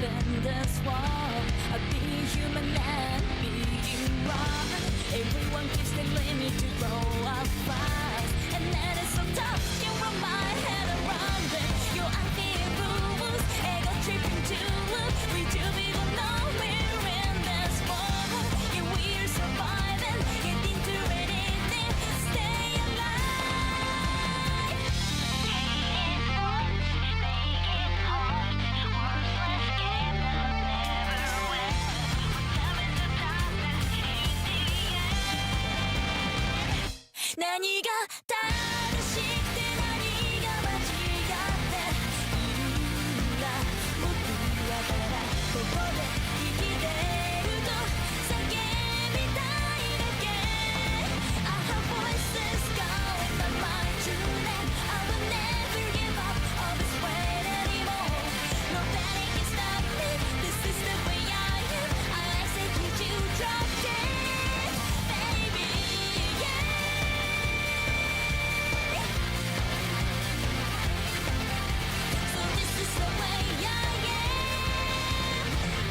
in this world. Being human and being wrong. Everyone keeps telling me to grow up fast, and that is so tough. You run my head around it. Your idea rules, ego tripping to look. We do people know we're in this world. Yeah, we're surviving, getting through anything. Stay alive. Hating one, making hard. Worthless game that never wins. Love in the darkness, in the end. 何が正しくて何が間違っているんだ。僕はただここで生きてると叫びたいだけ。I have voices going by my true name. I will never give up on this way anymore. Nobody can stop me. This is the way I am. I execute you, drop dead, baby. Yeah. So this is the way I am.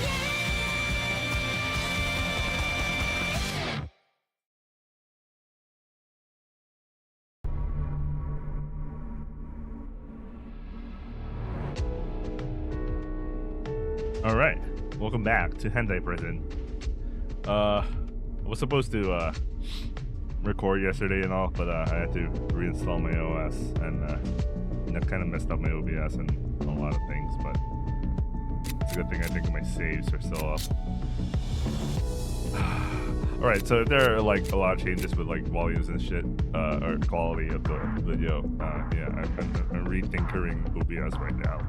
Yeah. All right, welcome back to Hentai Prison. I was supposed to record yesterday and all, but I had to reinstall my OS, and that kind of messed up my OBS and a lot of things. But it's a good thing I think my saves are still up. All right, so if there are like a lot of changes with like volumes and shit, or quality of the video, yeah, I'm retinkering OBS right now.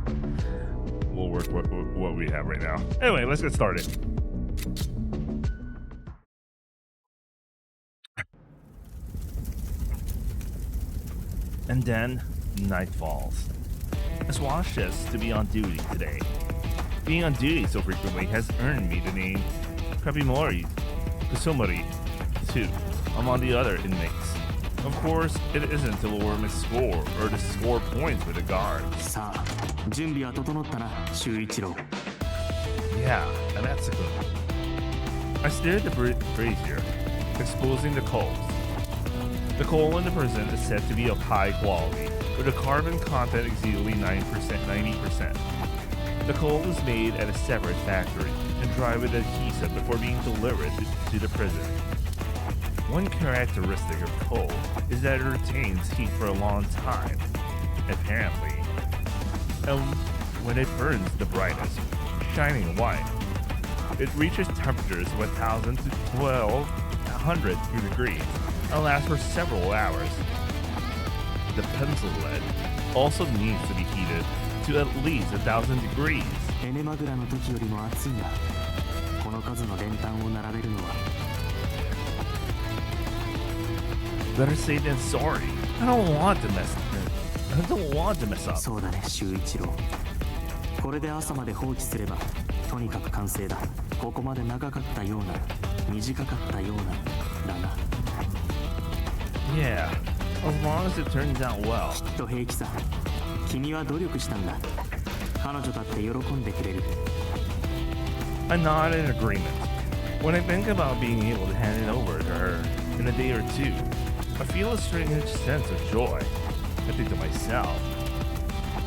We'll work what we have right now. Anyway, let's get started. And then night falls. As Washes to be on duty today. Being on duty so frequently has earned me the name Krabimori Kusumari too, among the other inmates. Of course, it isn't to lower my score or to score points with the guard. さあ、準備は整ったな、修一郎。 Yeah, and that's a good one. I stared at the brazier, exposing the coals. The coal in the prison is said to be of high quality, with a carbon content exceeding 90%. The coal is made at a separate factory and dried with adhesive before being delivered to the prison. One characteristic of coal is that it retains heat for a long time, apparently. And when it burns the brightest, shining white, it reaches temperatures of 1,000 to 1,200 degrees and lasts for several hours. The pencil lead also needs to be heated to at least 1,000 degrees. エネマグラの時よりも暑いんだ。この数の練炭を並べるのは。 Better safe than sorry. I don't want to mess up. そうだね、修一郎。これで朝まで放置すれば、とにかく完成だ。ここまで長かったような、短かったような、だな。Yeah, as long as it turns out well. きっと平気さ。君は努力したんだ。彼女だって喜んでくれる。I nod in agreement. When I think about being able to hand it over to her in a day or two, I feel a strange sense of joy. I think to myself,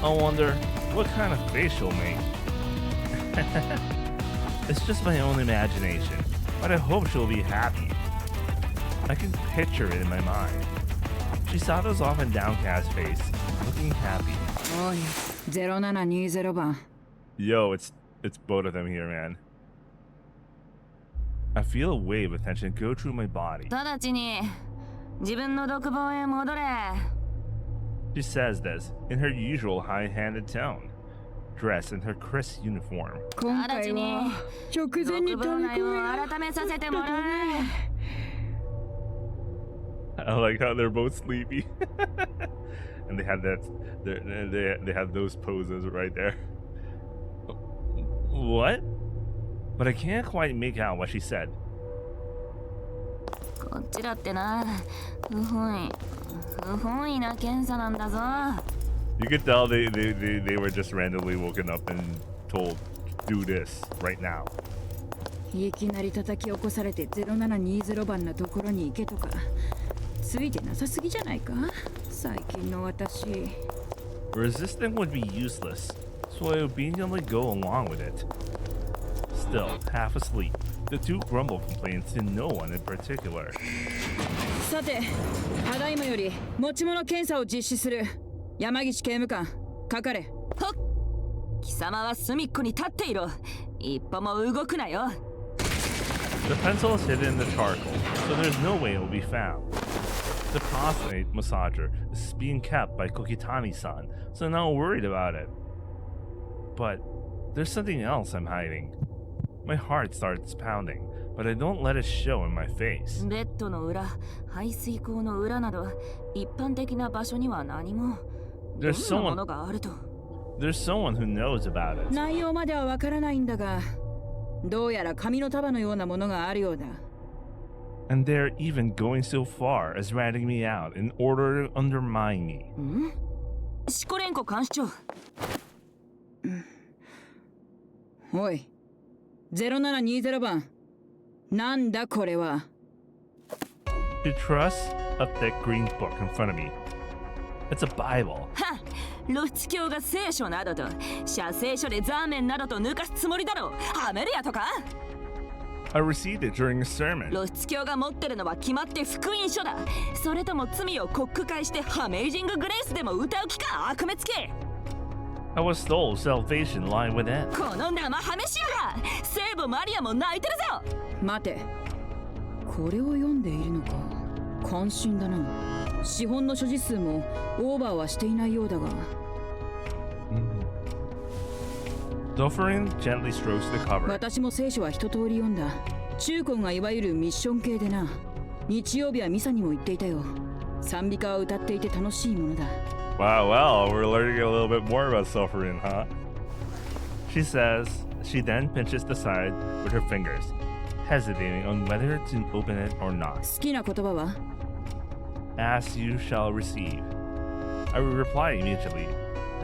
I wonder what kind of face she'll make. It's just my own imagination, but I hope she'll be happy. I can picture it in my mind. Chisato's often downcast face, looking happy. おい、0720番。 Yo, it's both of them here, man. I feel a wave of tension go through my body. 直ちに自分の独房へ戻れ。 She says this in her usual high-handed tone, dressed in her crisp uniform. 今回は直前に取り組みが改めさせてもらえ。 I like how they're both sleepy, and they have they have those poses right there. What? But I can't quite make out what she said. こっちだってな、不本意な検査なんだぞ。 You could tell they were just randomly woken up and told do this right now. いきなり叩き起こされて0720番のところに行けとかついてなさすぎじゃないか最近の私。 Resisting would be useless, so I obediently go along with it. Still, half asleep, the two grumble complaints to no one in particular. さて、ただいまより持ち物検査を実施する。山岸刑務官、かかれ。はっ、貴様は隅っこに立っていろ。一歩も動くなよ。 The pencil is hidden in the charcoal, so there's no way it will be found. The prostate massager is being kept by Kokitani-san, so I'm not worried about it. But there's something else I'm hiding. My heart starts pounding, but I don't let it show in my face. ベッドの裏、排水口の裏など一般的な場所には何も。ど There's んなも someone のがあると。 there's someone who knows about it. 内容まではわからないんだが、どうやら紙の束のようなものがあるようだ。 And they're even going so far as ratting me out in order to undermine me. ん？シコレンコ監視長。おい、0720番。なんだこれは。 She trusts a thick green book in front of me. It's a Bible. はっ、露出狂が聖書などと写聖書でザーメンなどと抜かすつもりだろう。ハメルヤとか？ I received it during a sermon. 露出狂が持ってるのは決まって福音書だ。それとも罪を告解してハメイジンググレースでも歌う気か悪滅系。 I was told salvation lie within. この生ハメシアが聖母マリアも泣いてるぞ。待て、これを読んでいるのか。関心だな。資本の所持数もオーバーはしていないようだが。Dufferin gently strokes the cover. 私も聖書は一通り読んだ。中高がいわゆるミッション系でな。日曜日はミサにも行っていたよ。賛美歌を歌っていて楽しいものだ。 Wow, well, we're learning a little bit more about suffering, huh? She says, she then pinches the side with her fingers, hesitating on whether to open it or not. 好きな言葉は？ As you shall receive. I would reply immediately,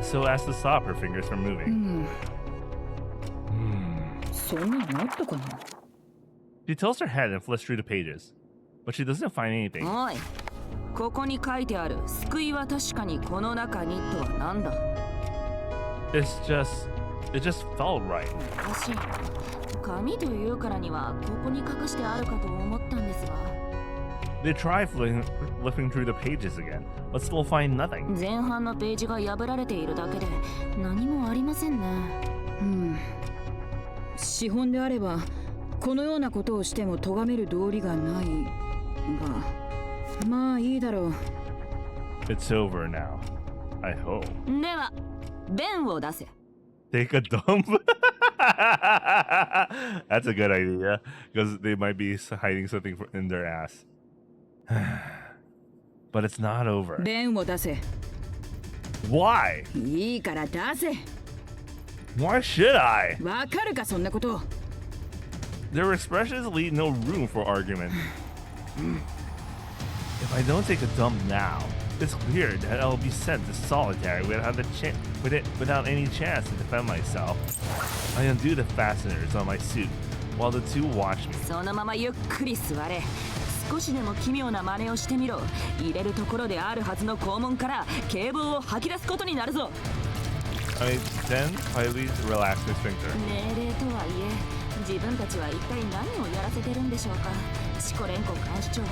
so as to stop her fingers from moving. そんなのあったかな。 She tilts her head and flips through the pages, but she doesn't find anything. おい、ここに書いてある救いは確かにこの中にとは何だ。 It just felt right. おかしい。紙というからにはここに隠してあるかと思ったんですが。 They try flipping through the pages again, but still find nothing. 前半のページが破られているだけで何もありませんね。資本であればこのようなことをしても咎める道理がないが、まあいいだろう。 It's over now. I hope. では、弁を出せ。 Take a dump? That's a good idea, because they might be hiding something in their ass. But it's not over. 弁を出せ。 Why? いいから出せ。 Why should I? わかるかそんなこと。 Their expressions leave no room for argument. If I don't take a dump now, it's clear that I'll be sent to solitary without any chance to defend myself. I undo the fasteners on my suit while the two watch me. そのままゆっくり座れ。少しでも奇妙な真似をしてみろ。入れるところであるはずの肛門から警棒を吐き出すことになるぞ。 I then quietly relax my sphincter. 命令とはいえ、自分たちは一体何をやらせてるんでしょうか。シコレンコ監視長。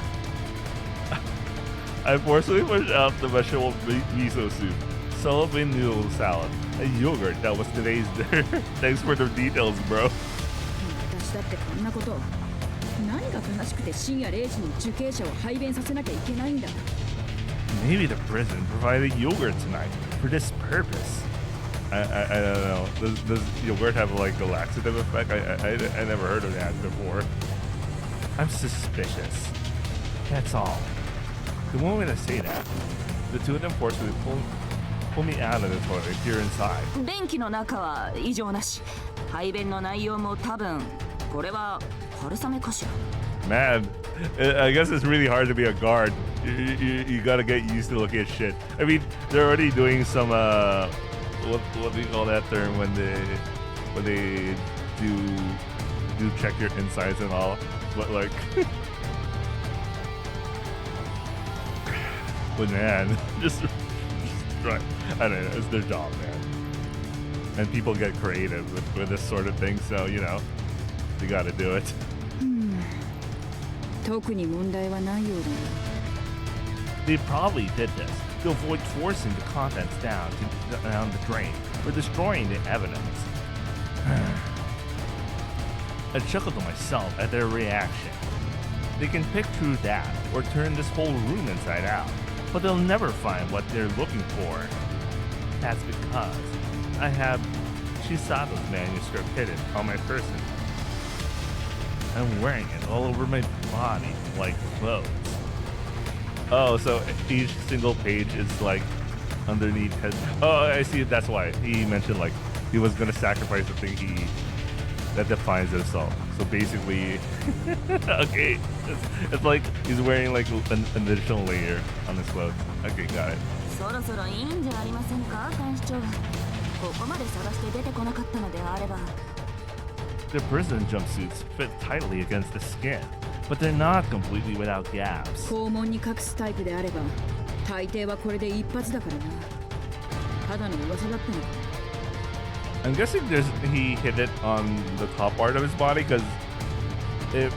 I forcefully pushed out the vegetable miso soup, cellophane noodle salad, and yogurt that was today's dinner. Thanks for the details, bro. 私だってこんなこと。何が悲しくて深夜0時に受刑者を排便させなきゃいけないんだ。 Maybe the prison provided yogurt tonight for this purpose. I don't know. Does yogurt have like a laxative effect? I never heard of that before. I'm suspicious. That's all. The moment I say that, the two of them forcefully pull me out of the toilet here inside. 便器の中は異常なし。排便の内容も多分これは春雨かしら。 Man, I guess it's really hard to be a guard. You gotta get used to looking at shit. I mean, they're already doing some what do you call that term when when they do check your insides and all, but like, but man, just right. I don't know, it's their job, man. And people get creative with this sort of thing, so you know, they got to do it. 特に問題はないようだな。 They probably did this to avoid forcing the contents down the drain or destroying the evidence. I chuckled to myself at their reaction. They can pick through that or turn this whole room inside out, but they'll never find what they're looking for. That's because I have Chisato's manuscript hidden on my person. I'm wearing it all over my body like clothes. Oh, so each single page is like underneath his... Oh, I see. That's why he mentioned like he was gonna sacrifice the thing that defines himself. So basically, okay, it's like he's wearing like an additional layer on his clothes. Okay, got it. そろそろいいんじゃありませんか、監視長。ここまで探して出てこなかったのであれば。 Their prison jumpsuits fit tightly against the skin, but they're not completely without gaps. 肛門に隠すタイプであれば、大抵はこれで一発だからな。ただの噂だったのか。 I'm guessing he hit it on the top part of his body because if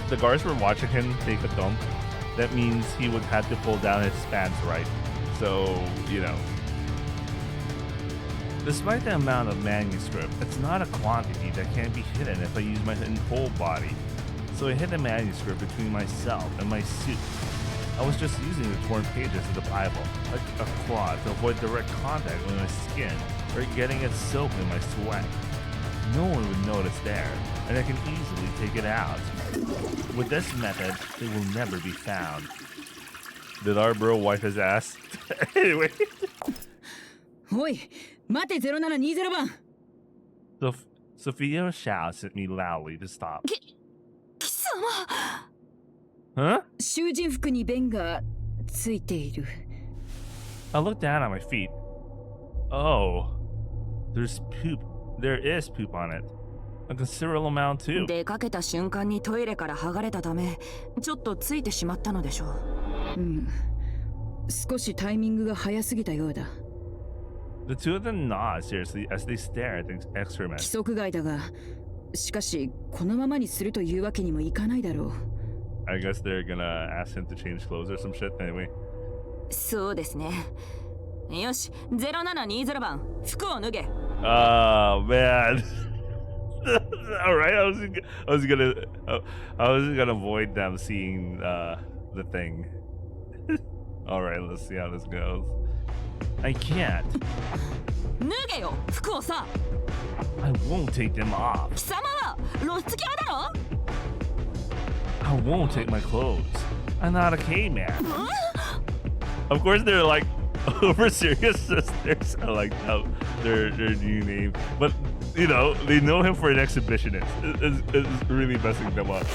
the guards were watching him take a dump, that means he would have to pull down his pants, right? So, you know. Despite the amount of manuscript, it's not a quantity that can't be hidden if I use my whole body. So I hid the manuscript between myself and my suit. I was just using the torn pages of the Bible, like a cloth, to avoid direct contact with my skin or getting it soaked in my sweat. No one would notice there, and I can easily take it out. With this method, it will never be found. Did our bro wipe his ass? Anyway. おい、待て0720番。Sophia shouts at me loudly to stop. 貴様。 Huh? 囚人服に弁がついている。 I look down at my feet. Oh, there's poop. There is poop on it. A considerable amount too. 出かけた瞬間にトイレから剥がれたため、ちょっとついてしまったのでしょう。うん。少しタイミングが早すぎたようだ。 The two of them nod seriously as they stare at the excrement. 規則外だが、しかしこのままにするというわけにもいかないだろう。 I guess they're gonna ask him to change clothes or some shit anyway. そうですね。よし、0720番、服を脱げ。Oh man. All right, I was gonna avoid them seeing the thing. All right, let's see how this goes. I can't. 脱げよ、服をさ。 I won't take them off. 貴様は露出狂だろ。 I won't take my clothes. I'm not a caveman. Of course, they're like over serious sisters. I like how their new name, but you know they know him for an exhibitionist. It's really messing them up.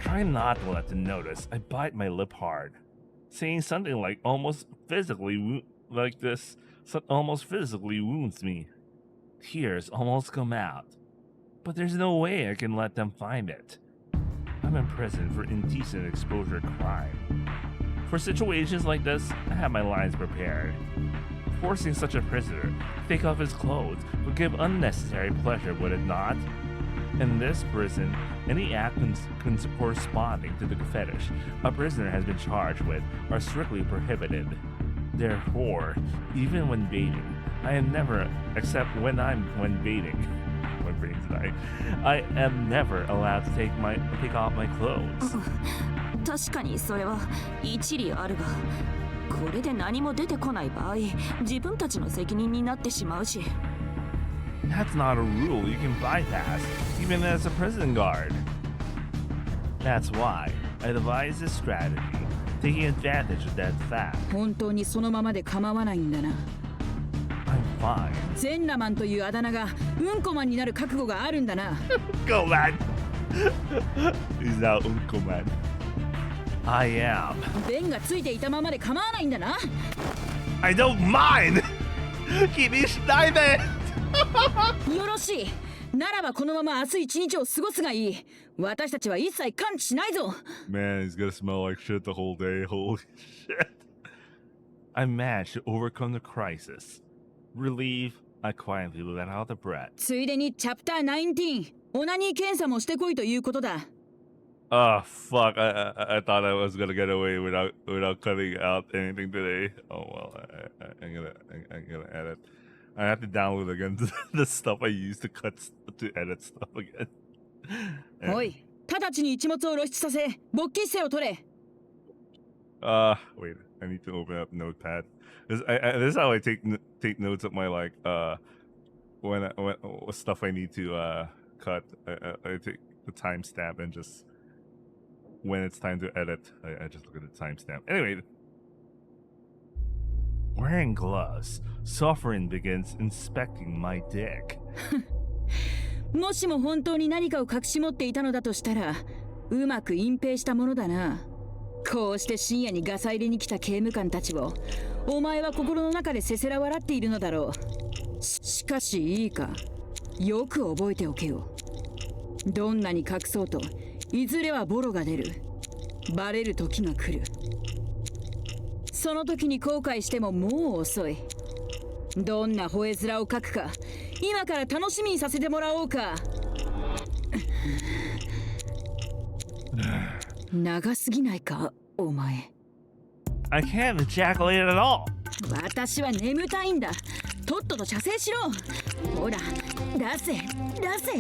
Try not to let them notice. I bite my lip hard, saying something like almost physically wounds me. Tears almost come out, but there's no way I can let them find it. I'm in prison for indecent exposure crime. For situations like this, I have my lines prepared. Forcing such a prisoner to take off his clothes would give unnecessary pleasure, would it not? In this prison, any act corresponding to the fetish a prisoner has been charged with are strictly prohibited. Therefore, even when baiting, I am never, except when baiting, I am never allowed to take off my clothes. 確かにそれは一理あるが、これで何も出てこない場合、自分たちの責任になってしまうし。That's not a rule you can bypass, even as a prison guard. That's why I devised this strategy, taking advantage of that fact. 本当にそのままで構わないんだな。 I'm fine. ゼンラマンというあだ名がうんこマンになる覚悟があるんだな。Go, man! He's now Uncle Man. I am. 弁がついていたままで構わないんだな。 I don't mind! 気にしないで!よろしい。ならばこのまま明日一日を過ごすがいい。私たちは一切感知しないぞ。 Man, he's gonna smell like shit the whole day. Holy shit. I managed to overcome the crisis. Relieved, I quietly let out the breath. ついでにチャプター19オナニー検査もしてこいということだ。Oh fuck! I thought I was gonna get away without cutting out anything today. Oh well, I'm gonna edit. I have to download again the stuff I used to edit stuff again. おい、直ちに一物を露出させ、勃起姿勢を取れ。Wait, I need to open up Notepad. This is how I take notes of my when stuff I need to cut. I take the timestamp and just when it's time to edit, I just look at the timestamp. Anyway, wearing gloves, Sovereign begins inspecting my dick. もしも本当に何かを隠し持っていたのだとしたら、うまく隠蔽したものだな。こうして深夜にガサ入れに来た刑務官たちを、お前は心の中でせせら笑っているのだろう。しかしいいか、よく覚えておけよ。どんなに隠そうと、いずれはボロが出る。バレる時が来る。その時に後悔してももう遅い。どんな吠え面を書くか、今から楽しみにさせてもらおうか。長すぎないか、お前。I can't ejaculate at all. 私は眠たいんだ。とっとと射精しろ。ほら、出せ、出せ。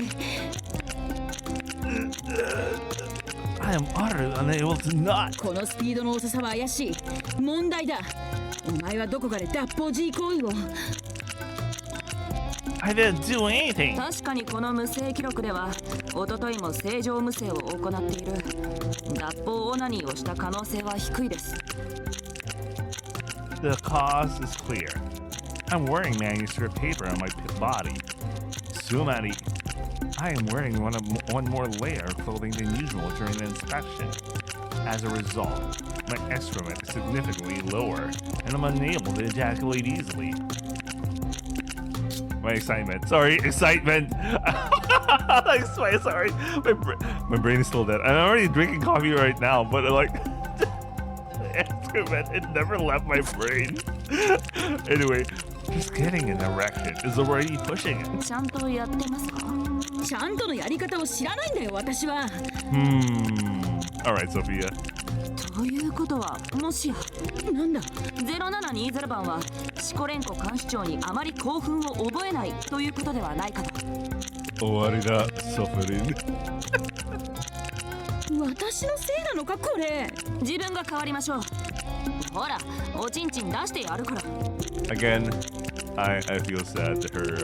I am utterly unable to not. このスピードの遅さは怪しい。問題だ。お前はどこかで脱法G行為を。I didn't do anything. 確かにこの無声記録では一昨日も正常無声を行っている。脱法オナニーをした可能性は低いです。 The cause is clear. I'm wearing manuscript paper on my body. Sumari, I am wearing one more layer of clothing than usual during the inspection. As a result, my excrement is significantly lower, and I'm unable to ejaculate easily. My excitement. Sorry, excitement. Sorry. My brain is still dead. I'm already drinking coffee right now, but excrement, it never left my brain. Anyway, just getting an erection is already pushing it. ちゃんとやってますか？ちゃんとのやり方を知らないんだよ、私は。Alright, Sophia. ということは、もしやなんだ0720番はシコレンコ監視長にあまり興奮を覚えないということではないかと。終わりだ、ソフリン。私のせいなのか、これ。自分が変わりましょう。ほら、おちんちん出してやるから。Again, I feel sad that her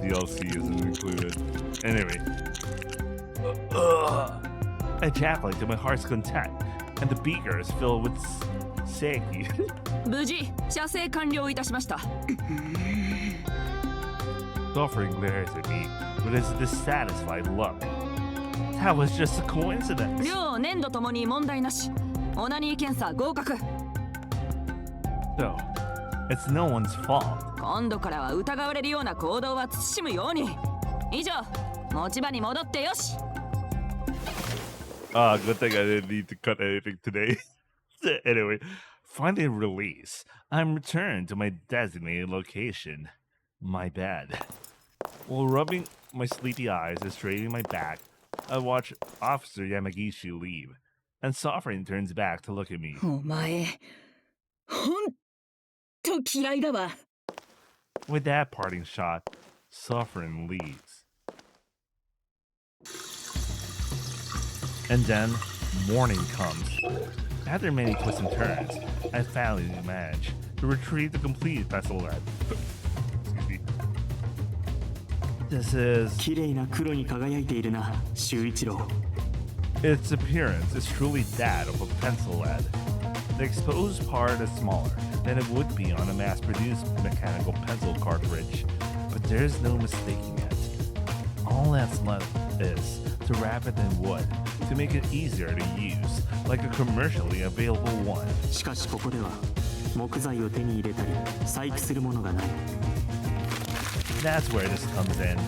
DLC isn't included. Anyway. I ejaculate to my heart's content, and the beaker is filled with sake. 無事、射精完了いたしました。Suffering glares at me with his dissatisfied look. That was just a coincidence. 量、粘度ともに問題なし。オナニー検査合格。So, it's no one's fault. 今度からは疑われるような行動は慎むように。以上、持ち場に戻ってよし。Good thing I didn't need to cut anything today. Anyway, finally released, I'm returned to my designated location, my bed. While rubbing my sleepy eyes and straightening my back, I watch Officer Yamagishi leave, and Sovereign turns back to look at me. お前、ほんと嫌いだわ。With that parting shot, Sovereign leaves. And then, morning comes. After many twists and turns, I finally manage to retrieve the complete pencil lead. Excuse me. This is... 綺麗な黒に輝いているな、修一郎。 Its appearance is truly that of a pencil lead. The exposed part is smaller than it would be on a mass-produced mechanical pencil cartridge, but there's no mistaking it. All that's left is to wrap it in wood to make it easier to use, like a commercially available one. しかしここでは木材を手に入れたり細工するものがない。that's where this comes in.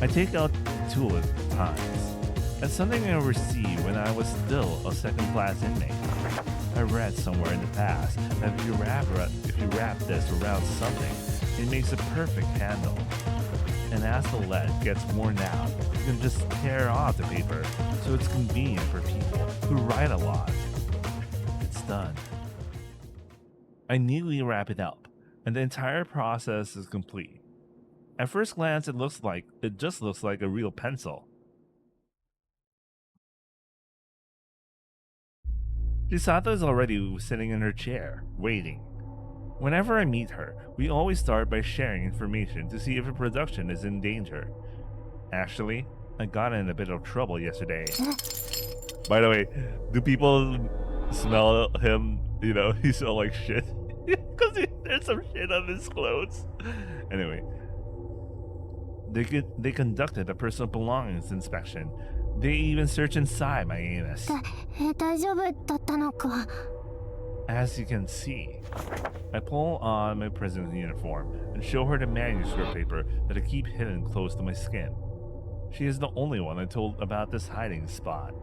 I take out tulip times. That's something I received when I was still a second-class inmate. I read somewhere in the past that if you wrap this around something, it makes a perfect candle. And as the lead gets worn out, you can just tear off the paper, so it's convenient for people who write a lot. It's done. I neatly wrap it up, and the entire process is complete. At first glance, it just looks like a real pencil. Chisato is already sitting in her chair, waiting. Whenever I meet her, we always start by sharing information to see if a production is in danger. Actually, I got in a bit of trouble yesterday. By the way, do people smell him? You know, he smells like shit. Because there's some shit on his clothes. Anyway, they conducted a personal belongings inspection. They even searched inside my anus. 大丈夫だったのか As you can see, I pull on my prison uniform and show her the manuscript paper that I keep hidden close to my skin. She is the only one I told about this hiding spot.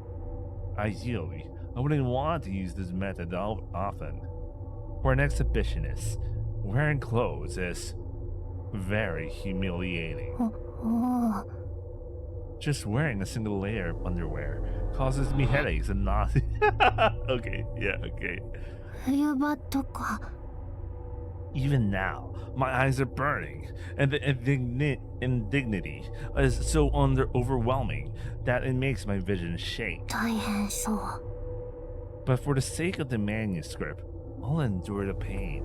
Ideally, I wouldn't want to use this method often. For an exhibitionist, wearing clothes is very humiliating. おお Just wearing a single layer of underwear causes me headaches and nausea. Okay, yeah, okay. 冬場とか Even now, my eyes are burning, and the indignity is so overwhelming that it makes my vision shake. 大変そう But for the sake of the manuscript, I'll endure the pain.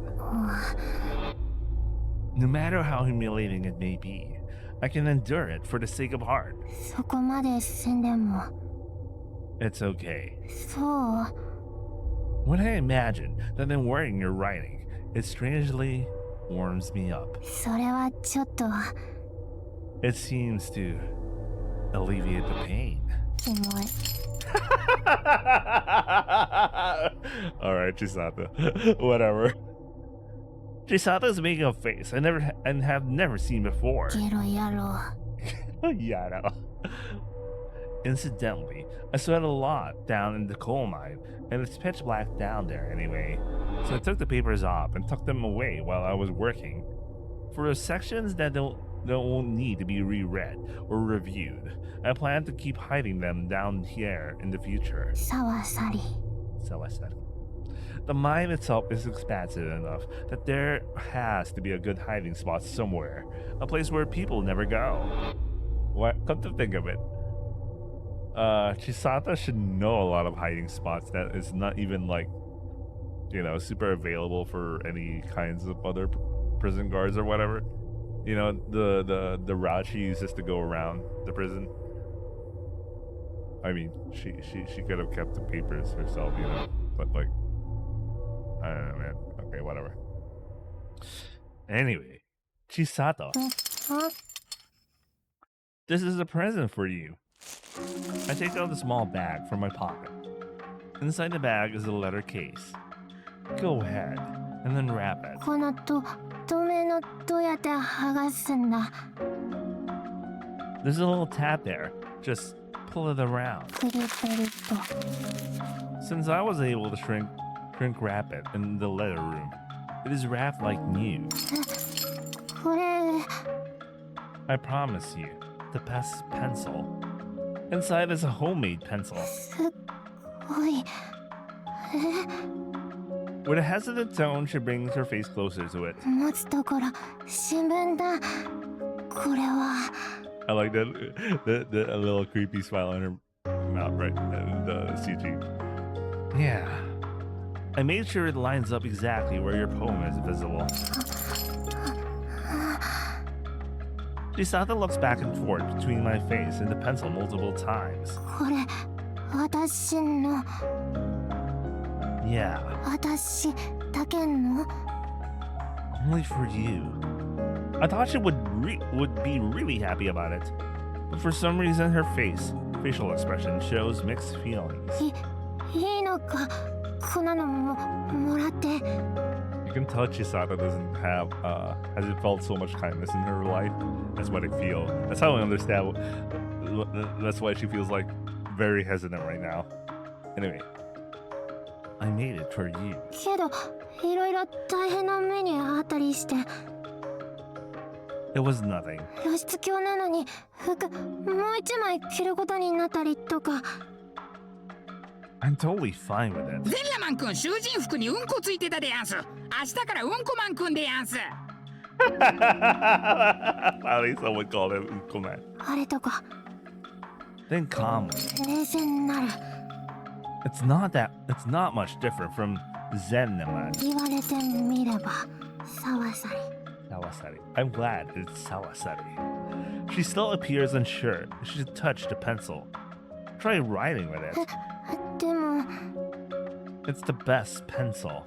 No matter how humiliating it may be, I can endure it for the sake of art. そこまでせんでも It's okay. そう When I imagine that I'm wearing your writing, it strangely warms me up. それはちょっと It seems to alleviate the pain. キモい Alright, Chisato. Whatever. Chisato's making a face I have never seen before. ゲロ野郎 Yada. Incidentally, I sweat a lot down in the coal mine, and it's pitch black down there anyway. So I took the papers off and tucked them away while I was working. For the sections that don't need to be reread or reviewed, I plan to keep hiding them down here in the future. さわさり So I said. The mine itself is expansive enough that there has to be a good hiding spot somewhere, a place where people never go. What? Come to think of it, Chisato should know a lot of hiding spots that is not even like, you know, super available for any kinds of other prison guards or whatever. You know, the route she uses to go around the prison. I mean, she could have kept the papers herself, you know, but like, I don't know, man. Okay, whatever. Anyway, Chisato, あ this is a present for you. I take out a small bag from my pocket. Inside the bag is a letter case. Go ahead and unwrap it. この透明のどうやって剥がすんだ There's a little tab there. Just pull it around. クリペリと Since I was able to shrink wrap it in the letter room, it is wrapped like new. これ I promise you, the best pencil. Inside is a homemade pencil. すっごい With a hesitant tone, she brings her face closer to it. 持つところ新聞だこれは I like that the a little creepy smile on her mouth, right? The CG. Yeah. I made sure it lines up exactly where your poem is visible. Chisato looks back and forth between my face and the pencil multiple times. これ私の Yeah, 私だけの only for you. I thought she would be really happy about it, but for some reason her facial expression shows mixed feelings. いいのかこんなのもらって You can tell Chisato doesn't have hasn't felt so much kindness in her life. That's what I feel. That's how I understand. That's why she feels like very hesitant right now. Anyway, I made it for you. けどいろいろ大変な目にあったりして It was nothing. 露出狂なのに服もう一枚着ることになったりとか I'm totally fine with it. ゼンラマン君、囚人服にうんこついてたでやんす。明日からうんこマン君でやんす。At least someone called him Uncle あれとか Then calmly. 冷静になる It's not much different from Zen-naman. 言われてみればさわさり Sawasari. I'm glad it's Sawasari. She still appears unsure. She should touch the pencil. Try writing with it. でも It's the best pencil.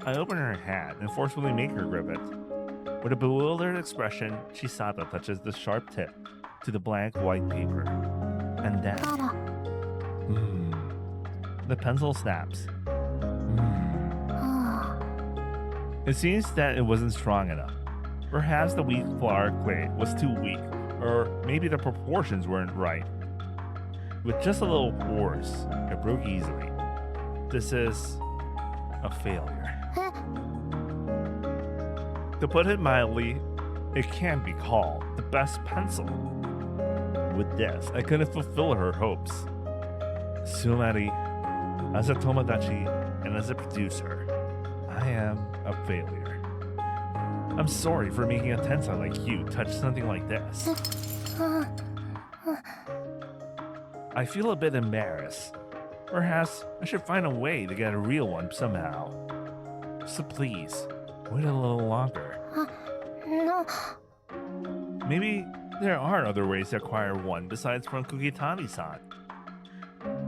I open her hand and forcefully make her grip it. With a bewildered expression, Chisato touches the sharp tip to the blank white paper. And then... あら The pencil snaps. は It seems that it wasn't strong enough. Perhaps the wheat flour clay was too weak, or maybe the proportions weren't right. With just a little force, it broke easily. This is a failure. あ To put it mildly, it can't be called the best pencil. With this, I couldn't fulfill her hopes. Sumari, as a Tomodachi and as a producer, I am a failure. I'm sorry for making a tensai like you touch something like this. あ I feel a bit embarrassed. Perhaps I should find a way to get a real one somehow. So please, wait a little longer. の Maybe there are other ways to acquire one besides from Kugitani-san.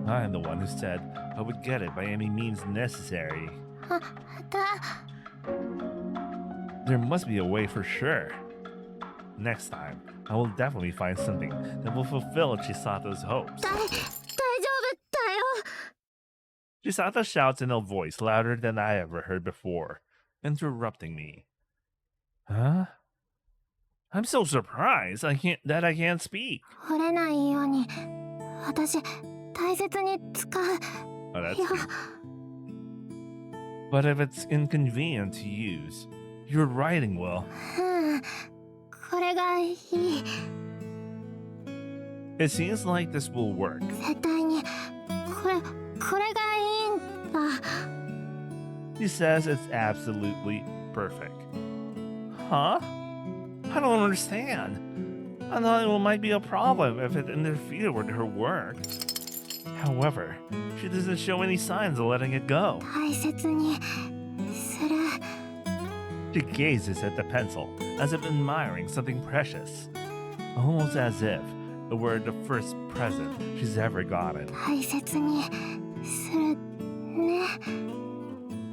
I'm the one who said I would get it by any means necessary. あだ There must be a way for sure. Next time, I will definitely find something that will fulfill Chisato's hopes. 大丈夫だよ Chisato shouts in a voice louder than I ever heard before, interrupting me. Huh? I'm so surprised I can't speak. 折れないように私大切に使う Oh, that's いや cute. But if it's inconvenient to use, your writing will. うんこれがいい It seems like this will work. 絶対にこれがいいんだ He says it's absolutely perfect. Huh? I don't understand. I thought it might be a problem if it interfered with her work. However, she doesn't show any signs of letting it go. 大切にする She gazes at the pencil as if admiring something precious, almost as if it were the first present she's ever gotten. 大切にするね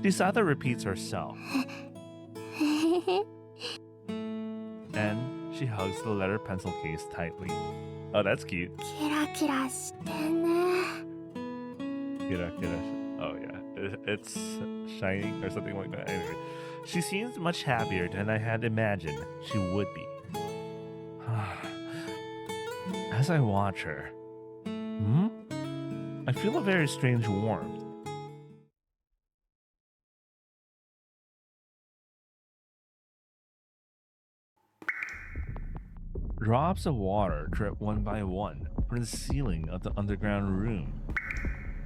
Chisato repeats herself, and she hugs the letter pencil case tightly. Oh, that's cute. キラキラしてね Kira. Oh, yeah. It's shining or something like that. Anyway, she seems much happier than I had imagined she would be. As I watch her, I feel a very strange warmth. Drops of water drip one by one from the ceiling of the underground room.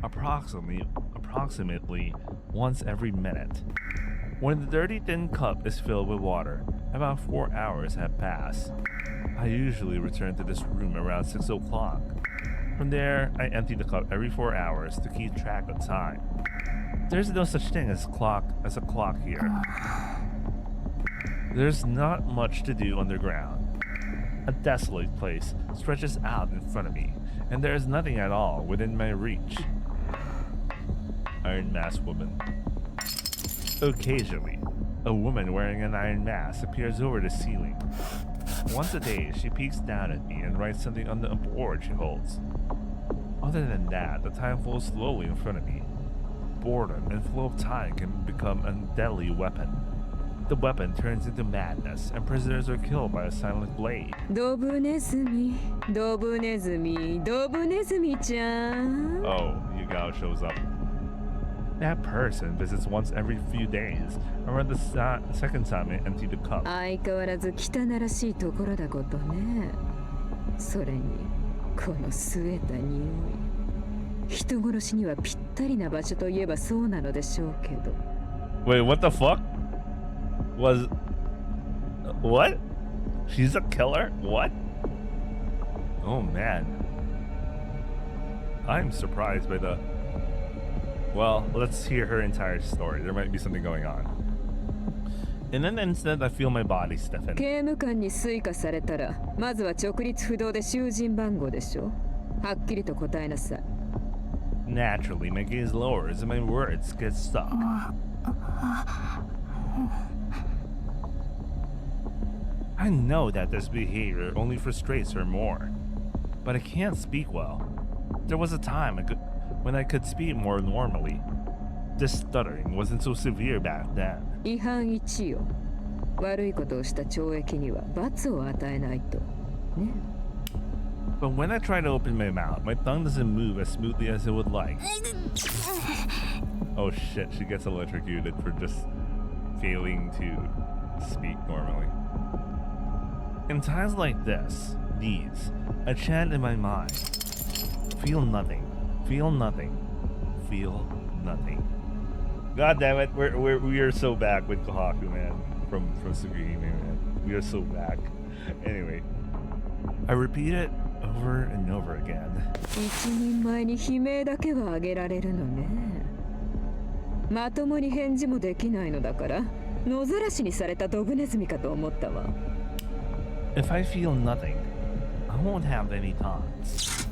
Approximately once every minute. When the dirty thin cup is filled with water, about 4 hours have passed. I usually return to this room around 6 o'clock. From there, I empty the cup every 4 hours to keep track of time. There's no such thing as a clock here. There's not much to do underground. A desolate place stretches out in front of me, and there is nothing at all within my reach. Iron Mask Woman. Occasionally, a woman wearing an iron mask appears over the ceiling. Once a day, she peeks down at me and writes something on the board she holds. Other than that, the time flows slowly in front of me. boredom and flow of time can become a deadly weapon. The weapon turns into madness, and prisoners are killed by a silent blade. ドブネズミドブネズミドブネズミちゃん Oh, Yugao shows up. That person visits once every few days, around the second time I empty the cup. 相変わらず汚らしいところだことね。それにこの据えた匂い、人殺しにはぴったりな場所といえばそうなのでしょうけど。 Wait, what the fuck? What? She's a killer? What? Oh man. I'm surprised by the... Well, let's hear her entire story. There might be something going on. In an instant, I feel my body stiffen. 刑務官に推化されたら、まずは直立不動で囚人番号でしょ。はっきりと答えなさい。 Naturally, my gaze lowers and my words get stuck. I know that this behavior only frustrates her more, but I can't speak well. There was a time when I could speak more normally. This stuttering wasn't so severe back then. 違反1よ。悪いことをした懲役には罰を与えないと。ね。 But when I try to open my mouth, my tongue doesn't move as smoothly as it would like. Oh shit, she gets electrocuted for just failing to speak normally. In times like this, I chant in my mind. Feel nothing. Feel nothing. Feel nothing. God damn it, we are so back with Kohaku, man. From Sugihime, man. We are so back. Anyway, I repeat it over and over again. 一人前に悲鳴だけはあげられるのね。まともに返事もできないのだから、野ざらしにされたドブネズミかと思ったわ。If I feel nothing, I won't have any thoughts.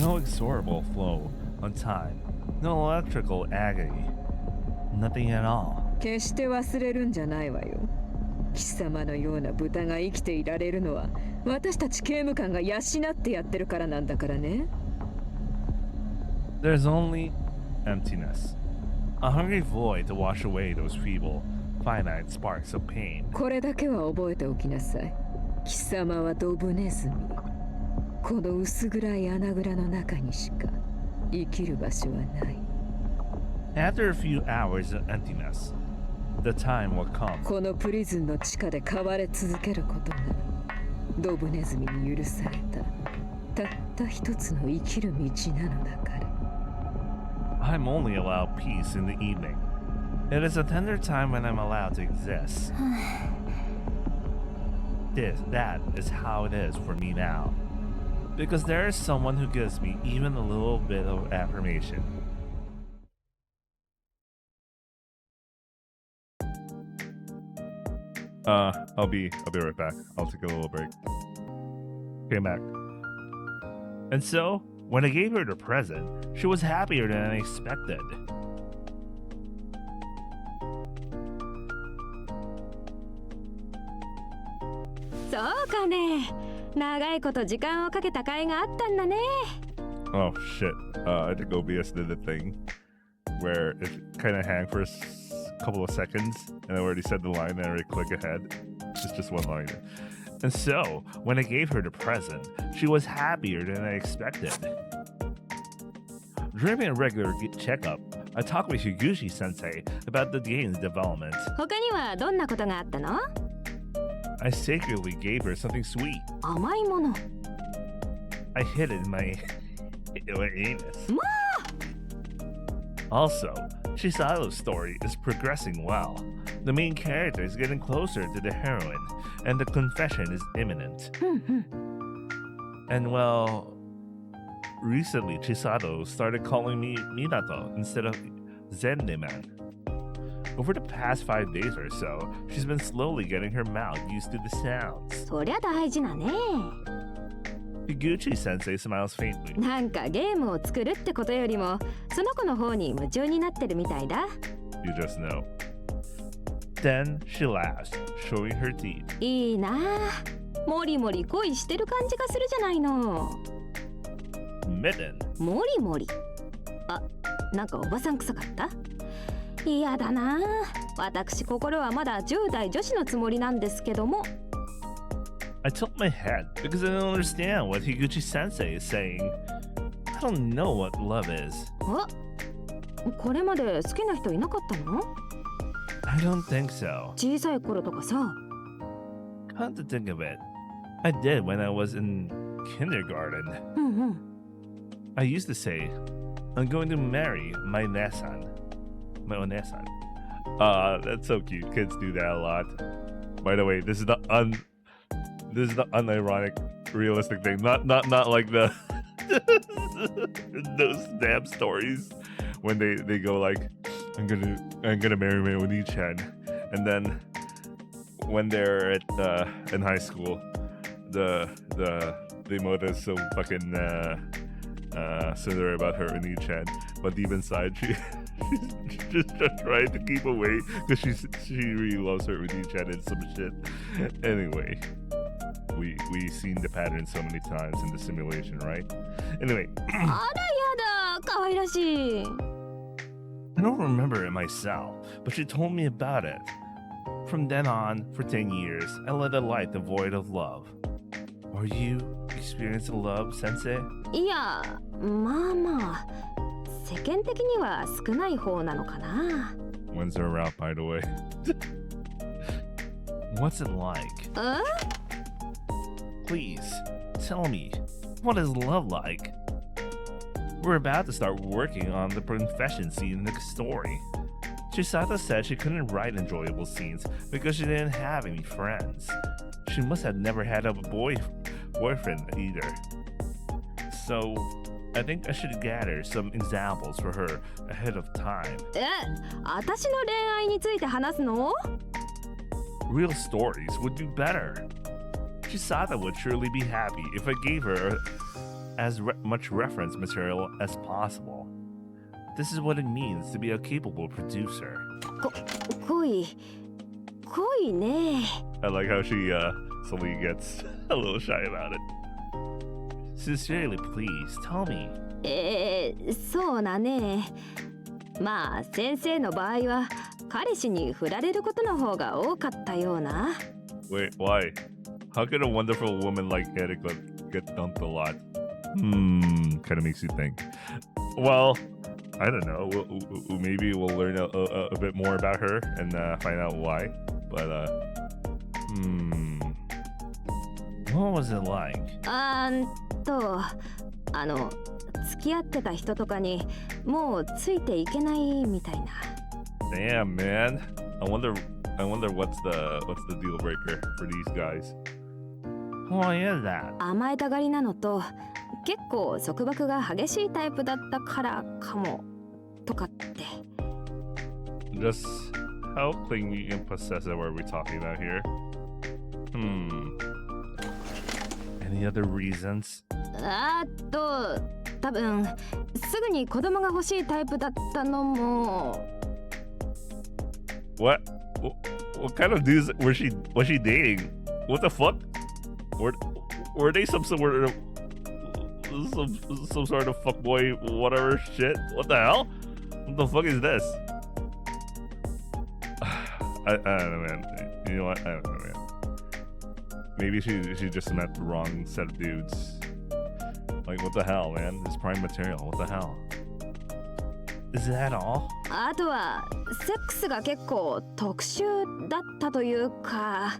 No exorable flow on time. No electrical agony. Nothing at all. 決して忘れるんじゃないわよ。貴様のような豚が生きていられるのは私たち刑務官が養ってやってるからなんだからね。 There's only emptiness. A hungry void to wash away those feeble, finite sparks of pain. これだけは覚えておきなさい。貴様はドブネズミ。この薄暗い穴蔵の中にしか生きる場所はない。 After a few hours of emptiness, the time will come. このプリズンの地下で飼われ続けることがドブネズミに許されたたった一つの生きる道なのだから。 I'm only allowed peace in the evening. It is a tender time when I'm allowed to exist. That is how it is for me now. Because there is someone who gives me even a little bit of affirmation. I'll be right back. I'll take a little break. Came back. And so, when I gave her the present, she was happier than I expected. そうかね。長いこと時間をかけた甲斐があったんだね。 Oh shit. I think OBS did a thing where it kind of hang for a couple of seconds and I already said the line and I already click ahead. It's just one line. And so, when I gave her the present, she was happier than I expected. During a regular checkup, I talked with Higuchi sensei about the game's development. 他にはどんなことがあったの？ I secretly gave her something sweet. 甘いもの。 I hid it in my anus. Also, Chisato's story is progressing well. The main character is getting closer to the heroine, and the confession is imminent. And well, recently Chisato started calling me Minato instead of Zendeman. Over the past 5 days or so, she's been slowly getting her mouth used to the sounds. そりゃ大事なね。 Higuchi sensei smiles faintly. なんかゲームを作るってことよりも、その子の方に夢中になってるみたいだ。 You just know. Then she laughs, showing her teeth. いいなあ。もりもり恋してる感じがするじゃないの。 Mitten. もりもり。あ、なんかおばさん臭かった？嫌だな。私心はまだ10代女子のつもりなんですけども。I tilt my head because I don't understand what Higuchi sensei is saying. I don't know what love is. これまで好きな人いなかったの？ I don't think so. 小さい頃とかさ。Come to think of it, I did when I was in kindergarten. うんうん。I used to say, I'm going to marry my Nesan. My Onesan. That's so cute. Kids do that a lot. By the way, this is the unironic, realistic thing. Not like the those damn stories when they go like, I'm gonna marry my Oni-chan, and then when they're at in high school, the Mota is so fucking similar about her Oni-chan, but deep inside she's just trying to keep away because she really loves her Oni-chan and some shit. Anyway, we've seen the pattern so many times in the simulation, right? Anyway. あらやだ、可愛らしい。I don't remember it myself, but she told me about it. From then on, for 10 years, I led a life devoid of love. Are you experiencing love, sensei? いや、まあまあ、世間的には少ない方なのかな。When's her route, by the way? What's it like? Please, tell me, what is love like? We're about to start working on the confession scene in the story. Chisato said she couldn't write enjoyable scenes because she didn't have any friends. She must have never had a boyfriend either. So, I think I should gather some examples for her ahead of time. 私の恋愛について話すの？ Real stories would do better. Chisato would surely be happy if I gave her as much reference material as possible. This is what it means to be a capable producer. 恋ね。 I like how she suddenly gets a little shy about it. Sincerely, please tell me. そうだね。まあ先生の場合は彼氏に振られることの方が多かったような。 Wait, why? How could a wonderful woman like Erika get dumped a lot? Kind of makes you think. Well, I don't know. Maybe we'll learn a bit more about her and find out why. But what was it like? 付き合ってた人とかにもうついていけないみたいな。 Damn, man. I wonder what's the deal breaker for these guys. Why is that? 甘えたがりなのと結構束縛が激しいタイプだったからかもとかって。 Just how clingy and possessive are we talking about here? Any other reasons? 多分すぐに子供が欲しいタイプだったのも。 What kind of dudes was she dating? What the fuck? Were they some sort of fuckboy whatever shit? What the hell? What the fuck is this? I don't know, man. You know what? I don't know, man. Maybe she just met the wrong set of dudes. Like, what the hell, man? This prime material. What the hell? Is that all? あとはセックスが結構特殊だったというか。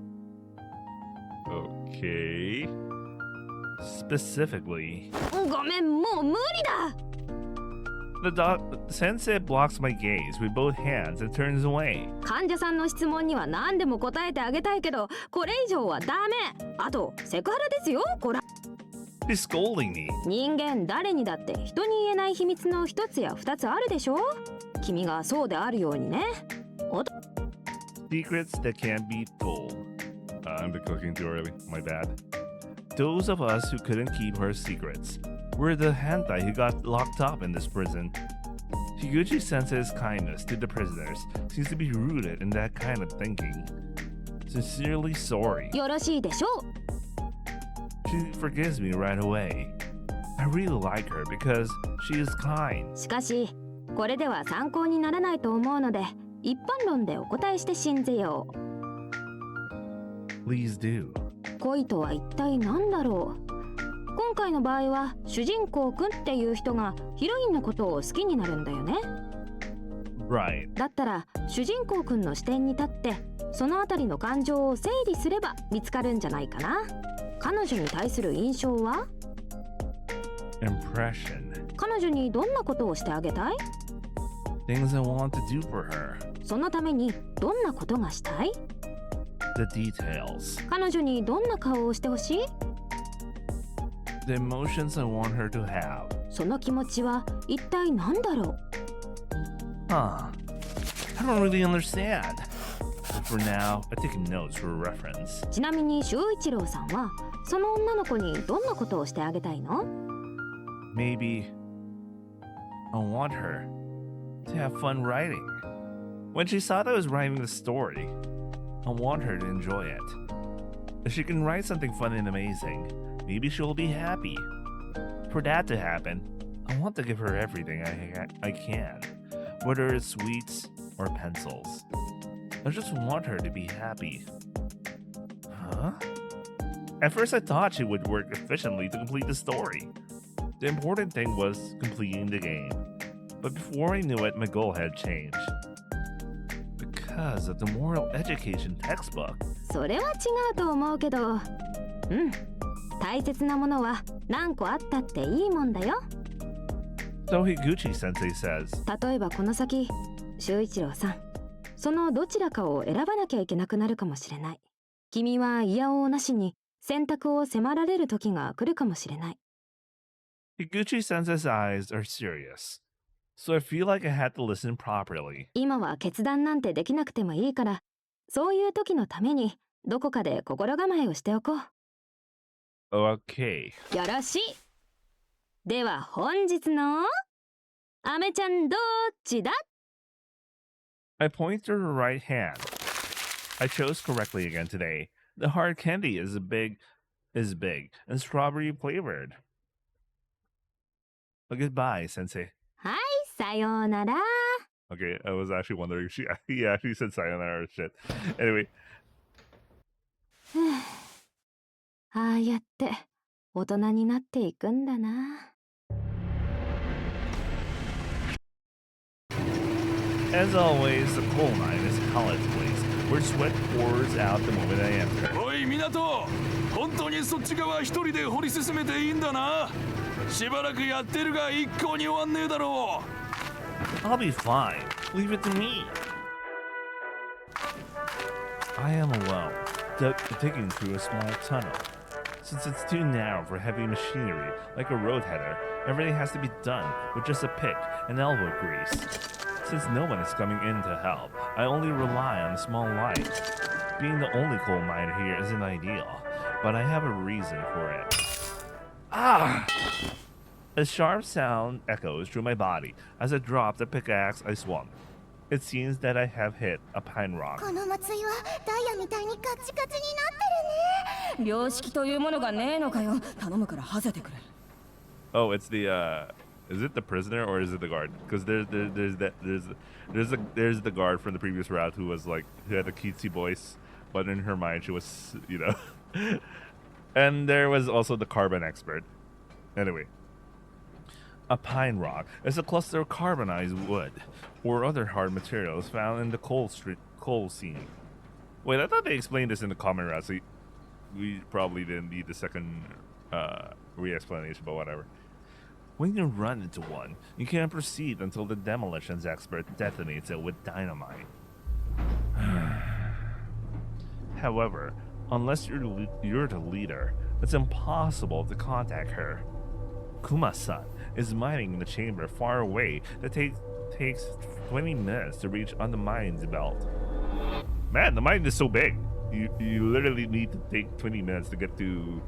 Okay. Specifically. ごめん、もう無理だ。 The sensei blocks my gaze with both hands and turns away. 患者さんの質問には何でも答えてあげたいけど、これ以上はダメ。あとセクハラですよ、こら。 He's scolding me. 人間誰にだって人に言えない秘密の一つや二つあるでしょ。君がそうであるようにね。Secrets that can't be told. I'm cooking too early. My bad. Those of us who couldn't keep her secrets were the hentai who got locked up in this prison. Higuchi Sensei's kindness to the prisoners seems to be rooted in that kind of thinking. Sincerely sorry. よろしいでしょう。 She forgives me right away. I really like her because she is kind. しかしこれでは参考にならないと思うので、一般論でお答えして信ぜよう。 Please do. 恋とは一体何だろう。今回の場合は主人公くんっていう人がヒロインのことを好きになるんだよね。 Right. だったら主人公くんの視点に立ってそのあたりの感情を整理すれば見つかるんじゃないかな。彼女に対する印象は？ Impression. 彼女にどんなことをしてあげたい？ Things I want to do for her. そのためにどんなことがしたい？ The details. 彼女にどんな顔をしてほしい？ The emotions I want her to have. その気持ちは一体何だろう？ Huh. I don't really understand. But for now, I take notes for reference. ちなみに修一郎さんはその女の子にどんなことをしてあげたいの？ Maybe I want her to have fun writing. When Chisato is writing the story, I want her to enjoy it. If she can write something fun and amazing, maybe she'll be happy. For that to happen, I want to give her everything I can, whether it's sweets or pencils. I just want her to be happy. Huh? At first I thought she would work efficiently to complete the story. The important thing was completing the game. But before I knew it, my goal had changed. Because of the moral education textbook. それは違うと思うけど、大切なものは何個あったっていいもんだよ。 So Higuchi-sensei says, 例えばこの先、修一郎さん、そのどちらかを選ばなきゃいけなくなるかもしれない。君はいやおうなしに選択を迫られる時が来るかもしれない。 Higuchi-sensei's eyes are serious. So I feel like I had to listen properly. 今は決断なんてできなくてもいいから、そういう時のためにどこかで心構えをしておこう。 Okay. よろしい。では本日のアメちゃんどっちだ？ I point to her right hand. I chose correctly again today. The hard candy is big and strawberry flavored. Well, goodbye, sensei. はい、さようなら。 Okay, I was actually wondering if he actually said sayonara or shit. Anyway. ああやって大人になっていくんだな。 As always, the coal mine is a college place where sweat pours out the moment I enter. おい港、本当にそっち側一人で掘り進めていいんだな。しばらくやってるが一向に終わんねえだろう。 I'll be fine. Leave it to me. I am alone, digging through a small tunnel. Since it's too narrow for heavy machinery, like a roadheader, everything has to be done with just a pick and elbow grease. Since no one is coming in to help, I only rely on a small light. Being the only coal miner here isn't ideal, but I have a reason for it. Ah! A sharp sound echoes through my body. As I drop the pickaxe, I swung. It seems that I have hit a pine rock. この松井はダイヤみたいにカチカチになってるね。良識というものがねえのかよ。頼むからはぜてくれ。 Oh, it's the is it the prisoner or is it the guard? Because there's the guard from the previous route who was like who had a cutesy voice, but in her mind she was, you know. And there was also the carbon expert. Anyway, a pine rock is a cluster of carbonized wood or other hard materials found in the coal seam. Wait, I thought they explained this in the common route, so we probably didn't need the second re-explanation, but whatever. When you run into one, you can't proceed until the demolitions expert detonates it with dynamite. However, unless you're the leader, it's impossible to contact her. Kuma-san is mining in the chamber far away that takes 20 minutes to reach on the mine's belt. Man, the mine is so big. You literally need to take 20 minutes to get to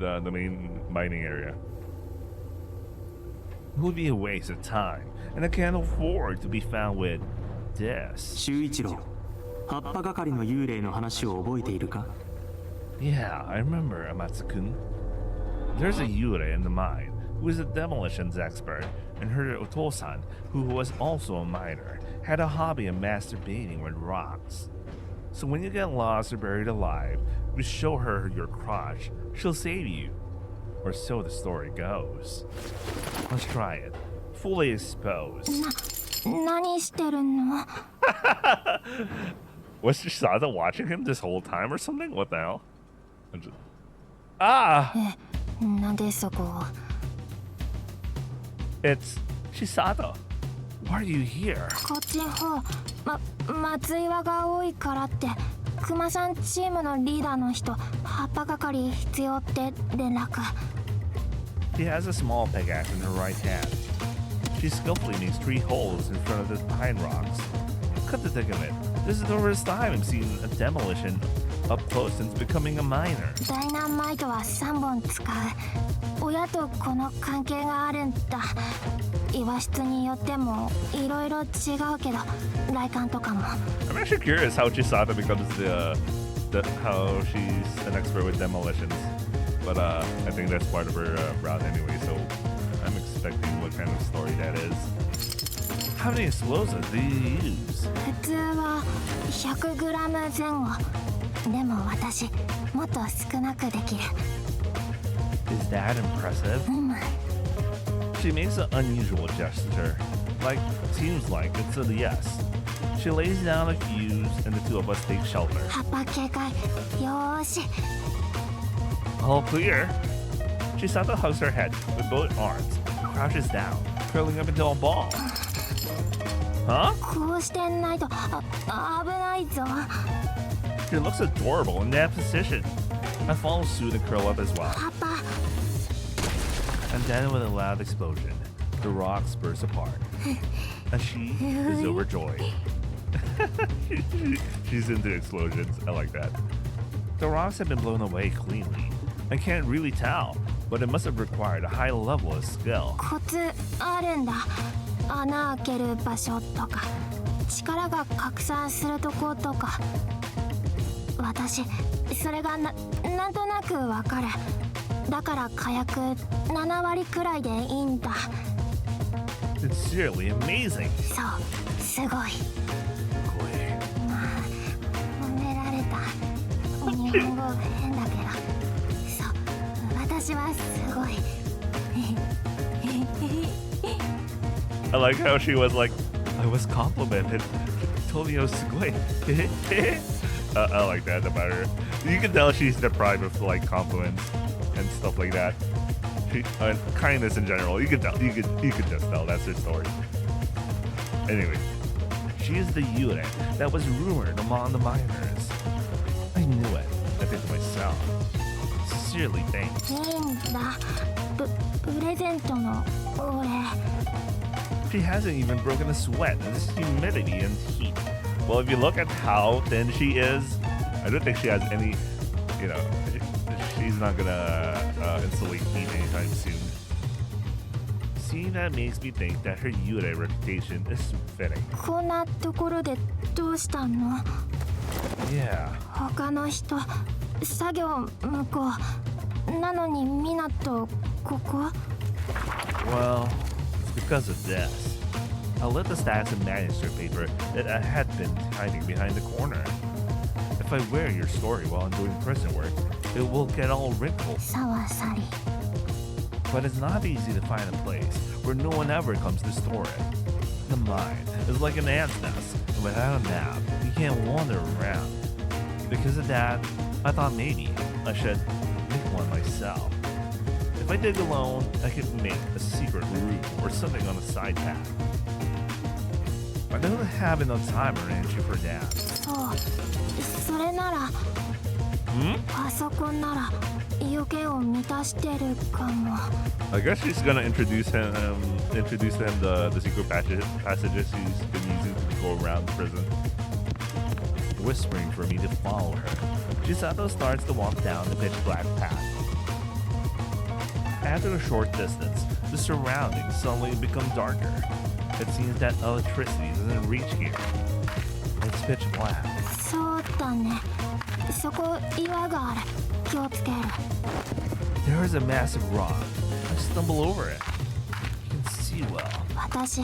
the main mining area. It would be a waste of time, and I can't afford to be found with this. 修一郎、葉っぱ係の幽霊の話を覚えているか？ Yeah, I remember, Amatsu-kun. There's a yurei in the mine, who is a demolitions expert, and her otosan, who was also a miner, had a hobby of masturbating with rocks. So when you get lost or buried alive, you show her your crotch, she'll save you. Or so the story goes. Let's try it. Fully exposed. 何してるの？ Was Chisato watching him this whole time or something? What the hell? Ah! なんでそこを？ It's Chisato. Why are you here? こっちの方、松岩が多いからって熊さんチームのリーダーの人葉っぱ係必要って連絡。 She has a small pickaxe in her right hand. She skillfully makes 3 holes in front of the pine rocks. Cut to think of it, this is the first time I'm seeing a demolition up close since becoming a miner. ダイナマイトは3本使う。親と子の関係があるんだ。岩質によってもいろいろ違うけど、来館とかも。 I'm actually curious how Chisato becomes how she's an expert with demolitions. But I think that's part of her route anyway, so I'm expecting what kind of story that is. How many explosives do you use? 普通は 100g 前後。でも私もっと少なくできる。 Is that impressive? She makes an unusual gesture. Seems like it's a yes. She lays down a fuse and the two of us take shelter. 葉っぱ警戒。よーし。 All clear. Chisato hugs her head with both arms, crouches down, curling up into a ball. Huh? こうしてないと危ないぞ。 She looks adorable in that position. I follow suit and curl up as well. 葉っぱ。 And then with a loud explosion, the rocks burst apart. And she is overjoyed. She's into explosions. I like that. The rocks have been blown away cleanly. I can't really tell, but it must have required a high level of skill. コツあるんだ。穴開ける場所とか力が拡散するとことか。私それがなんとなくわかる。だから火薬7割くらいでいいんだ。 Sincerely amazing. そうすごい。まあ褒められた。日本語変だけど、そう私はすごい。I like how she was like, I was complimented. She told me I was squid. I like that about her. You can tell she's deprived of compliments and stuff like that. She, kindness in general. You can tell. You could just tell. That's her story. Anyway, she is the unit that was rumored among the miners. I knew it. I think to myself. Sincerely thanks. いいんだ。プレゼントのお礼。 She hasn't even broken a sweat in this humidity and heat. Well, if you look at how thin she is, I don't think she has any, she's not gonna insulate heat anytime soon. Seeing that makes me think that her Yurei reputation is fitting. こんなところでどうしたの？ Yeah. 他の人作業向こうなのにミナとここ？ Well, it's because of this. I lit the stacks of manuscript paper that I had been hiding behind the corner. If I wear your story while I'm doing prison work, it will get all wrinkled. さわさり。 But it's not easy to find a place where no one ever comes to store it. The mind is like an ant's nest, and without a map, you can't wander around. Because of that, I thought maybe I should make one myself. If I dig alone, I could make a secret route or something on a side path. I don't have enough time or energy for that. そうそれなら、パソコンなら要件を満たしてるかも。 I guess she's gonna introduce him the secret passages she's been using to go around the prison. Whispering for me to follow her, Chisato starts to walk down the pitch black path. After a short distance, the surroundings suddenly become darker. It seems that electricity doesn't reach here. It's pitch black. そうだね。そこ岩がある。気をつける。There is a massive rock. I stumble over it. You can see well. 私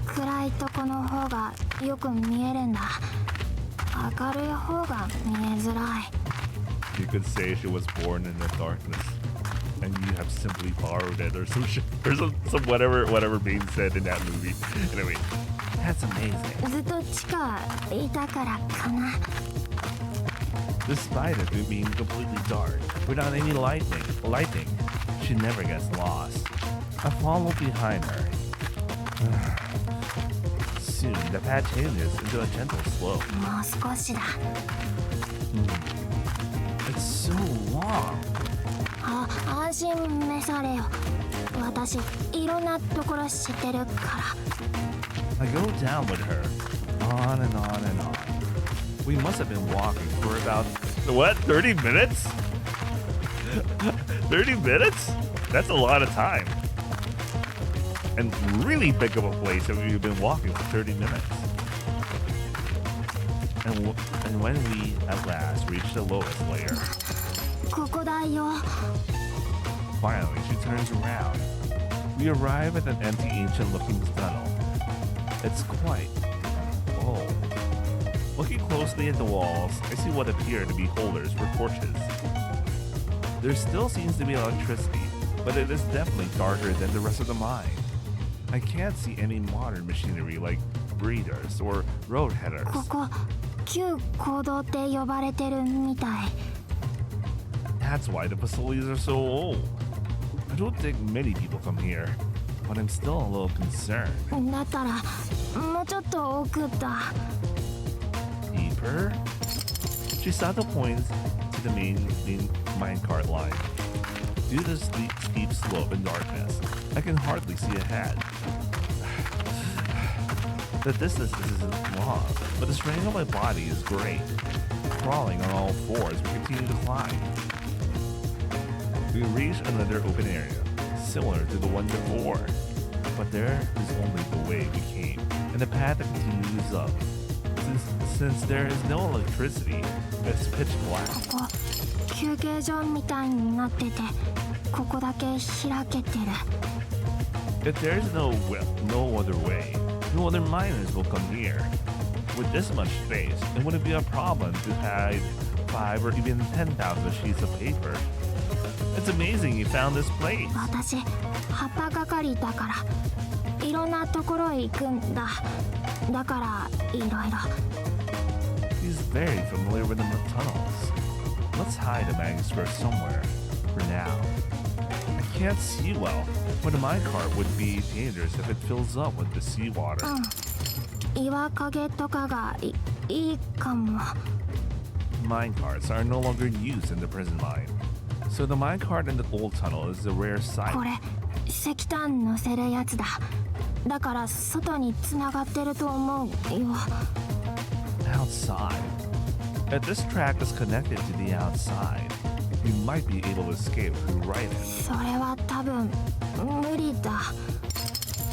暗いとこの方がよく見えるんだ。明るい方が見えづらい。 You could say she was born in the darkness, and you have simply borrowed it, or some shit, or some whatever being said in that movie. Anyway, that's amazing. ずっと地下いたからかな。 Despite it being completely dark, without any lighting, she never gets lost. I follow behind her. Soon, the path changes into a gentle slope. もう少しだ。It's so long. 安心めされよ。私いろんなところ知ってるから。 I go down with her, on and on and on. We must have been walking for about, what, 30 minutes? 30 minutes? That's a lot of time. And really big of a place if we've been walking for 30 minutes. And when we at last reach the lowest layer, ここだよ。 finally she turns around. We arrive at an empty ancient-looking tunnel. It's quite old. Looking closely at the walls, I see what appear to be holders for torches. There still seems to be electricity, but it is definitely darker than the rest of the mine. I can't see any modern machinery like breeders or road headers. ここ旧坑道って呼ばれてるみたい。 That's why the facilities are so old. I don't think many people come here, but I'm still a little concerned. だったらもうちょっと奥だ。 Deeper? Chisato points to the main minecart line. Due to the steep slope and darkness, I can hardly see ahead. The distance isn't long, but the strain on my body is great. Crawling on all fours, we continue to climb. We reach another open area, similar to the one before, but there is only the way we came, and the path that continues up. Since there is no electricity, it's pitch black. ここ休憩所みたいになってて、ここだけ開けてる。 If there is no other way, no other miners will come here. With this much space, it wouldn't be a problem to hide 5 or even 10,000 sheets of paper. It's amazing you found this place. 私葉っぱ係だからいろんなところ行くんだ。だからいろいろ。 He's very familiar with the tunnels. Let's hide the manuscript somewhere, for now. I can't see well, but a minecart would be dangerous if it fills up with the seawater. 岩陰とかがいいかも。 Minecarts are no longer used in the prison mine, so the minecart in the old tunnel is a rare sight. これ石炭乗せるやつだ。だから外に繋がってると思うよ。 Outside. If this track is connected to the outside, we might be able to escape through right it. それは多分無理だ。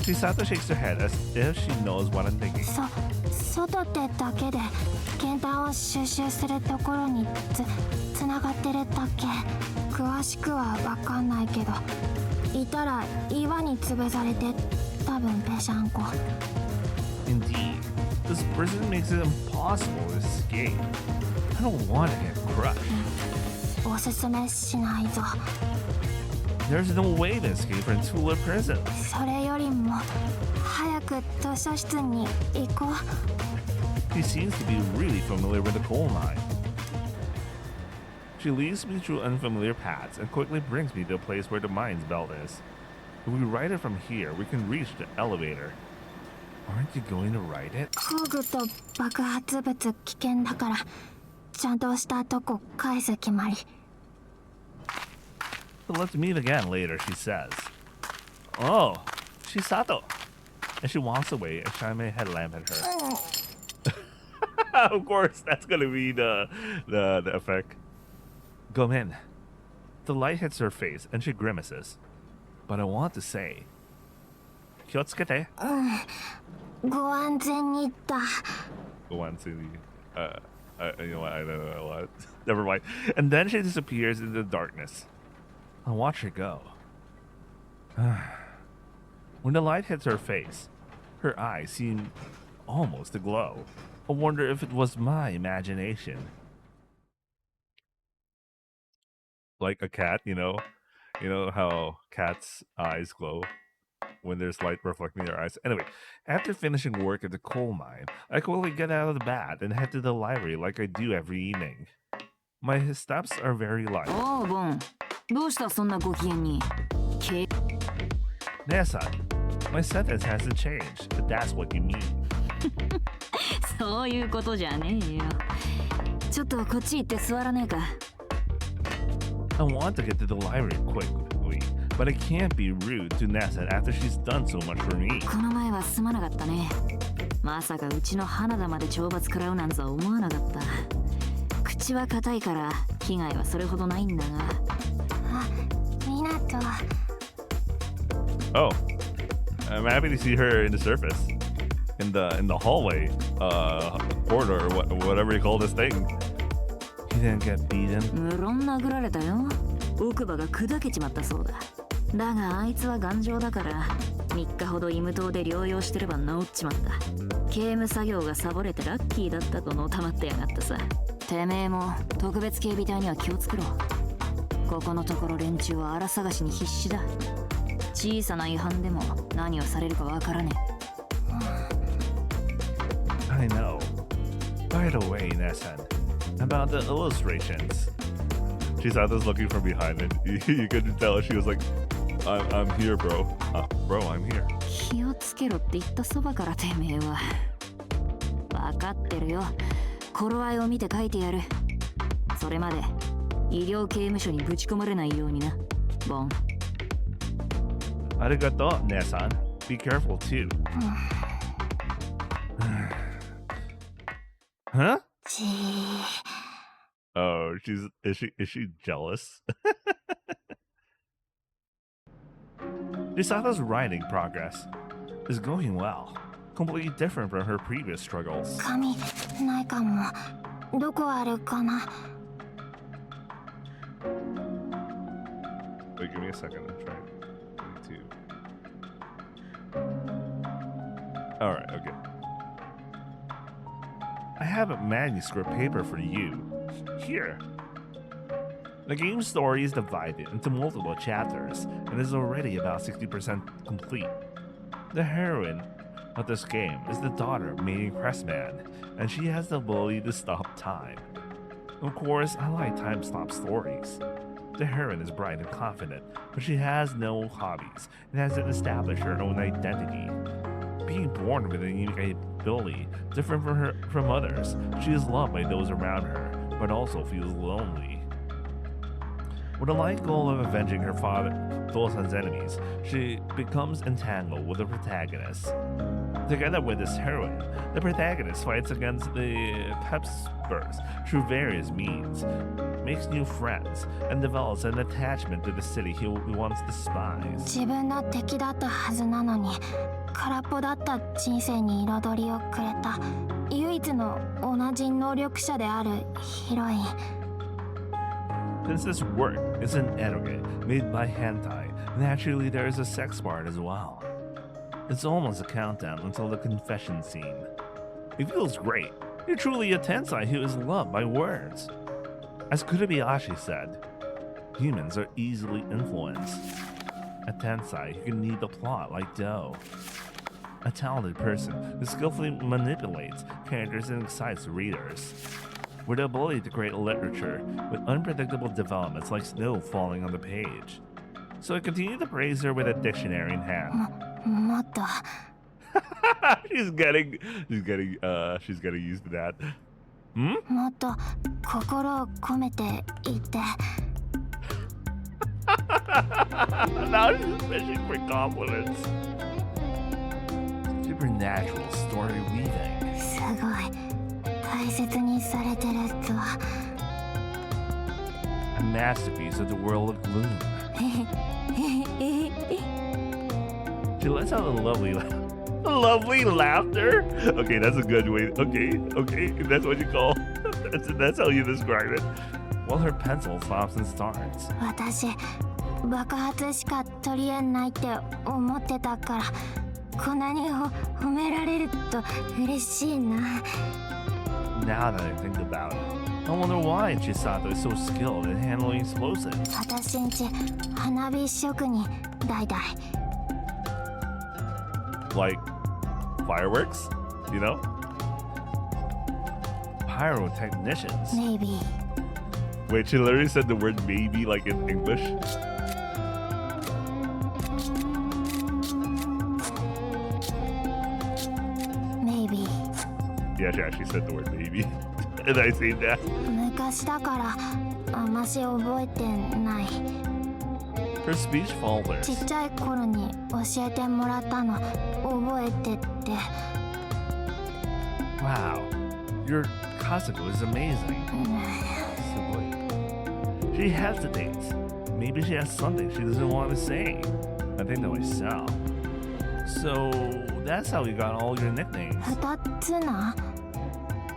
Chisato shakes her head as if she knows what I'm thinking. 外ってだけで検体を収集するところに繋がってるだけ。詳しくは分かんないけど、いたら岩に潰されて多分ぺしゃんこ。 Indeed, this prison makes it impossible to escape. I don't want to get crushed. おすすめしないぞ。 There's no way to escape from Tula prison. それよりも早く図書室に行こう。 He seems to be really familiar with the coal mine. She leads me through unfamiliar paths and quickly brings me to a place where the mine's belt is. If we ride it from here, we can reach the elevator. Aren't you going to ride it? 工具と爆発物危険だからちゃんとしたとこ返す決まり。 But let's meet again later, she says. Oh, Chisato. And she walks away and shines my headlamp at her. Of course, that's gonna be the effect. Go in. The light hits her face and she grimaces. But I want to say, 気をつけて. ご安全にだ。 Go on to you know what? I don't know what. Never mind. And then she disappears in the darkness. I'll watch her go. When the light hits her face, her eyes seem almost to glow. I wonder if it was my imagination. Like a cat, you know how cats' eyes glow when there's light reflecting their eyes. Anyway, after finishing work at the coal mine, I quickly get out of the bed and head to the library like I do every evening. My steps are very light. おうボン、どうしたそんなご機嫌に。Nessa, my sentence hasn't changed, but that's what you mean. そういうことじゃねえよ。ちょっとこっち行って座らねえか。I want to get to the library quickly, but I can't be rude to Nessa after she's done so much for me. この前はすまなかったね。まさかうちの花田まで懲罰食らうなんざ思わなかった。口は硬いから被害はそれほどないんだが。あ、みなと。Oh, I'm happy to see her in the surface, in the hallway, corridor, or whatever you call this thing. He didn't get beaten. 無論殴られたよ。奥歯が砕けちまったそうだ。だがあいつは頑丈だから3日ほど医務棟で療養してれば治っちまった。刑務作業がサボれてラッキーだったとのたまってやがったさ。てめえも特別警備隊には気をつけろ。ここのところ連中は荒探しに必死だ。小さな違反でも何をされるかわからねえ。I know. By the way, Nessan, about the illustrations. Chisato's looking from behind and you could tell she was like, I'm here, bro. Bro, I'm here. 気をつけろって言ったそばからてめえは。わかってるよ。頃合いを見て書いてやる。それまで医療刑務所にぶち込まれないようにな、ボン。Arigato, Nessan. Be careful too. Huh? Oh, is she jealous? Chisato's writing progress is going well. Completely different from her previous struggles. 紙ないかも。どこあるかな。Wait, give me a second. I'm trying to. Alright, okay. I have a manuscript paper for you. Here. The game's story is divided into multiple chapters and is already about 60% complete. The heroine of this game is the daughter of Maiden Crestman, and she has the ability to stop time. Of course, I like time-stop stories. The heroine is bright and confident, but she has no hobbies and hasn't established her own identity. Being born with a unique ability different from others, she is loved by those around her, but also feels lonely. With a light goal of avenging her father Dosan's enemies, she becomes entangled with the protagonist. Together with this heroine, the protagonist fights against the Pepspurs through various means, makes new friends, and develops an attachment to the city he once despised. 自分の敵だったはずなのに、空っぽだった人生に彩りをくれた唯一の同じ能力者であるヒロイン。Since this work is an anime made by Hentai, naturally there is a sex part as well. It's almost a countdown until the confession scene. It feels great. You're truly a tensai who is loved by words. As Kurubayashi said, humans are easily influenced. A tensai who can knead the plot like dough. A talented person who skillfully manipulates characters and excites readers. With the ability to create literature with unpredictable developments like snow falling on the page. So I continue to praise her with a dictionary in hand. もっと she's getting used to that. Hmm? もっと心を込めて言って。Now she's fishing for compliments. Supernatural story weaving. すごい大切にされてると。A masterpiece of the world of gloom. She lets out a lovely laughter. Okay, that's a good way. Okay, that's what you call. That's how you describe it. While her pencil stops and starts. 私爆発しか取り柄ないって思ってたから、こんなに褒められると嬉しいな。 Now that I think about it, I wonder why Chisato is so skilled in handling explosives. 私んち花火職人代々。 Like fireworks, you know? Pyrotechnicians. Maybe. Wait, she literally said the word maybe like in English? Maybe. Yeah, she actually said the word maybe. And I say that. 昔だからあんまし覚えてない。 Her speech ち falters. っちゃい頃に教えてもらったの覚えてって。 Wow, your Kazuko is amazing. She hesitates. Maybe she has something she doesn't want to say. I think that way so. So that's how you got all your nicknames. 2つな。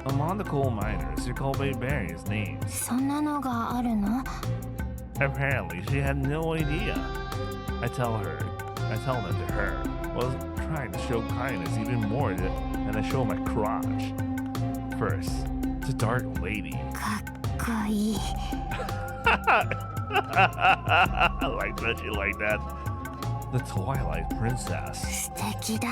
Among the coal miners, you're called by various names. そんなのがあるの？ Apparently, she had no idea. I tell them to her. Well, trying to show kindness even more than I show my crotch. First, the Dark Lady. かっこいい。 I like that you like that. The Twilight Princess. 素敵だ。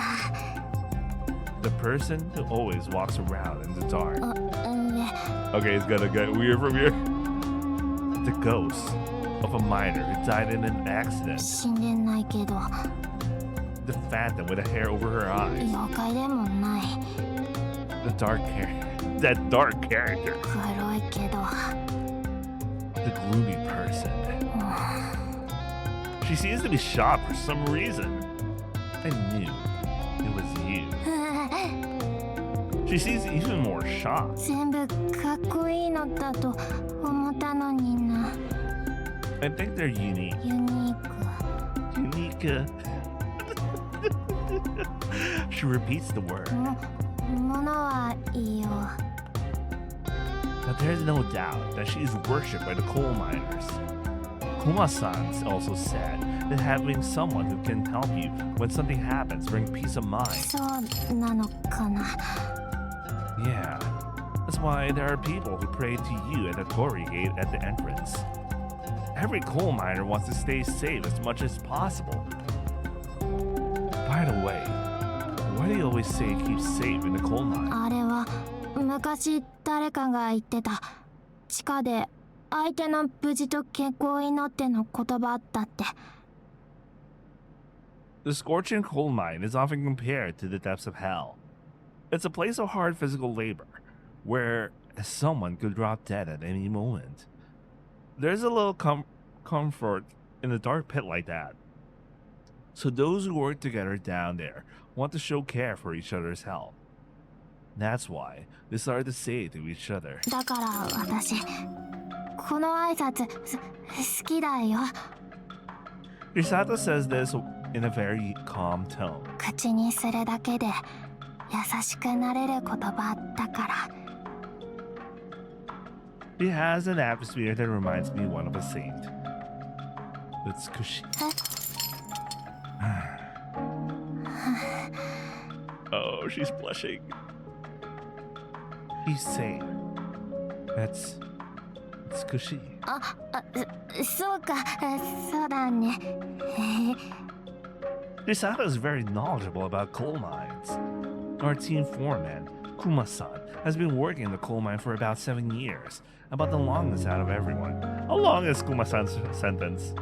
The person who always walks around in the dark. ね。 Okay, it's gonna get weird from here. The ghost of a miner who died in an accident. 死んでないけど The phantom with a hair over her eyes. 妖怪でもない。 That dark character. 黒いけど。 The gloomy person. She seems to be shocked for some reason. I knew it was you. She seems even more shocked. 全部かっこいいのだと思ったのにな。 I think they're unique. ユニーク。 Unique. She repeats the word. ものはいいよ。 But there's no doubt that she is worshipped by the coal miners. Kuma-san also said that having someone who can help you when something happens brings peace of mind. そうなのかな。 Yeah, that's why there are people who pray to you at the torii gate at the entrance. Every coal miner wants to stay safe as much as possible. By the way, why do you always say keep safe in the coal mine? あれは昔誰かが言ってた。地下で相手の無事と健康を祈っての言葉だって。 The scorching coal mine is often compared to the depths of hell. It's a place of hard physical labor, where someone could drop dead at any moment. There's a little comfort in a dark pit like that. So those who work together down there want to show care for each other's health. That's why they started to say to each other. だから私この挨拶好きだよ。 Chisato says this in a very calm tone. 口にするだけで優しくなれる言葉だから。 She has an atmosphere that reminds me one of a saint. It's Kushi. Oh, she's blushing. He's sane. It's Kushi. そうか、そうだね。 Chisato is very knowledgeable about coal mines. Our team foreman, Kuma-san, has been working in the coal mine for about 7 years, about the longest out of everyone. How long is Kuma-san's sentence?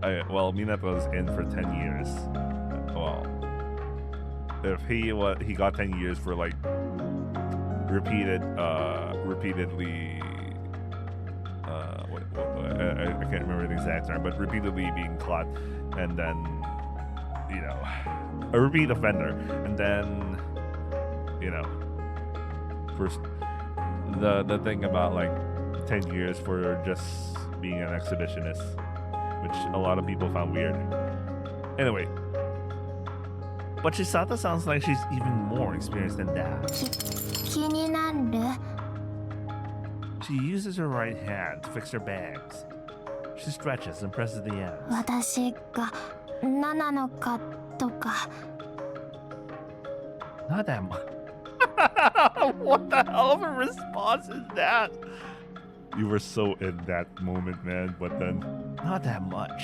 Well, Minato was in for 10 years. Well, if he got 10 years for like repeatedly. I can't remember the exact term, but repeatedly being caught, and then, you know, a repeat offender, and then, you know, first the thing about like 10 years for just being an exhibitionist, which a lot of people found weird. Anyway, but Chisato sounds like she's even more experienced than that. 気になる？ She uses her right hand to fix her bags. She stretches and presses the ends. 私が何なのかとか Not that much. What the hell of a response is that? You were so in that moment, man, but then not that much.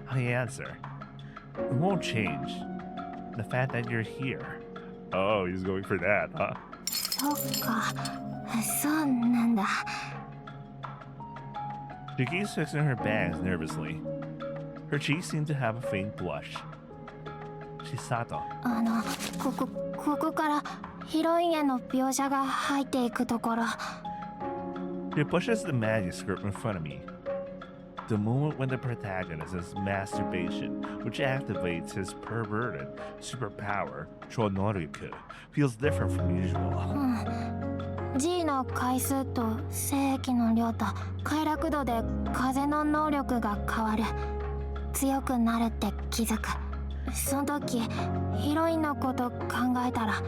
How do you answer? It won't change. The fact that you're here. Oh, he's going for that, huh? そっかそうなんだ She keeps fixing her bangs nervously. Her cheeks seem to have a faint blush. Chisato. ここからヒロインへの描写が入っていくところ She pushes the manuscript in front of me. The moment when the protagonist is masturbation, which activates his perverted superpower, Chonoruku, feels different from usual. G の回数と精液の量と快楽度で風の能力が変わる強くなるって気づくその時ヒロインのこと考えたら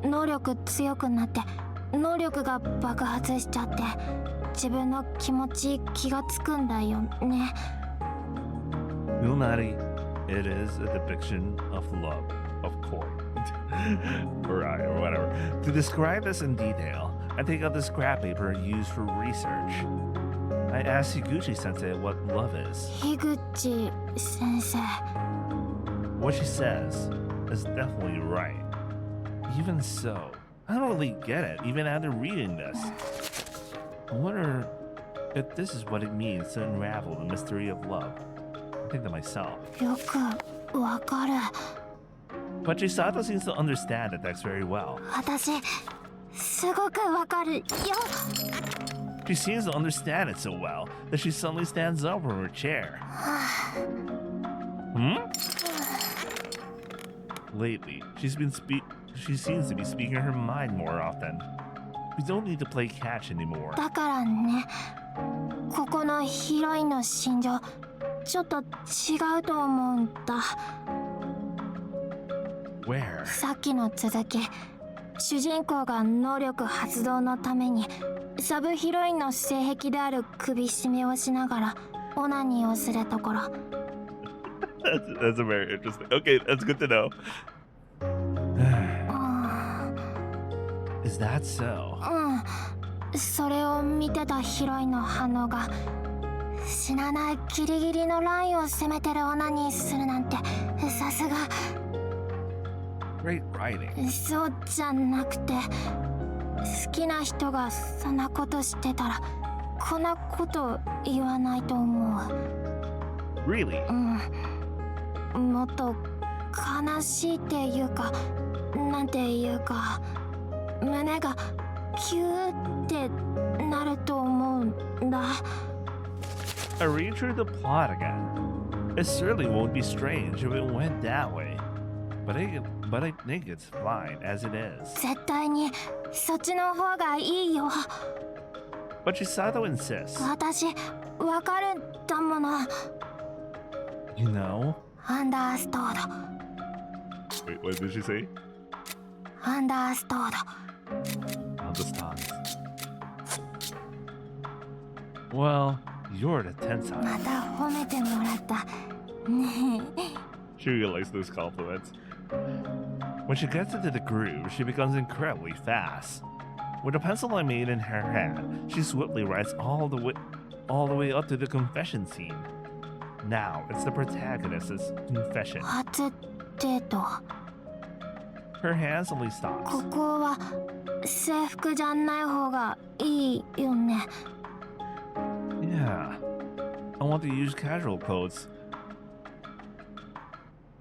能力強くなって能力が爆発しちゃって自分の気持ち気がつくんだよね Lunari, it is a depiction of love, of course. or whatever. To describe this in detail, I take out the scrap paper used for research. I ask Higuchi-sensei what love is. 樋口先生 What she says is definitely right. Even so, I don't really get it, even after reading this. I wonder if this is what it means to unravel the mystery of love. I think to myself. よくわかる But Chisato seems to understand the text very well. 私すごくわかるよ She seems to understand it so well that she suddenly stands up from her chair. Lately, she seems to be speaking her mind more often. We don't need to play catch anymore. だからねここのヒロインの心情ちょっと違うと思うんだ Where? さっきの続き主人公が能力発動のためにサブヒロインの性癖である首絞めをしながらオナニーをするところ That's very interesting. Okay, that's good to know. Is that so? それを見てたヒロインの反応が死なないギリギリのラインを攻めてるオナニーするなんてさすが Great writing. そうじゃなくて好きな人がそんなことしてたらこんなこと言わないと思う Really? もっと悲しいっていうかなんていうか胸がキューってなると思うんだ I read through the plot again. It certainly won't be strange if it went that way. But I think it's fine as it is. 絶対にそっちの方がいいよ But Chisato insists. 私わかるんだもの You know? アンダーストード Wait, what did she say? アンダーストード Understand. Well, you're the tensai. また褒めてもらったね She really likes those compliments. When she gets into the groove, she becomes incredibly fast. With a pencil I made in her hand, she swiftly writes all the way up to the confession scene. Now it's the protagonist's confession. 初デート Her hand suddenly stops. ここは制服じゃない方がいいよね Yeah, I want to use casual clothes.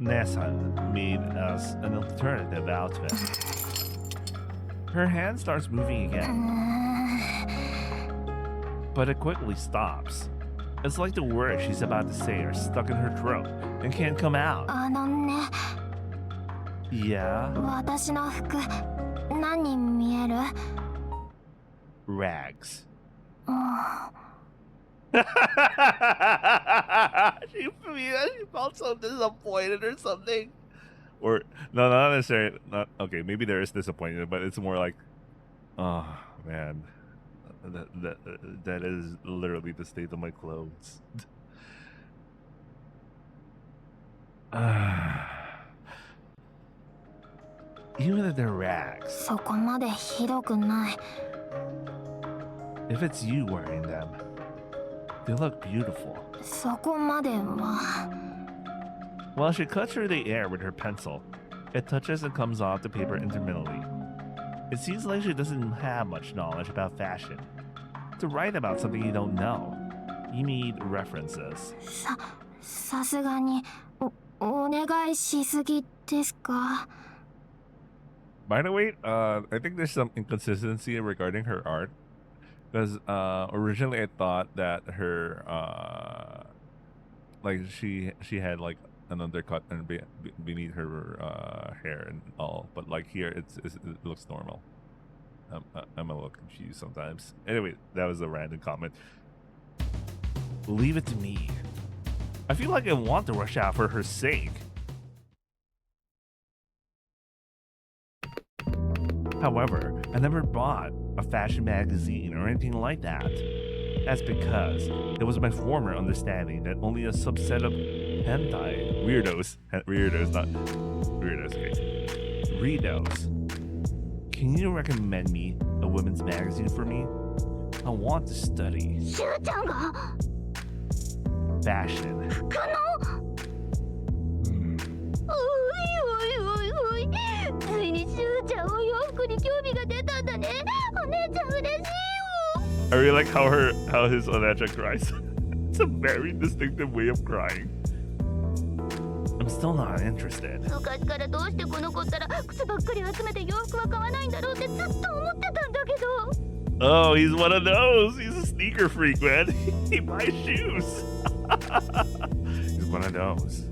Nesan made us an alternative outfit. Her hand starts moving again, but it quickly stops. It's like the words she's about to say are stuck in her throat and can't come out. あのね Yeah? 私の服何見える Rags. She felt so disappointed or something. Or no, not necessarily. Not okay. Maybe there is disappointment, but it's more like, oh man, that is literally the state of my clothes. Even if they're rags, そこまでひどくない。 if it's you wearing them, they look beautiful. そこまでは。 While she cuts through the air with her pencil, it touches and comes off the paper intermittently. It seems like she doesn't have much knowledge about fashion. To write about something you don't know, you need references. さすがにお願いしすぎですか？ By the way, I think there's some inconsistency regarding her art. Because originally I thought that her like she had like an undercut and beneath her hair and all, but like here it looks normal. I'm a little confused sometimes. Anyway, that was a random comment. Leave it to me. I feel like I want to rush out for her sake. However, I never bought a fashion magazine or anything like that. That's because it was my former understanding that only a subset of hentai weirdos, not weirdos, okay, reados. Can you recommend me a women's magazine for me? I want to study しゅうちゃんが fashion. 可能？おいおいおいおい。ついにしゅうちゃんお洋服に興味が出たんだね。お姉ちゃん嬉しいよ。 I really like how his Onacha cries. It's a very distinctive way of crying. I'm still not interested. 昔からどうしてこの子ったら靴ばっかり集めて洋服は買わないんだろうってずっと思ってたんだけど。 Oh, he's one of those. He's a sneaker freak, man. He buys shoes. He's one of those.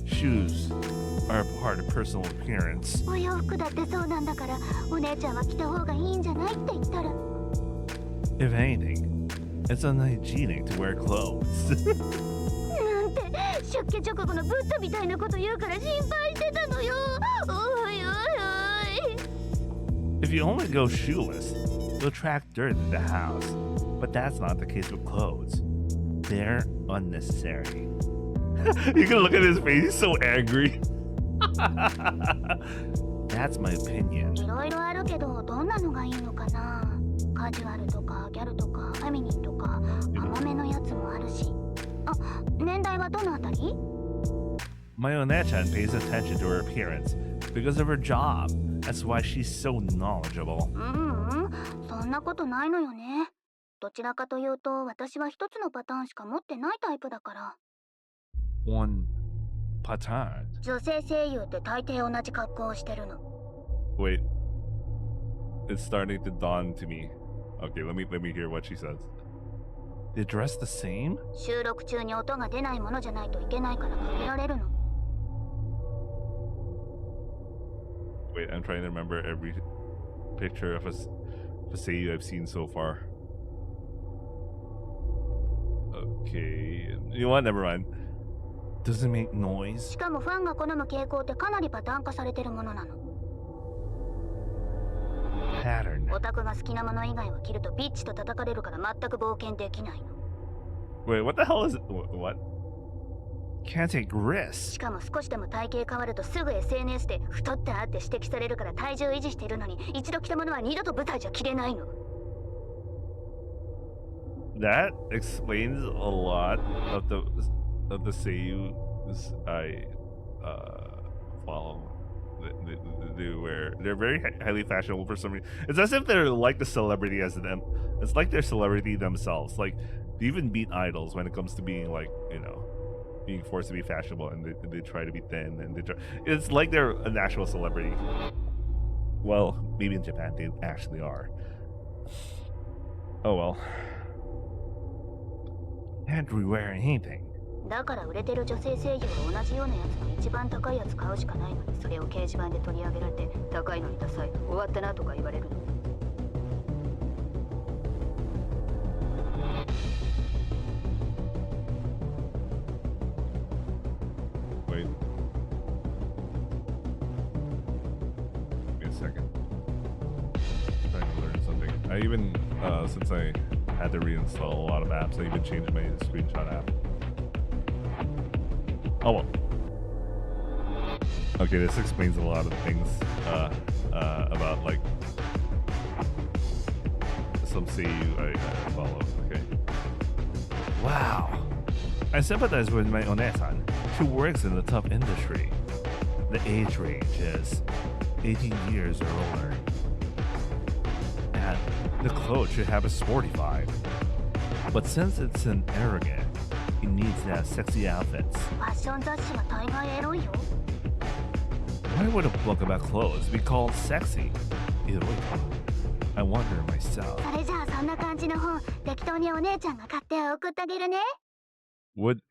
Shoes are a part of personal appearance. お洋服だってそうなんだから、お姉ちゃんは着た方がいいんじゃないって言ったら。 If anything, it's unhygienic to wear clothes. なんて出家直後のブッダみたいなこと言うから心配してたのよ。おいおいおい。 If you only go shoeless, you'll attract dirt in the house. But that's not the case with clothes. They're unnecessary. You can look at his face, he's so angry. That's my opinion. いろいろあるけど、どんなのがいいのかな。カジュアルとかギャルとかフェミニンとか甘めのやつもあるし。あ、年代はどのあたり？ My Onechan pays attention to her appearance because of her job. That's why she's so knowledgeable. そんなことないのよね。どちらかというと、私は一つのパターンしか持ってないタイプだから。 One pattern. 女性声優って大抵同じ格好をしてるの。 Wait. It's starting to dawn to me. Okay, let me hear what she says. They dress the same? 収録中に音が出ないものじゃないといけないから限られるの。 Wait, I'm trying to remember every picture of a seiyuu I've seen so far. Okay, you know what? Never mind. Does it make noise? しかもファンが好む傾向ってかなりパターン化されてるものなの。 Pattern. オタクが好きなもの以外は着るとビッチと叩かれるから全く冒険できないの。 Wait, what the hell is it? What? Can't take risks. しかも少しでも体型変わるとすぐ SNS で太ったって指摘されるから体重維持しているのに一度着たものは二度と舞台じゃ着れないの。 That explains a lot of the seiyuu I follow. They wear. They're very highly fashionable for some reason. It's as if they're like the celebrity as them. It's like they're celebrity themselves. Like they even beat idols when it comes to being like, you know, being forced to be fashionable, and they try to be thin, and they try. It's like they're a national celebrity. Well, maybe in Japan they actually are. Oh well. Can't wear anything. だから売れてる女性声優は同じようなやつの一番高いやつ買うしかないのに、それを掲示板で取り上げられて高いのにダサい、終わったなとか言われるの。 Wait. Give me a second. I'm trying to learn something. I even since I had to reinstall a lot of apps. I even changed my screenshot app. Oh well. Okay, this explains a lot of things about like some seiyuu I follow. Okay. Wow. I sympathize with my One-san. She works in the tough industry. The age range is 18 years or older. And the clothes should have a sporty vibe. But since it's an arrogant, it needs to have sexy outfits. ファッション雑誌は大概エロいよ。 Why would a book about clothes be called sexy? Eroika. I wonder myself. それじゃあそんな感じの本、適当にお姉ちゃんが買って送ってあげるね。 Would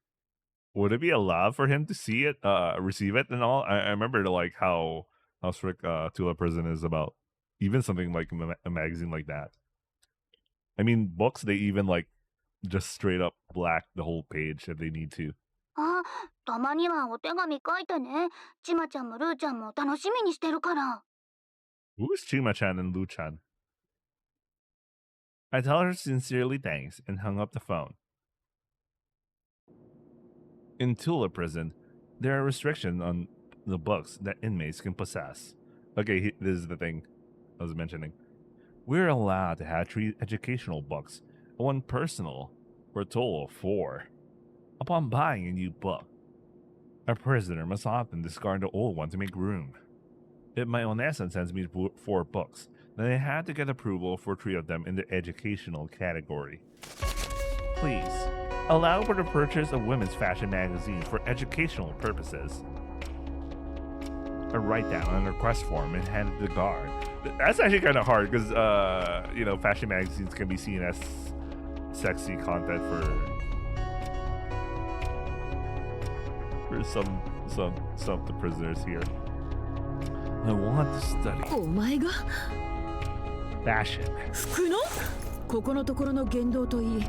it be allowed for him to see it, receive it, and all? I remember like how strict Tula Prison is about even something like a magazine like that. I mean, books they even like just straight up black the whole page if they need to. あ、たまにはお手紙書いてね。ちまちゃんもルーちゃんも楽しみにしてるから。 Who's Chima-chan and Lu-chan? I tell her sincerely thanks and hung up the phone. In Tula Prison, there are restrictions on the books that inmates can possess. Okay, this is the thing I was mentioning. We're allowed to have 3 educational books and 1 personal, for a total of 4. Upon buying a new book, a prisoner must often discard the old one to make room. If my One-san sends me 4 books, then I have to get approval for 3 of them in the educational category. Please, allow for the purchase of women's fashion magazine for educational purposes. I write down on a request form and hand it to the guard. That's actually kind of hard because, you know, fashion magazines can be seen as sexy content for some of the prisoners here. I want to study お前が fashion. 服のここのところの言動といい、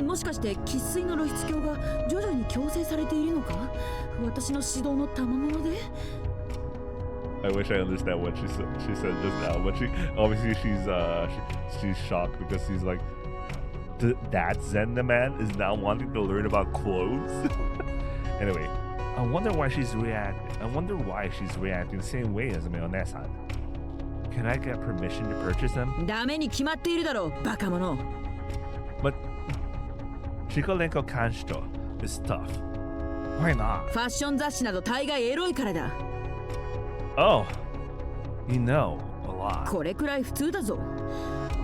もしかして生粋の露出狂が徐々に強制されているのか。私の指導の賜物で。 I wish I understand what she said just now, but obviously she's shocked because she's like, that Zen the man is now wanting to learn about clothes. Anyway, I wonder why she's reacting the same way as my One-san. Can I get permission to purchase them? ダメに決まっているだろう、バカ者。 But Chikolenko Kanshito is tough. Why not? ファッション雑誌など大概エロいからだ。 Oh, you know a lot. これくらい普通だぞ。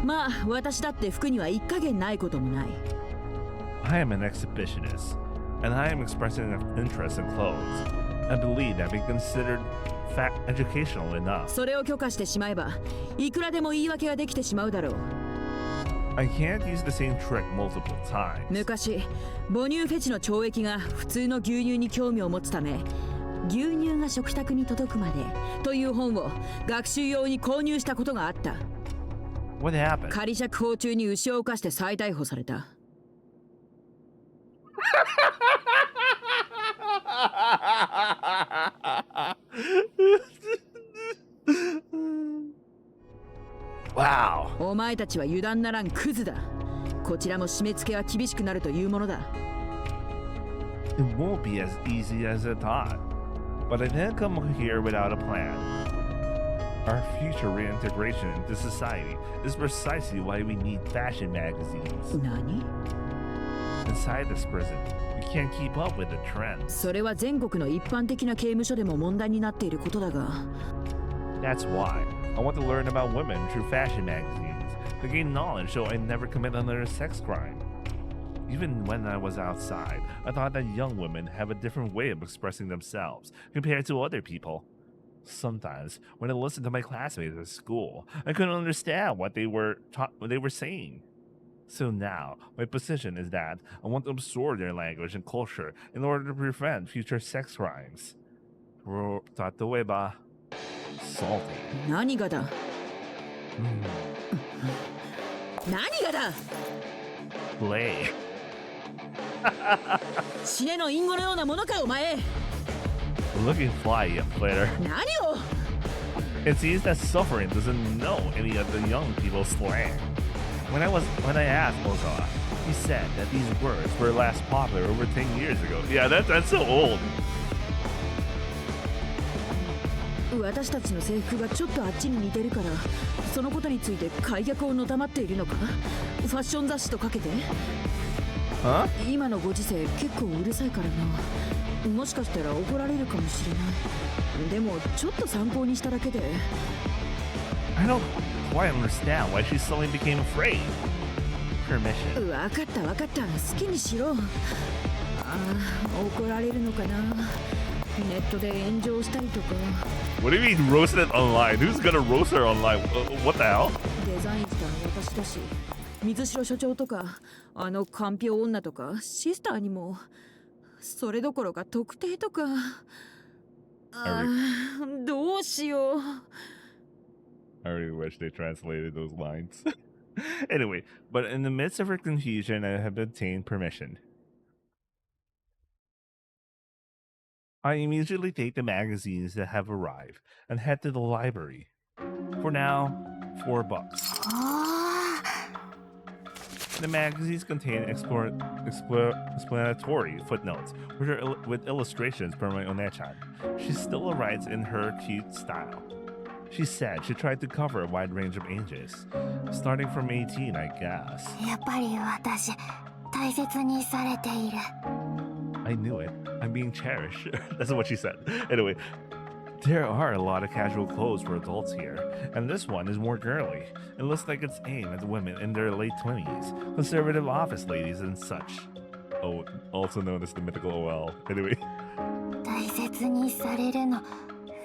まあ私だって服には一加減ないこともない。 I am an exhibitionist, and I am expressing an interest in clothes. I believe that being considered educational enough. それを許可してしまえば、いくらでも言い訳ができてしまうだろう。 I can't use the same trick multiple times. 昔、母乳フェチの懲役が普通の牛乳に興味を持つため、牛乳が食卓に届くまでという本を学習用に購入したことがあった。 What happened? 仮釈放中に牛を犯して再逮捕された。Wow. お前たちは油断ならんクズだ。こちらも締め付けは厳しくなるというものだ。 It won't be as easy as I thought. But I didn't come here without a plan. Our future reintegration into society is precisely why we need fashion magazines. 何？ Inside this prison, we can't keep up with the trends. それは全国の一般的な刑務所でも問題になっていることだが。 That's why I want to learn about women through fashion magazines to gain knowledge so I never commit another sex crime. Even when I was outside, I thought that young women have a different way of expressing themselves compared to other people. Sometimes, when I listened to my classmates at school, I couldn't understand what they were saying. So now, my position is that I want to absorb their language and culture in order to prevent future sex crimes. Salty. 何がだ？何がだ？ Play. 死ねの隠語のようなものかお前。 Looking fly, you player. 何を？ It seems that suffering doesn't know any of the young people's slang. When I asked Ozawa, he said that these words were last popular over 10 years ago. Yeah, that's so old. 私たちの制服がちょっとあっちに似てるからそのことについて改逆をのたまっているのかファッション雑誌とかけて Huh? 今のご時世結構うるさいからなもしかしたら怒られるかもしれないでもちょっと参考にしただけで I don't quite understand why she suddenly became afraid. Permission. わかったわかった好きにしろ怒られるのかなネットで炎上したりとか What do you mean roasted online? Who's gonna roast her online? What the hell? デザインしたの私だし水城所長とかあのかんぴょう女とかシスターにもそれどころか特定とかどうしよう I really wish they translated those lines. Anyway, but in the midst of her confusion, I have obtained permission. I immediately take the magazines that have arrived and head to the library. For now, $4. The magazines contain explanatory footnotes with illustrations from my One-chan. She still writes in her cute style. She said she tried to cover a wide range of ages, starting from 18, I guess. やっぱり私大切にされている I knew it. I'm being cherished. That's what she said. Anyway, there are a lot of casual clothes for adults here, and this one is more girly. It looks like it's aimed at women in their late 20s, conservative office ladies and such. Oh, also known as the mythical OL. Anyway. 大切にされるの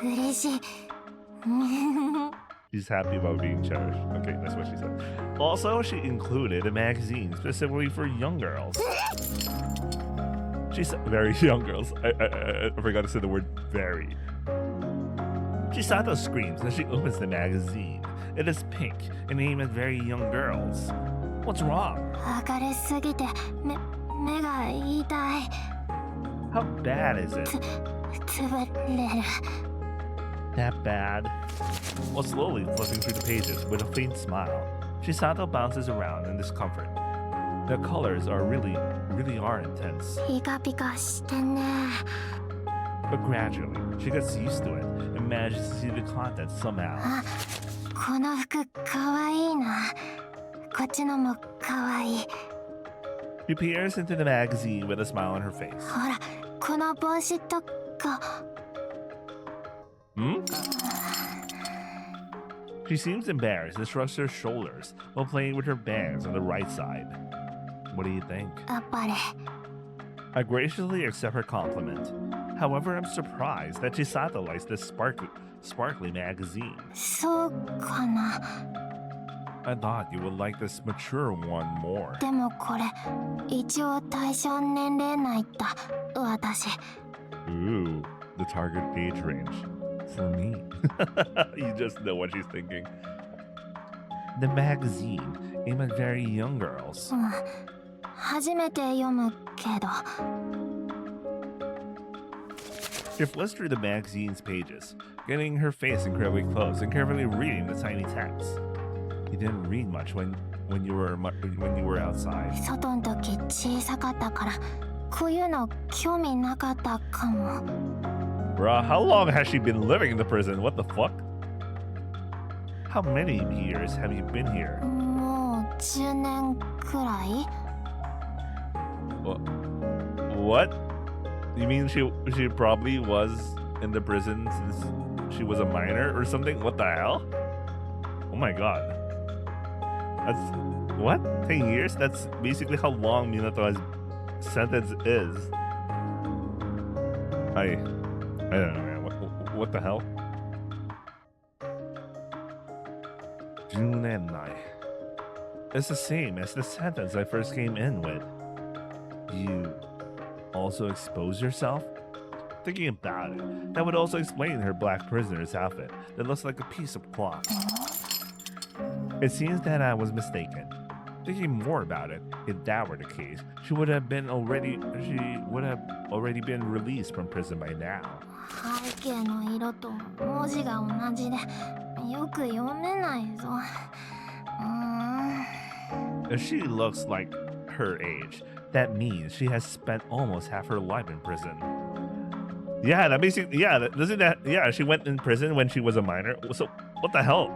嬉しい She's happy about being cherished. Okay, that's what she said. Also, she included a magazine specifically for young girls. She said very young girls. I forgot to say the word very. Chisato screams as she opens the magazine. It is pink and aimed at very young girls. What's wrong? 明るすぎて目が痛い How bad is it? 潰れる That bad? While slowly flipping through the pages with a faint smile, Chisato bounces around in discomfort. The colors really are intense. ピカピカしてね But gradually, she gets used to it and manages to see the contents somehow. あこの服かわいいなこっちのもかわいい She peers into the magazine with a smile on her face. ほらこの帽子とか Hmm? She seems embarrassed and shrugs her shoulders while playing with her bands on the right side. What do you think? やっぱり I graciously accept her compliment. However, I'm surprised that Chisato likes this sparkly magazine. そうかな I thought you would like this mature one more. でもこれ一応対象年齢内だ私 Ooh, the target age range. For me. You just know what she's thinking. The magazine aimed at very young girls. 初めて読むけど She flips through the magazine's pages, getting her face incredibly close and carefully reading the tiny text. You didn't read much when you were outside. 外の時小さかったからこういうの興味なかったかも Bruh, how long has she been living in the prison? What the fuck? How many years have you been here? もう10年くらい What? You mean she probably was in the prison since she was a minor or something? What the hell? Oh my god. That's what? 10 years? That's basically how long Minato's sentence is. I don't know, man. What the hell? 10年内. It's the same as the sentence I first came in with. You also expose yourself? Thinking about it, that would also explain her black prisoner's outfit that looks like a piece of cloth. It seems that I was mistaken. Thinking more about it, if that were the case, she would have already been released from prison by now. 背景の色と文字が同じでよく読めないぞ if she looks like her age, that means she has spent almost half her life in prison. Yeah, that basically, yeah, she went in prison when she was a minor. So, what the hell?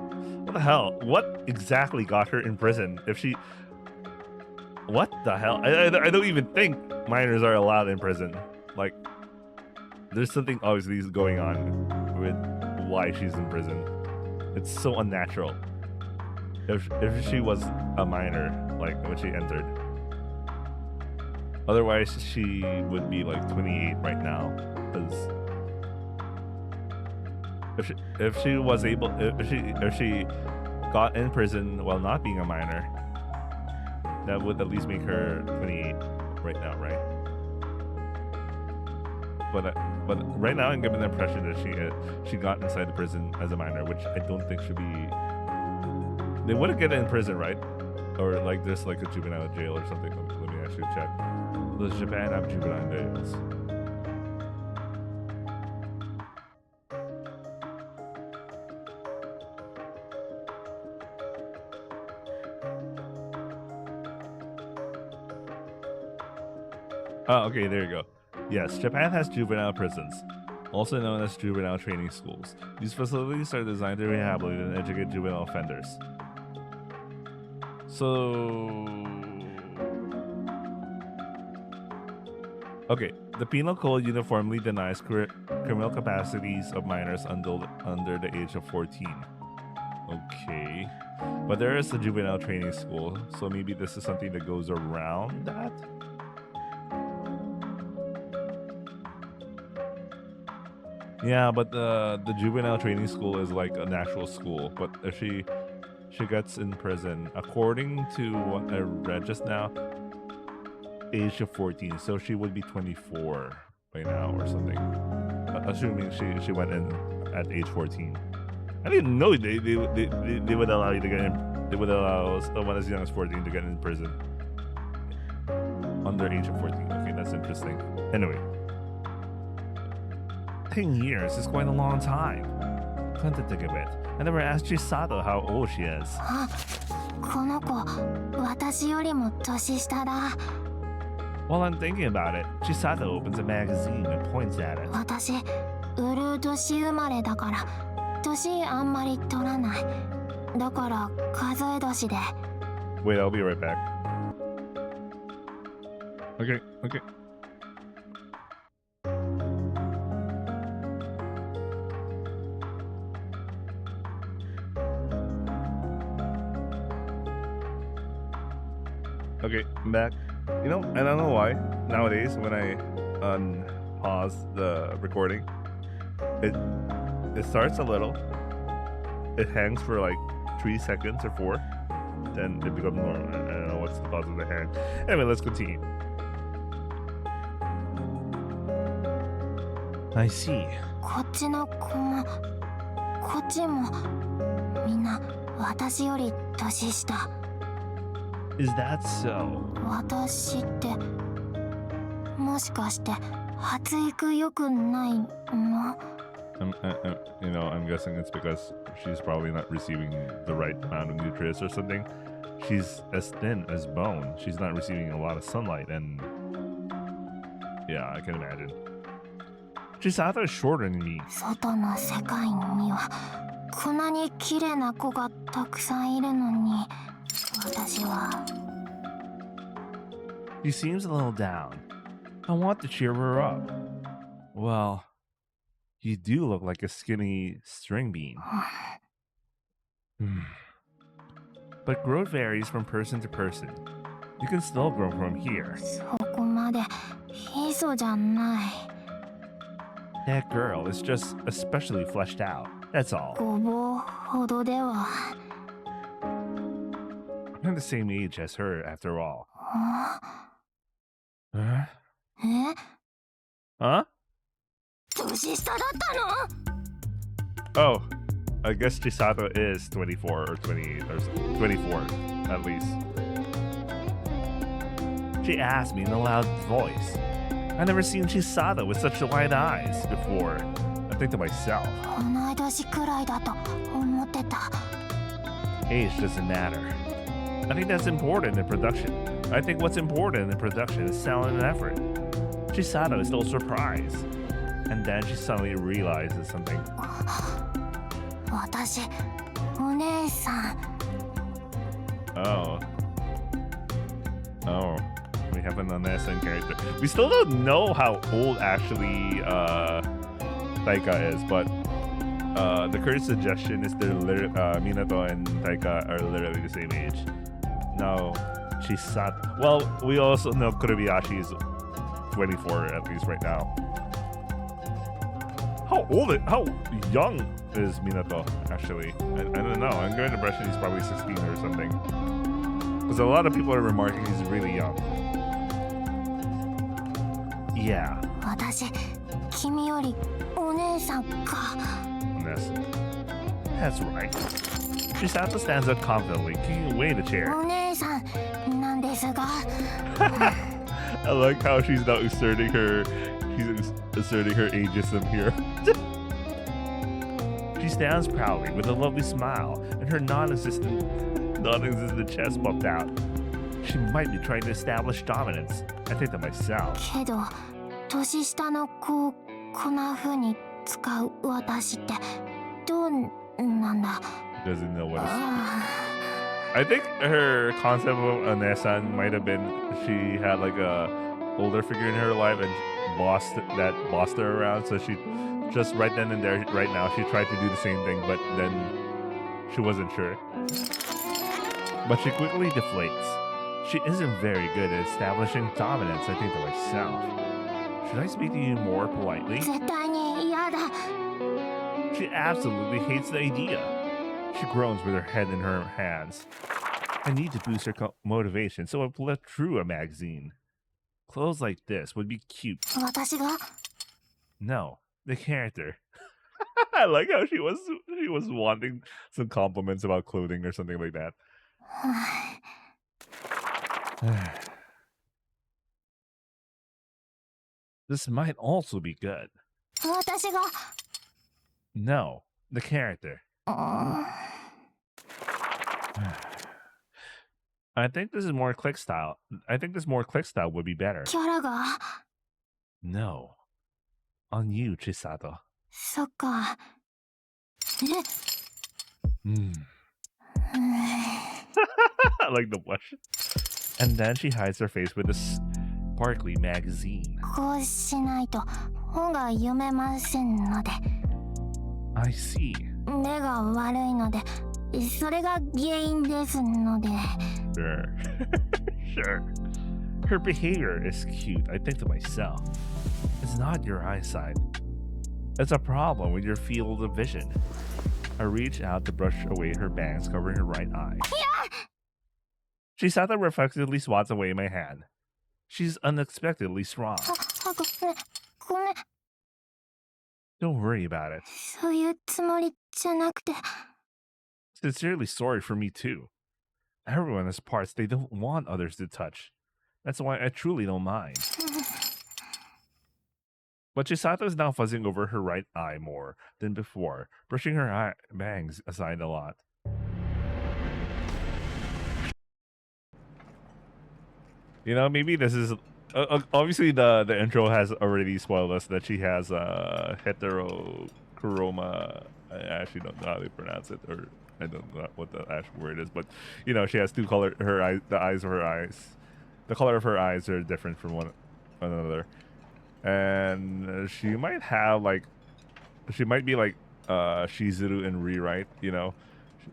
What exactly got her in prison? What the hell? I don't even think minors are allowed in prison. Like, there's something obviously going on with why she's in prison. It's so unnatural. If she was a minor, like, when she entered. Otherwise, she would be like 28 right now. Because if she got in prison while not being a minor, that would at least make her 28 right now, right? But right now I'm given the impression that she got inside the prison as a minor, which I don't think should be. They wouldn't get in prison, right? Or like there's like a juvenile jail or something. Let me actually check. Does Japan have juvenile jails? Oh, okay, there you go. Yes, Japan has juvenile prisons, also known as juvenile training schools. These facilities are designed to rehabilitate and educate juvenile offenders. So... Okay, the Penal Code uniformly denies criminal capacities of minors under the age of 14. Okay. But there is a juvenile training school, so maybe this is something that goes around that? Yeah, but the juvenile training school is like an actual school. But if she gets in prison, according to what I read just now, age of 14, so she would be 24 by now or something. Assuming she went in at age 14. I didn't know they would allow you to get in. They would allow someone as young as 14 to get in prison under age of 14. Okay, that's interesting. Anyway. 10 years is quite a long time. Come to think of it, I never asked Chisato how old she is. この子、私よりも年下だ。 While I'm thinking about it, Chisato opens a magazine and points at it. 私、うるう年生まれだから、年あんまり取らない。だから数え年で。 Wait, I'll be right back. Okay. Okay, I'm back. You know, I don't know why nowadays when I pause the recording, it starts a little, it hangs for like 3 seconds or 4, then it becomes normal. I don't know what's the cause of the hang. Anyway, let's continue. I see. こっちの子も、こっちも、みんな私より年下。 Is that so? 私って、もしかして発育良くないの？ You know, I'm guessing it's because she's probably not receiving the right amount of nutrients or something. She's as thin as bone. She's not receiving a lot of sunlight, and yeah, I can imagine. Chisato is shorter than me. 外の世界にはこんなに綺麗な子がたくさんいるのに、私は。 She seems a little down. I want to cheer her up. Well, you do look like a skinny string bean. But growth varies from person to person. You can still grow from here. そこまでヒ素じゃない。 That girl is just especially fleshed out. That's all. ごぼうほどでは。 I'm the same age as her, after all. え？ Huh? 年下だったの？ Oh, I guess Chisato is 24 or 28 or 24 at least. She asked me in a loud voice. I've never seen Chisato with such wide eyes before. I think to myself, 同い年くらいだと思ってた。 age doesn't matter. I think that's important in production. I think what's important in production is talent and effort. Chisato is still surprised. And then she suddenly realizes something. 私お姉さん Oh. Oh. We have an unnecessary character. We still don't know how old actually Taika is, but the current suggestion is they're Minato and Taika are literally the same age. No, Chisato. Well, we also know Kurobayashi is 24 at least right now. How young is Minato actually? I don't know. I'm getting the impression he's probably 16 or something. Because a lot of people are remarking he's really young. Yeah. 私君よりお姉さんか That's right. Chisato stands up confidently, kicking away the chair. お姉さんなんですが I like how she's now asserting her ageism here. She stands proudly with a lovely smile, and her non-existent chest puffed out. She might be trying to establish dominance. I think to myself. けど年下の子をこんな風に使う私ってどうなんだ Doesn't know what it's. I think her concept of Anesan might have been she had like a older figure in her life and bossed her around. So she just right then and there, right now, she tried to do the same thing, but then she wasn't sure. But she quickly deflates. She isn't very good at establishing dominance, I think to myself. Should I speak to you more politely? 絶対に嫌だ She absolutely hates the idea. She groans with her head in her hands. I need to boost her motivation, so I flipped through a magazine. Clothes like this would be cute. 私が No, the character. I like how she was wanting some compliments about clothing or something like that. This might also be good. 私が No, the character. I think this is more click style. I think this more click style would be better. キャラが No. On you, Chisato. そっかえ I like the blush. And then she hides her face with a sparkly magazine. こうしないと本が読めませんので I see. 目が悪いのでそれが原因ですので Sure. Sure. Her behavior is cute, I think to myself. It's not your eyesight. It's a problem with your field of vision. I reach out to brush away her bangs covering her right eye. Chisato reflexively swats away my hand. She's unexpectedly strong. ごめん Don't worry about it. そういうつもりじゃなくて Sincerely sorry for me too. Everyone has parts they don't want others to touch. That's why I truly don't mind. But Chisato is now fuzzing over her right eye more than before, brushing her bangs aside a lot. You know, maybe this is... obviously, the intro has already spoiled us that she has heterochroma... I actually don't know how they pronounce it, or I don't know what the actual word is, but, you know, she has two color... Her eyes, the eyes of her eyes... The color of her eyes are different from one another. And she might have, like... She might be like Shizuru in Rewrite, you know?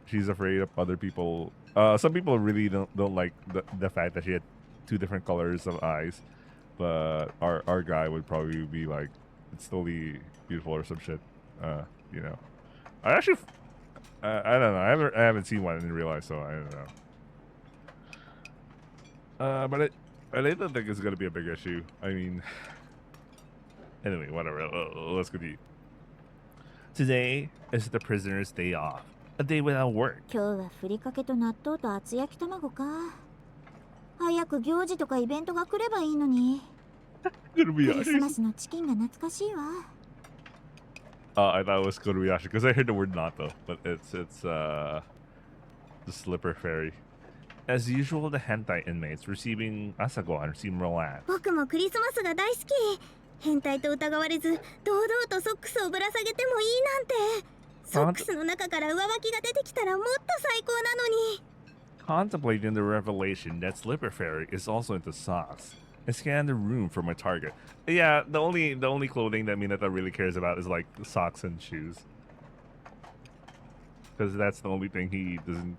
She's afraid of other people... some people really don't like the fact that she had two different colors of eyes, but our guy would probably be like, it's totally beautiful or some shit. You know, I actually I don't know, I haven't seen one in real life, so I don't know. But I don't think it's gonna be a big issue. I mean, anyway, whatever, let's continue. Today is the prisoner's day off, a day without work. 今日はふりかけと納豆と厚焼き卵か。早く行事とかイベントが来ればいいのに。クリスマスのチキンが懐かしいわ。I thought it was Koruyashi because I heard the word natto, but it's the slipper fairy. As usual, the hentai inmates receiving Asagohan seem relaxed. 僕もクリスマスが大好き。変態と疑われず堂々とソックスをぶら下げてもいいなんて。ソックスの中から上履きが出てきたらもっと最高なのに。Contemplating the revelation that Slipper Fairy is also into socks, I scan the room for my target. Yeah, the only clothing that Mineta really cares about is like socks and shoes, because that's the only thing he doesn't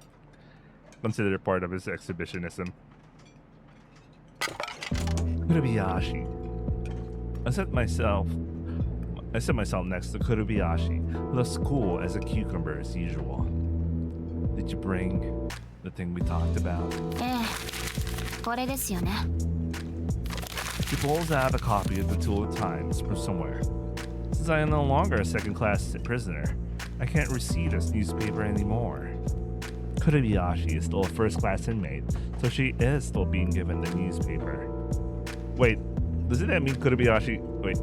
consider part of his exhibitionism. Kurubayashi. I set myself next to Kurubayashi, who looks cool as a cucumber as usual. Did you bring the thing we talked about? ええ、これですよね。She pulls out a copy of the Tool of Times from somewhere. Since I am no longer a second-class prisoner, I can't receive this newspaper anymore. Kurubayashi is still a first-class inmate, so she is still being given the newspaper. Wait, doesn't that mean Kurubayashi... Wait.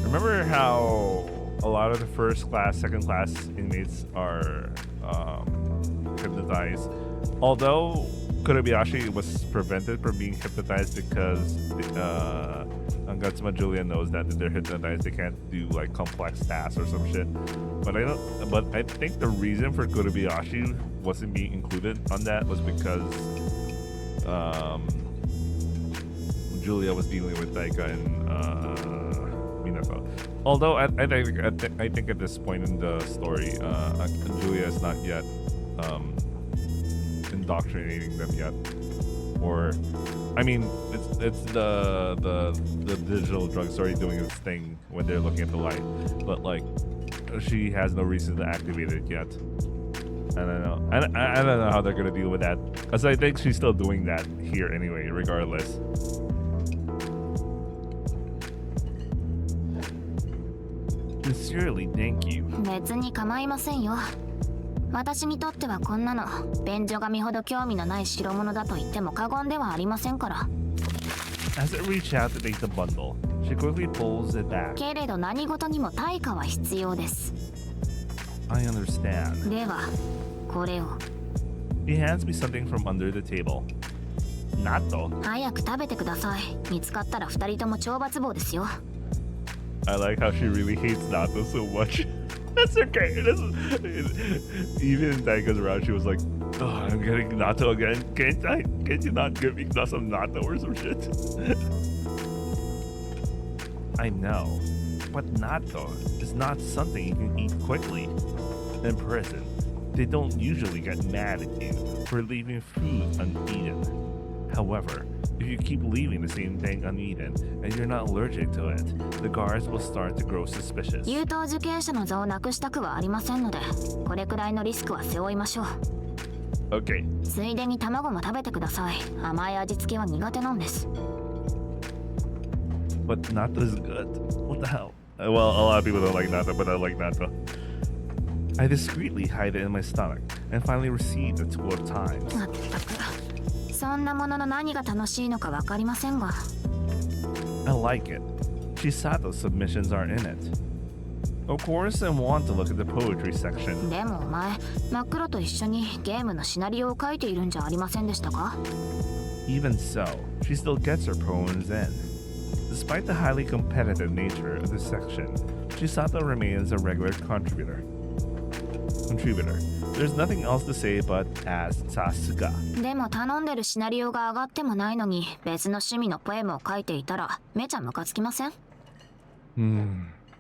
Remember how a lot of the first-class, second-class inmates are hypnotized? Although Kurubayashi was prevented from being hypnotized because Angatsuma Julia knows that if they're hypnotized, they can't do like complex tasks or some shit. But I think the reason for Kurubayashi wasn't being included on that was because Julia was dealing with Daika and Minato. Although I think at this point in the story, Julia is not yet indoctrinating them yet, or I mean, it's the digital drugstore doing its thing when they're looking at the light, but like she has no reason to activate it yet. I don't know. I don't know how they're gonna deal with that, because I think she's still doing that here anyway, regardless. Sincerely, thank you. 別に構いませんよ。私にとってはこんなの便所紙ほど興味のない代物だと言っても過言ではありませんから。As I reach out to take the bundle, she quickly pulls it back. けれど何事にも対価は必要です。I understand. ではこれを。He hands me something from under the table. Natto. 早く食べてください。見つかったら二人とも懲罰棒ですよ。I like how she really hates Natto so much. That's okay. Even in Daika's round, she was like, "Oh, I'm getting Natto again. Can't you not give me some Natto or some shit?" I know, but Natto is not something you can eat quickly. In prison, they don't usually get mad at you for leaving food uneaten. However, if you keep leaving the same thing uneaten and you're not allergic to it, the guards will start to grow suspicious. 優等受刑者の座をなくしたくはありませんので、これくらいのリスクは背負いましょう。Okay. ついでに卵も食べてください。甘い味付けは苦手なんです。But natto is good. What the hell? Well, a lot of people don't like natto, but I like natto. I discreetly hide it in my stomach and finally receive the Tool of Times. まったく。そんなものの何が楽しいのかわかりませんが。I like it. Chisato's submissions are in it. Of course, I want to look at the poetry section. でもお前、真っ黒と一緒にゲームのシナリオを書いているんじゃありませんでしたか？ Even so, she still gets her poems in. Despite the highly competitive nature of this section, Chisato remains a regular contributor. There's nothing else to say but as Sasuga. でも頼んでるシナリオが上がってもないのに別の趣味のポエムを書いていたらめちゃムカつきません？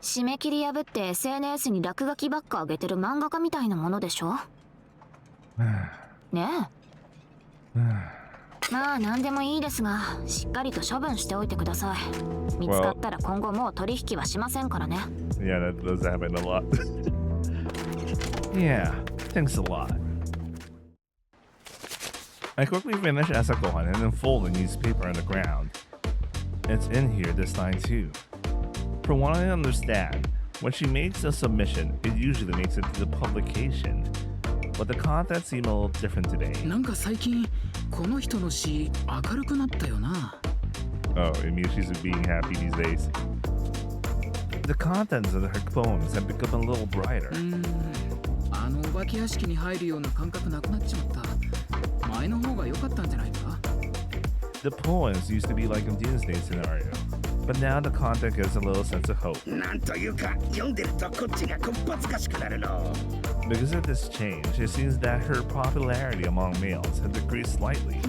締め切り破って SNS に落書きばっか上げてる漫画家みたいなものでしょ？ねえ。まあ何でもいいですが、しっかりと処分しておいてください。見つかったら今後もう取引はしませんからね。Yeah, that does happen a lot. Yeah, thanks a lot. I quickly finish Asakohan and then fold the newspaper on the ground. It's in here this time too. From what I understand, when she makes a submission, it usually makes it to the publication. But the contents seem a little different today. なんか最近この人の詩明るくなったよな。Oh, it means she's being happy these days. The contents of her poems have become a little brighter. あのお化け屋敷に入るような感覚なくなっちまった。前の方が良かったんじゃないか。 The poems used to be like a Doomsday scenario, but now the content gives a little sense of hope. なんというか読んでるとこっちがこっぱずかしくなるの。 Because of this change, it seems that her popularity among males has decreased slightly.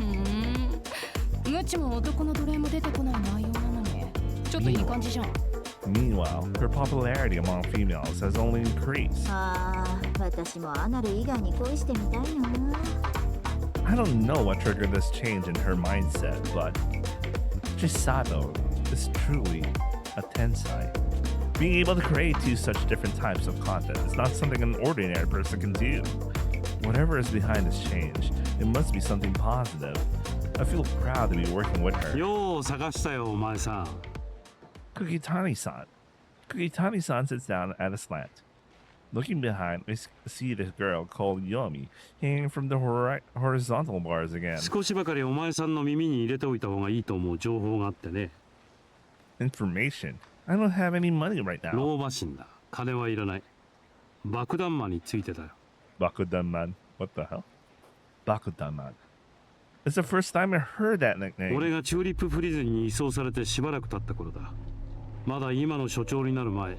ムチも男の奴隷も出てこない内容なのにちょっといい感じじゃん。 Meanwhile, her popularity among females has only increased. ああ、私もアナル以外に恋してみたいな。 I don't know what triggered this change in her mindset, but Chisato is truly a tensai. Being able to create two such different types of content is not something an ordinary person can do. Whatever is behind this change, it must be something positive. I feel proud to be working with her. よう探したよお前さん。 Kukitani-san. Kukitani-san sits down at a slant. Looking behind, we see this girl called Yomi hanging from the horizontal bars again. 少しばかりお前さんの耳に入れておいた方がいいと思う情報があってね。 Information? I don't have any money right now. 老婆心だ。金はいらない。爆弾魔についてだよ。 Bakudanman. What the hell? Bakudanman. It's the first time I heard that nickname. 俺がチューリッププリズンに移送されてしばらく経った頃だ。まだ今の所長になる前、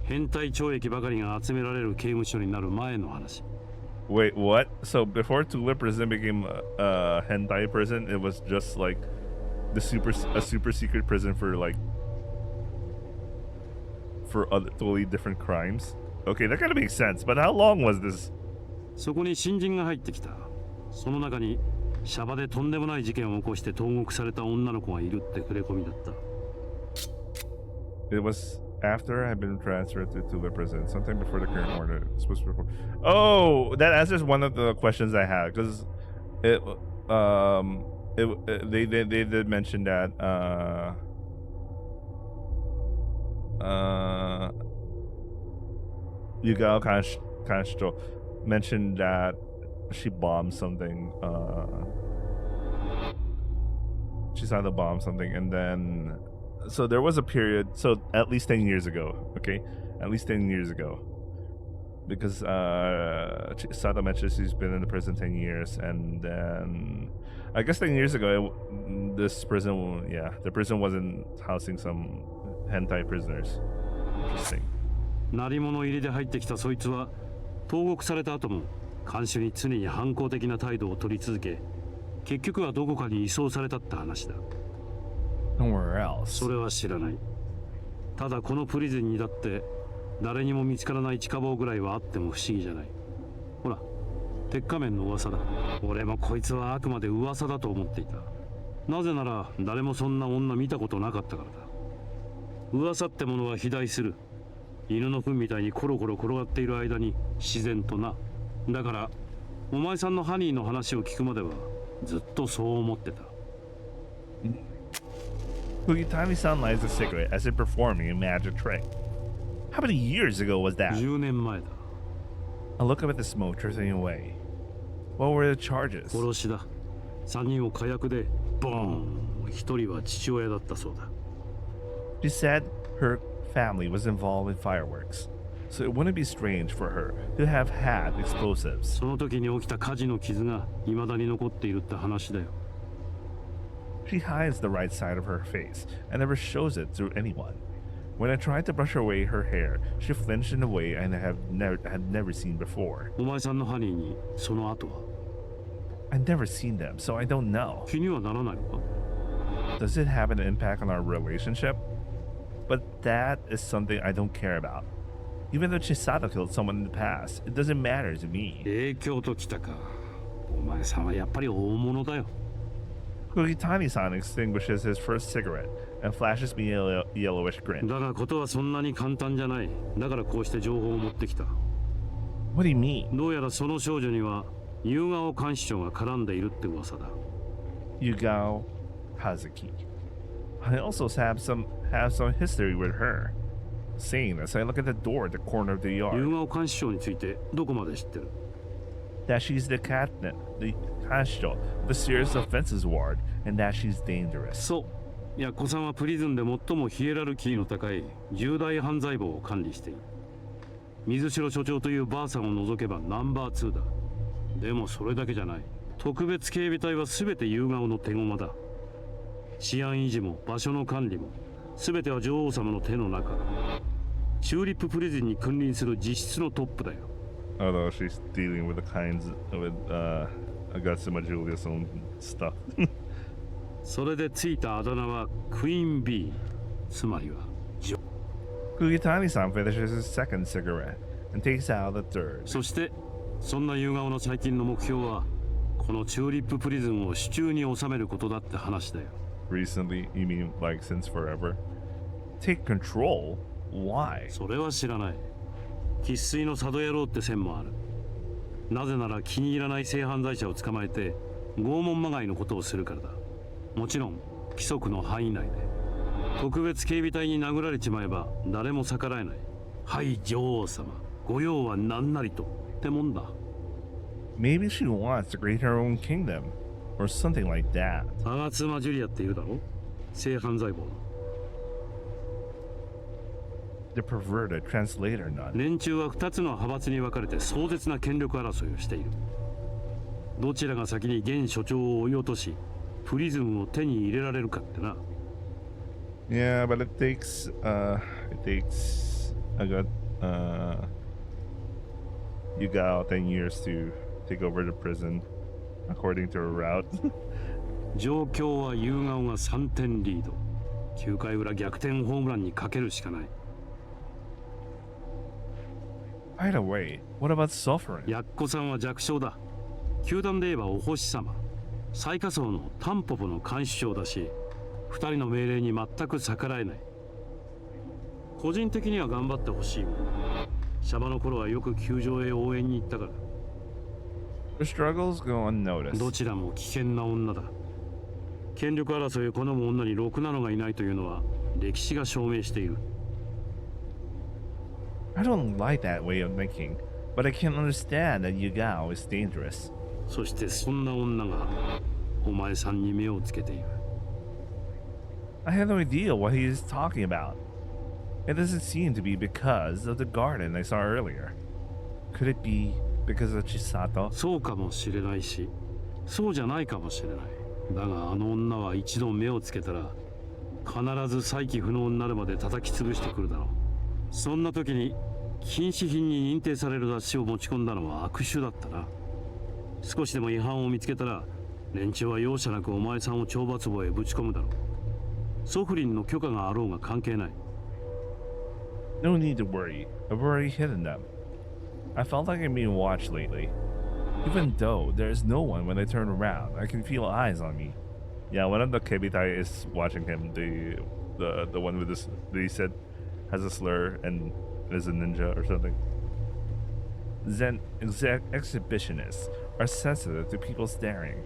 変態懲役ばかりが集められる刑務所になる前の話。 Wait, what? So before Tulip Prison became a hentai prison, it was just like a super secret prison for other totally different crimes. Okay, that kind of makes sense. But how long was this? そこに新人が入ってきた。その中にシャバでとんでもない事件を起こして投獄された女の子がいるって触れ込みだった。 It was after I had been transferred to Tulip Prison, sometime before the current order. Oh, that answers one of the questions I had because they did mention that Yugao Kanshito mentioned that she bombed something. Chisato bombed something, and then so there was a period. So at least 10 years ago, okay, at least 10 years ago, because Chisato mentioned she's been in the prison 10 years, and then I guess 10 years ago, this prison, yeah, the prison wasn't housing some hentai prisoners. Interesting. 鳴り物入りで入ってきたそいつは投獄された後も看守に常に反抗的な態度を取り続け、結局はどこかに移送されたって話だ。 Somewhere else. それは知らない。ただこのプリズンにだって誰にも見つからない地下棒ぐらいはあっても不思議じゃない。ほら、鉄仮面の噂だ。俺もこいつはあくまで噂だと思っていた。なぜなら誰もそんな女見たことなかったからだ。噂ってものは肥大する。犬の糞みたいにコロコロ転がっている間に自然とな。だからお前さんのハニーの話を聞くまではずっとそう思ってた。 Kugitani-san lights a cigarette as if performing a magic trick. How many years ago was that? 10年前だ。 I look up at the smoke drifting away. What were the charges? 殺しだ。3人を火薬でボーン。1人は父親だったそうだ。 She said her family was involved in fireworks, so it wouldn't be strange for her to have had explosives. その時に起きた火事の傷が未だに残っているって話だよ。 She hides the right side of her face and never shows it to anyone. When I tried to brush away her hair, she flinched in a way I had never seen before. お前さんのハニーにその後は I've never seen them, so I don't know. 気にはならないのか Does it have an impact on our relationship? But that is something I don't care about. Even though Chisato killed someone in the past, it doesn't matter to me. 影響ときたか。お前さんはやっぱり大物だよ。 Kugitani-san extinguishes his first cigarette and flashes me a yellowish grin. だがことはそんなに簡単じゃない。だからこうして情報を持ってきた。 What do you mean? どうやらその少女には夕顔監視長が絡んでいるって噂だ。 Yugao Hazuki. I also have some history with her. Saying this, I look at the door at the corner of the 夕 yard. 顔監視長についてどこまで知ってる That she's the captain, the Kanshito, the serious offenses ward, and that she's dangerous. そう。ヤッコさんはプリズンで最もヒエラルキーの高い重大犯罪簿を管理している。水城所長というばあさんを除けばナンバー2だ。でもそれだけじゃない。特別警備隊は全て夕顔の手駒だ。治安維持も場所の管理も全ては女王様の手の中。チューリッププリズンに君臨する実質のトップだよ。Although she's dealing with the kinds with Agatsuma Julia's own stuff. それでついたあだ名はクイーン B、 つまりは Kugitani-san finishes his second cigarette and takes out the third. そしてそんな夕顔の最近の目標はこのチューリッププリズンを手中に収めることだって話だよ。 Recently? You mean like since forever? Take control? Why? それは知らない。生粋の佐渡野郎って線もある。なぜなら気に入らない性犯罪者を捕まえて拷問まがいのことをするからだ。もちろん規則の範囲内で。特別警備隊に殴られちまえば誰も逆らえない。はい女王様、ご用は何なりとってもんだ。 Maybe she wants to create her own kingdom or something like that. 吾妻ジュリアって言うだろ、性犯罪棒。 The perverted translator nun. 連中は2つの派閥に分かれて壮絶な権力争いをしている。どちらが先に現所長を追い落としプリズンを手に入れられるかってな。 Yeah, but it takes Yugao 10 years to take over the prison according to her route. 状況は夕顔が3点リード。9回裏逆転ホームランにかけるしかない。 By the way, what about Sovereign? ヤッコさんは弱小だ。球団で言えばお星様、最下層のタンポポの監視長だし、2人の命令に全く逆らえない。個人的には頑張ってほしいもん。シャバの頃はよく球場へ応援に行ったから。 Her struggles go unnoticed. どちらも危険な女だ。権力争いを好む女にろくなのがいないというのは歴史が証明している。 I don't like that way of thinking, but I can understand that Yugao is dangerous. そしてそんな女がお前さんに目をつけている。 I have no idea what he is talking about. It doesn't seem to be because of the garden I saw earlier. Could it be because of Chisato? そうかもしれないし、そうじゃないかもしれない。だがあの女は一度目をつけたら必ず再起不能になるまで叩き潰してくるだろう。そんな時に禁止品に認定される雑誌を持ち込んだのは悪手だったな。少しでも違反を見つけたら連中は容赦なくお前さんを懲罰房へぶち込むだろう。ソフリンの許可があろうが関係ない。 No need to worry. I've already hidden them. I felt like I'm being watched lately. Even though there is no one when I turn around, I can feel eyes on me. Yeah, one of the Kebitai is watching him. The one with this, they said has a slur and is a ninja or something. Zen exhibitionists are sensitive to people staring.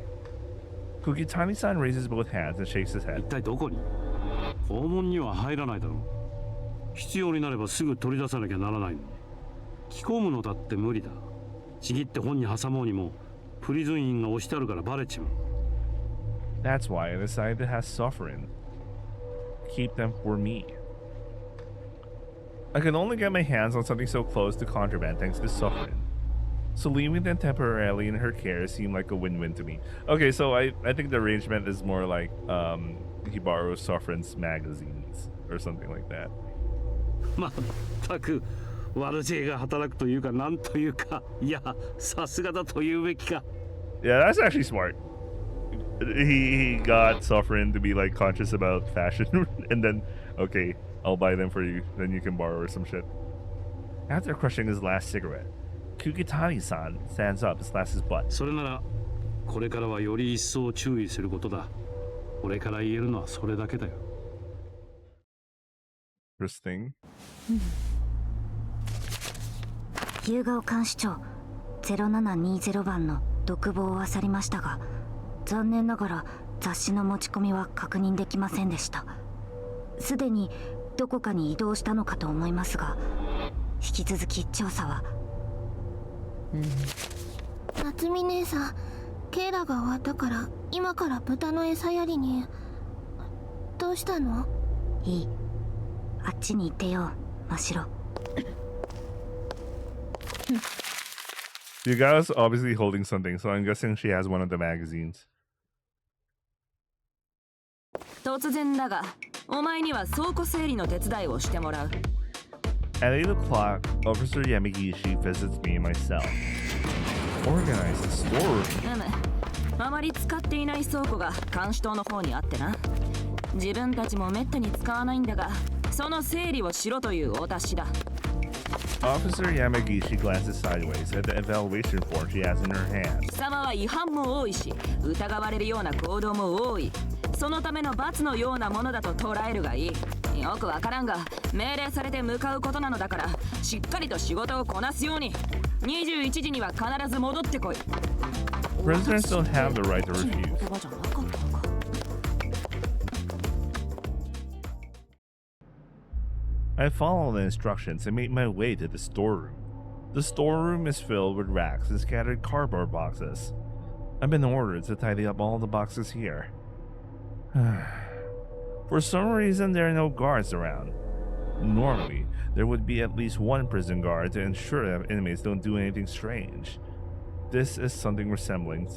Kugitani-san raises both hands and shakes his 一 head. 体どこに？訪問には入らないだろう。必要になればすぐ取り出さなきゃならないのに。着込むのだって無理だ。ちぎって本に挟もうにもプリズン員が押してあるからバレちまう。 That's why I decided to have Sovereign. Keep them for me. I can only get my hands on something so close to contraband thanks to Sovereign. So leaving them temporarily in her care seemed like a win-win to me. Okay, so I think the arrangement is more like he borrows Sovereign's magazines or something like that. まったく悪知恵が働くというかなんというか、いやさすがだと言うべきか。 Yeah, that's actually smart. He got Sovereign to be like conscious about fashion and then, okay, I'll buy them for you, then you can borrow or some shit. After crushing his last cigarette, Kugitani-san stands up and slaps his butt. それならこれからはより一層注意することだ。俺から言えるのはそれだけだよ。 First thing. 夕顔監視長0720番の独房を漁りましたが、残念ながら雑誌の持ち込みは確認できませんでした。すでにどこかに移動したのかと思いますが、引き続き調査は。夏美姉さん、ケイラが終わったから今から豚の餌やりに。どうしたの？いい、あっちに行ってよ、真白。Did Yugata's obviously holding something, so I'm guessing she has one of the magazines. 突然だが、お前には倉庫整理の手伝いをしてもらう。At 8 o'clock, Officer Yamagishi visits me in my cell. Organize the storeroom. あまり使っていない倉庫が監視塔の方にあってな。自分たちもめったに使わないんだが、その整理をしろというお達しだ。Officer Yamagishi glances sideways at the evaluation form she has in her hand. 貴様は違反も多いし、疑われるような行動も多い。そのための罰のようなものだと捉えるがいい。よくわからんが、命令されて向かうことなのだから、しっかりと仕事をこなすように。21時には必ず戻ってこい。Prisoners don't have the right to refuse. I follow the instructions and make my way to the storeroom. The storeroom is filled with racks and scattered cardboard boxes. I've been ordered to tidy up all the boxes here. For some reason, there are no guards around. Normally, there would be at least one prison guard to ensure that inmates don't do anything strange. This is something resembling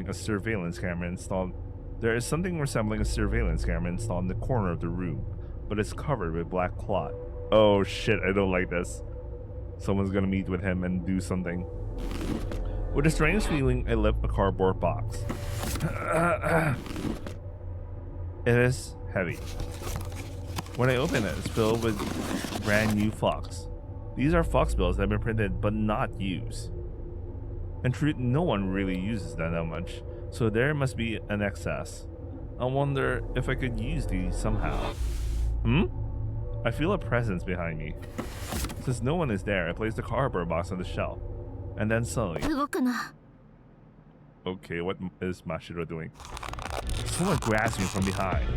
a surveillance camera installed. There is something resembling a surveillance camera installed in the corner of the room, but it's covered with black cloth. Oh shit, I don't like this. Someone's gonna meet with him and do something. With a strange feeling, I lift a cardboard box. It is heavy. When I open it, it's filled with brand new fox. These are fox bills that have been printed but not used. In truth, no one really uses them that much, so there must be an excess. I wonder if I could use these somehow. I feel a presence behind me. Since no one is there, I place the cardboard box on the shelf. And then suddenly... Okay, what is Mashiro doing? Someone grabs me from behind.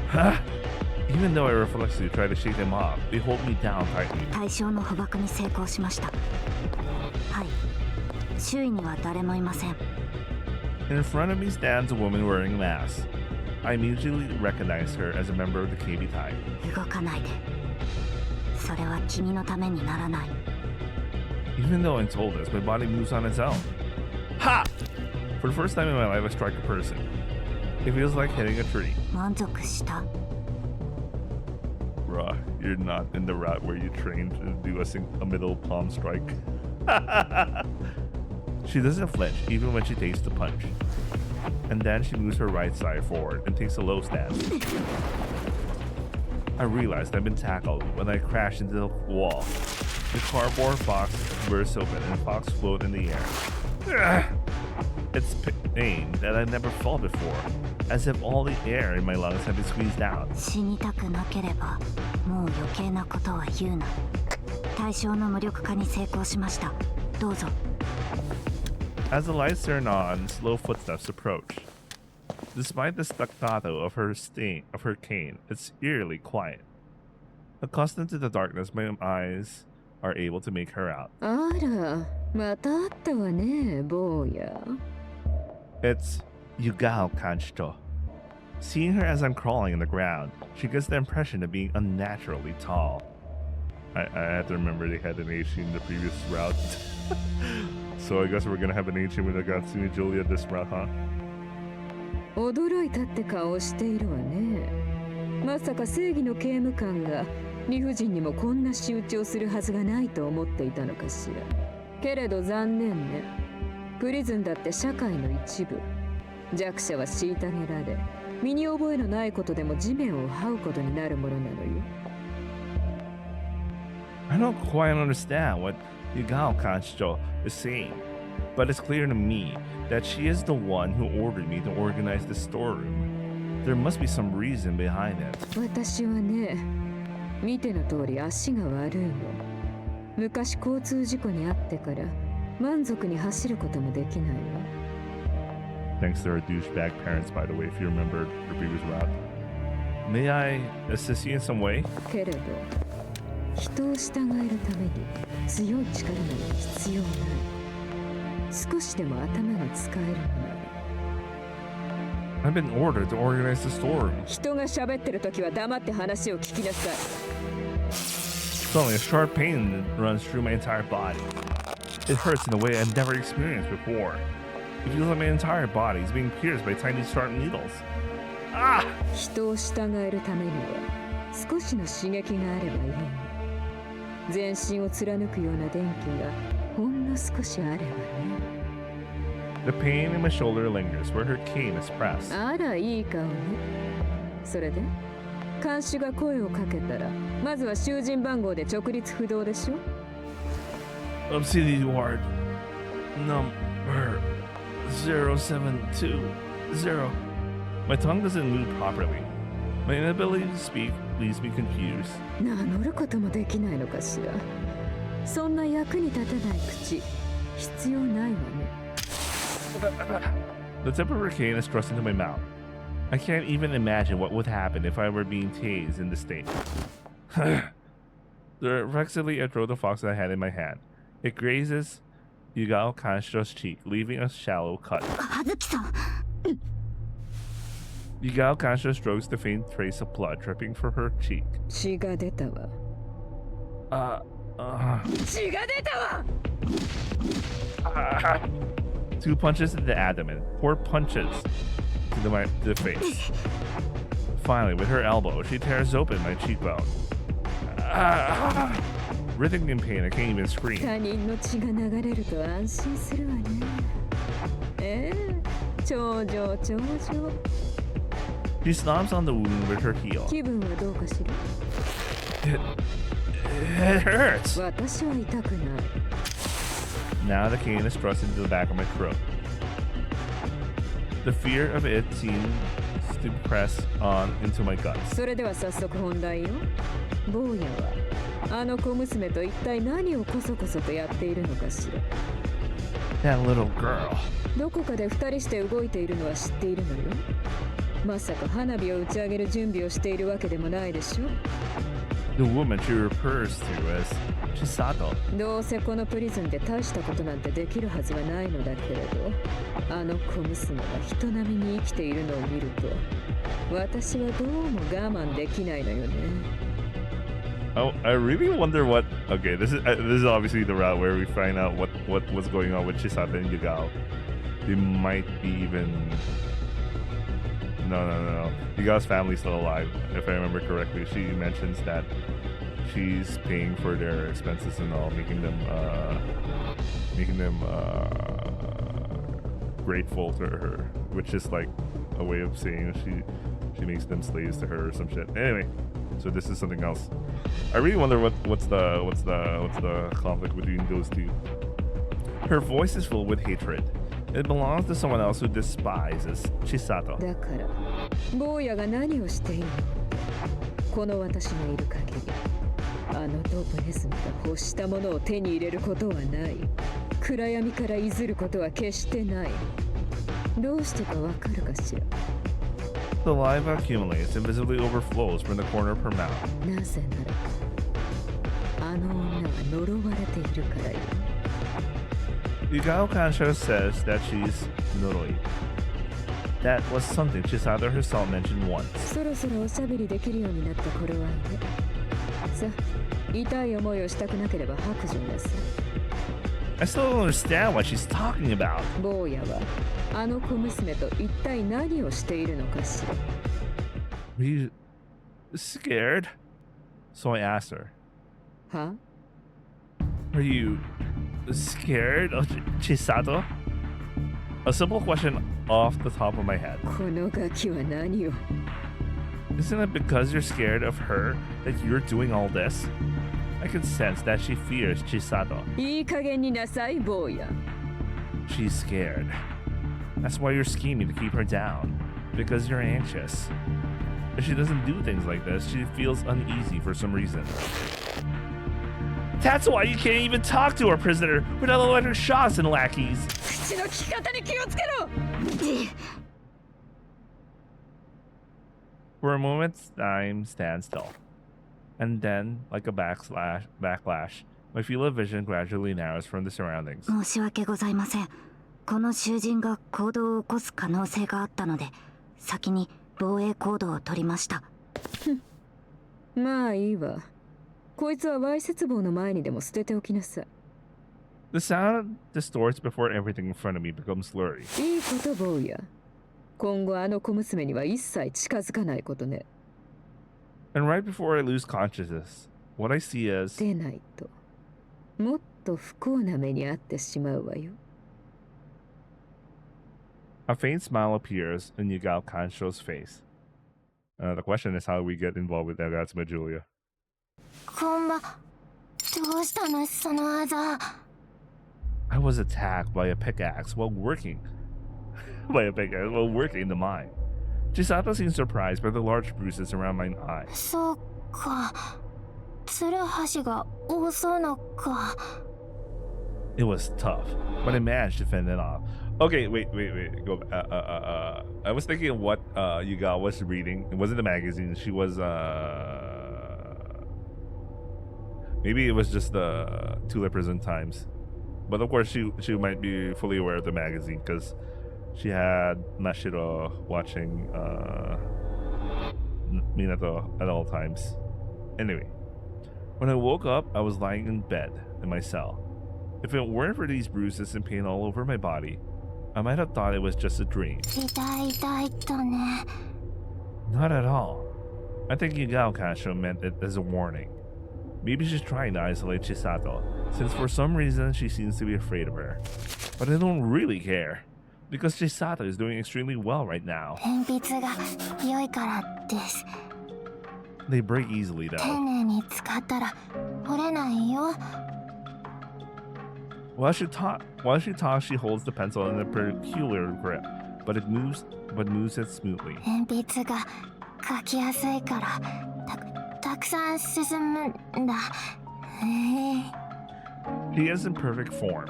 Huh? Even though I reflexively try to shake them off, they hold me down tightly. 対象の捕獲に成功しました。はい。周囲には誰もいません。In front of me stands a woman wearing a mask. I immediately recognize her as a member of the KB type. 動かないで。それは君のためにならない。Even though I'm told this, my body moves on its own. Ha! For the first time in my life, I strike a person. It feels like hitting a tree. 満足した。Bruh, you're not in the route where you train to do a middle palm strike. She doesn't flinch even when she takes the punch. And then she moves her right side forward and takes a low stance. I realized I've been tackled when I crashed into the wall. The cardboard box bursts open and Fox float in the air. It's pain that I never felt before, as if all the air in my lungs had been squeezed out. 死にたくなければ、もう余計なことは言うな。対象の無力化に成功しました。どうぞ。As the lights turn on, slow footsteps approach. Despite the staccato of her cane, it's eerily quiet. Accustomed to the darkness, my eyes are able to make her out. あら、また会ったわね、坊や。It's Yugao Kanshito. Seeing her as I'm crawling in the ground, she gets the impression of being unnaturally tall. I had to remember they had an H in the previous route. So I guess we're gonna have an H with Agatsumi Julia this route, huh? 驚いたって顔をしているわね。まさか正義の刑務官が理不尽にもこんな仕打ちをするはずがないと思っていたのかしら。けれど残念ね。プリズンだって社会の一部。弱者は虐げられ、身に覚えのないことでも地面を這うことになるものなのよ。I don't quite understand what Yugao Kanshito is saying, but it's clear to me that she is the one who ordered me to organize the storeroom. There must be some reason behind it. 私はね、見ての通り足が悪いの。昔交通事故に遭ってから満足に走ることもできないわ。Thanks to her douchebag parents, by the way, if you remember the previous route. May I assist you in some way? けれど、人を従えるために強い力なんて必要ない。少しでも頭が使えるのなら。I've been ordered to organize the storeroom. 人が喋ってるときは黙って話を聞きなさい。Suddenly, a sharp pain runs through my entire body. It hurts in a way I've never experienced before. It feels like my entire body is being pierced by tiny sharp needles. Ah! 人を従えるためには少しの刺激があればいいの。全身を貫くような電気がほんの少しあればね。The pain in my shoulder lingers where her cane is pressed. あらいい顔ね。それで看守が声をかけたらまずは囚人番号で直立不動でしょ。Obsidian Ward number 0720. My tongue doesn't move properly. My inability to speak leaves me confused. 名乗ることもできないのかしら。そんな役に立たない口必要ないわね。The tip of her cane is thrust into my mouth. I can't even imagine what would happen if I were being tased in this state. Reflexively, I throw the fox I had in my hand. It grazes Yugao Kanshiro's cheek, leaving a shallow cut. Yugao Kanshiro strokes the faint trace of blood dripping from her cheek. 血が出たわ。血が出たわ。Two punches to the abdomen, 4 punches to the face. Finally, with her elbow, she tears open my cheekbone. Writhing in pain, I can't even scream. 他人の血が流れると安心するわね。頂上頂上。She stomps on the wound with her heel. 気分はどうかしら。It hurts. 私は痛くない。Now the cane is thrust into the back of my throat. The fear of it seems to press on into my guts. それでは早速本題よ。坊やはあの小娘と一体何をこそこそとやっているのかしら。That little girl. どこかで二人して動いているのは知っているのよ。まさか花火を打ち上げる準備をしているわけでもないでしょ。The woman she refers to as Chisato. どうせこのプリズンで大したことなんてできるはずがないのだけれど、あの小娘が人並みに生きているのを見ると、私はどうも我慢できないのよね。Oh, I really wonder what. Okay, this is obviously the route where we find out what was going on with Chisato and Yugao. They might be even. No. Yugao's family's still alive, if I remember correctly. She mentions that she's paying for their expenses and all, making them grateful to her, which is like a way of saying she makes them slaves to her or some shit. Anyway, so this is something else. I really wonder what's the conflict between those two. Her voice is filled with hatred. It belongs to someone else who despises Chisato. だから坊やが何をしているの。この私がいる限り、あのドブネズミが欲したものを手に入れることはない。暗闇からいずることは決してない。どうしてかわかるかしら。The lava accumulates and visibly overflows from the corner of her mouth. なぜなら、あの女は呪われているからよ。Yugao Kanshiro says that she's Noroi. That was something Chisato herself mentioned once. そろそろおしゃべりできるようになった頃合いで。さあ、痛い思いをしたくなければ白状なさい。I still don't understand what she's talking about. 坊やはあの小娘と一体何をしているのかしら。Are you scared? So I asked her. は？ Are you scared of Chisato? A simple question off the top of my head. このガキは何を？ Isn't it because you're scared of her that you're doing all this? I can sense that she fears Chisato. いい加減になさい、坊や。She's scared. That's why you're scheming to keep her down. Because you're anxious. If she doesn't do things like this, she feels uneasy for some reason. That's why you can't even talk to our prisoner without electric shocks and lackeys. 口の利き方に気をつけろ。For a moment, time stands still. And then, like a backlash, my field of vision gradually narrows from the surroundings. 申し訳ございません。この囚人が行動を起こす可能性があったので、先に防衛行動を取りました。まあいいわ。こいつはわいせつ棒の前にでも捨てておきなさい。The sound distorts before everything in front of me becomes blurry. いいこと坊や。今後あの小娘には一切近づかないことね。And right before I lose consciousness, what I see is でないと、もっと不幸な目に遭ってしまうわよ。a faint smile appears in Yugao Kansho's face. The question is how we get involved with Agatsuma Julia. こんば、どうしたのそのあざ。I was attacked by a pickaxe while working in the mine. Chisato seems surprised by the large bruises around my eye. そうか。ツルハシが多そうのか。It was tough, but I managed to fend it off. Okay, wait. Go back. I was thinking of what Yuga was reading. It wasn't a magazine. She was maybe it was just the Tulip Prison Times. But of course she might be fully aware of the magazine because she had Nashiro watching Minato at all times. Anyway, when I woke up, I was lying in bed in my cell. If it weren't for these bruises and pain all over my body, I might have thought it was just a dream. 痛いとね。 Not at all. I think Yugao Kansho meant it as a warning. Maybe she's trying to isolate Chisato, since for some reason she seems to be afraid of her. But I don't really care, because Chisato is doing extremely well right now. 鉛筆が良いからです。 They break easily 丁 though. 寧に使ったら折れないよ。 While she talks, she holds the pencil in a peculiar grip, but moves it smoothly. 鉛筆が書きやすいからたくさん進むんだ。She is in perfect form,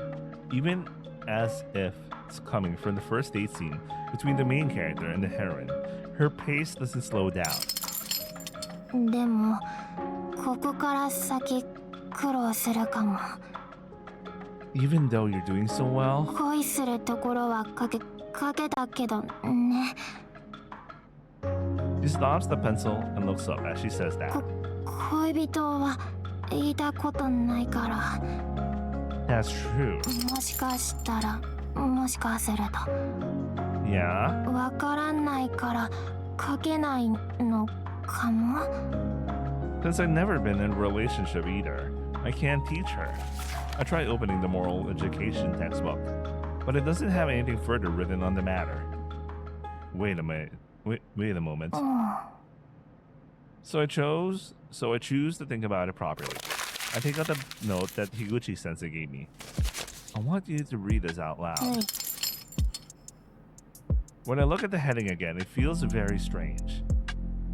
even as if it's coming from the first date scene between the main character and the heroine. Her pace doesn't slow down. でもここから先苦労するかも。 Even though you're doing so well, 恋するところは書けたけどね。 she stops the pencil and looks up as she says that. 恋人は言いたことないから。 That's true. もしかしたらもしかすると。 Yeah? わからないから書けないのかも。 Since I've never been in a relationship either, I can't teach her. I tried opening the moral education textbook, but it doesn't have anything further written on the matter. Wait a moment. So I choose to think about it properly. I take out the note that Higuchi-sensei gave me. I want you to read this out loud. When I look at the heading again, it feels very strange.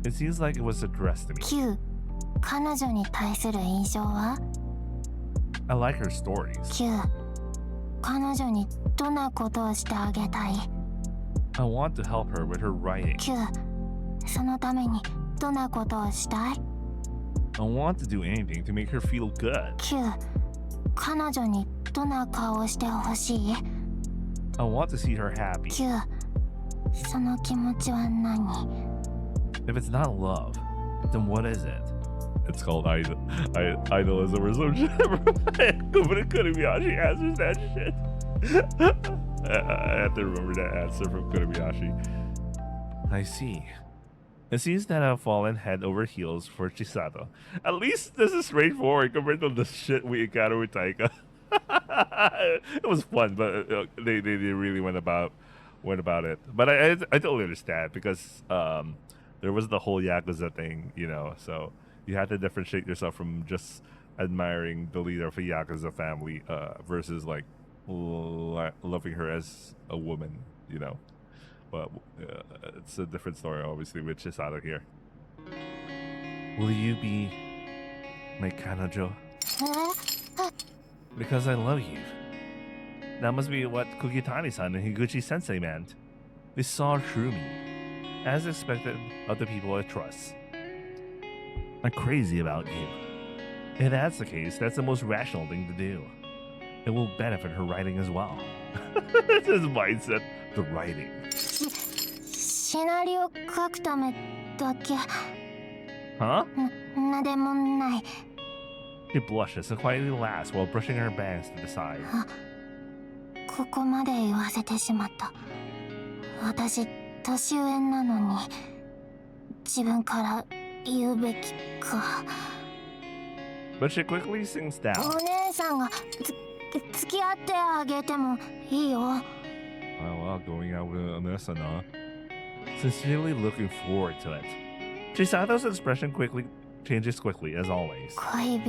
It seems like it was addressed to me. Q、彼女に対する印象は？ I like her stories. Q、彼女にどんなことをしてあげたい？ I want to help her with her writing. Q、そのためにどんなことをしたい？ I want to do anything to make her feel good. Q、彼女にどんな顔をしてほしい？ I want to see her happy. Q、その気持ちは何？ If it's not love, then what is it? It's called idolism or some shit. Kuramiyashi answers that shit. I have to remember that answer from Kuramiyashi. I see. It seems that I've fallen head over heels for Chisato. At least this is straightforward compared to the shit we encountered with Taika. It was fun, but they really went about it. But I totally understand because there was the whole Yakuza thing, you know, so you had to differentiate yourself from just admiring the leader of a Yakuza family versus like loving her as a woman, you know. But it's a different story, obviously, with Chisato here. Will you be my kanojo? Because I love you. That must be what Kugitani-san and Higuchi-sensei meant. They saw through me, as expected of the people I trust. I'm crazy about you. If that's the case, that's the most rational thing to do. It will benefit her writing as well. That's his mindset. The writing. シナリオ書くためだけ。Huh? なんでもない。She blushes and quietly laughs while brushing her bangs to the side. ここまで言わせてしまった。私年上なのに自分から言うべきか。 But she quickly sinks down. お姉さんが付き合ってあげてもいいよ。Well, going out with Anessa, no? Sincerely looking forward to it. Chisato's expression changes quickly, as always. 恋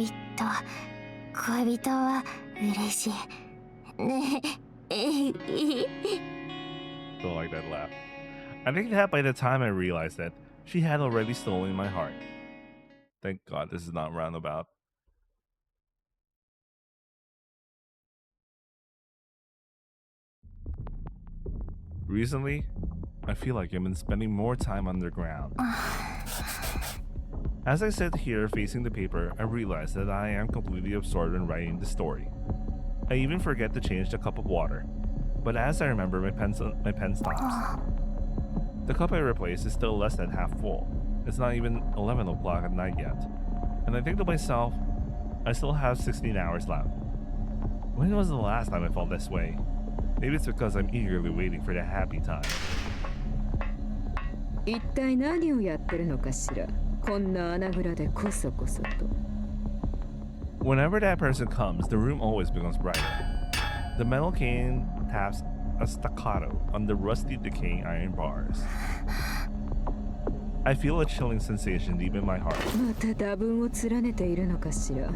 人は嬉しい。ねえ。 Don't like that laugh. I think that by the time I realized that, she had already stolen my heart. Thank God this is not roundabout. Recently, I feel like I've been spending more time underground. As I sit here facing the paper, I realize that I am completely absorbed in writing the story. I even forget to change the cup of water. But as I remember, my pen stops. The cup I replaced is still less than half full. It's not even 11 o'clock at night yet. And I think to myself, I still have 16 hours left. When was the last time I felt this way? Maybe it's because I'm eagerly waiting for the happy time. 一体何をやってるのかしら。こんな穴蔵でこそこそと。 Whenever that person comes, the room always becomes brighter. The metal cane taps a staccato on the rusty, decaying iron bars. I feel a chilling sensation deep in my heart. また打分を連ねているのかしら。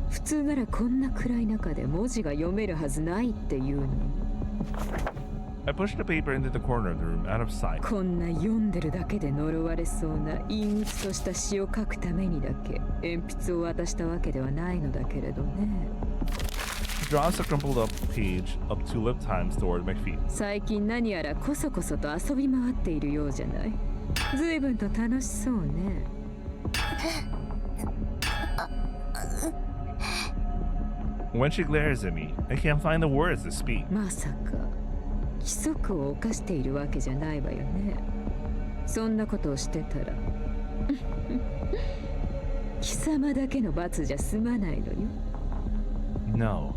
普通ならこんな暗い中で文字が読めるはずないっていうのに。 I push the paper into the corner of the room out of sight. こんな読んでるだけで呪われそうな陰鬱とした詩を書くためにだけ鉛筆を渡したわけではないのだけれどね。 She draws a crumpled up page of tulip times toward my feet. 最近何やらこそこそと遊び回っているようじゃない。随分と楽しそうね。 When she glares at me, I can't find the words to speak. まさか規則を犯しているわけじゃないわよね。そんなことをしてたら貴様だけの罰じゃ済まないのよ。 No,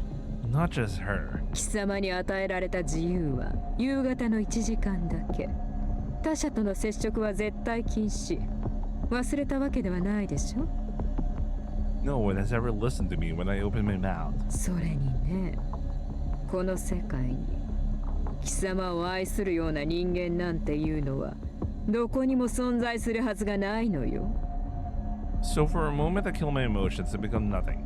not just her. 貴様に与えられた自由は夕方の1時間だけ。他者との接触は絶対禁止。忘れたわけではないでしょ。 No one has ever listened to me when I open my mouth. それにね、この世界に貴様を愛するような人間なんていうのはどこにも存在するはずがないのよ。 So for a moment I kill my emotions and become nothing.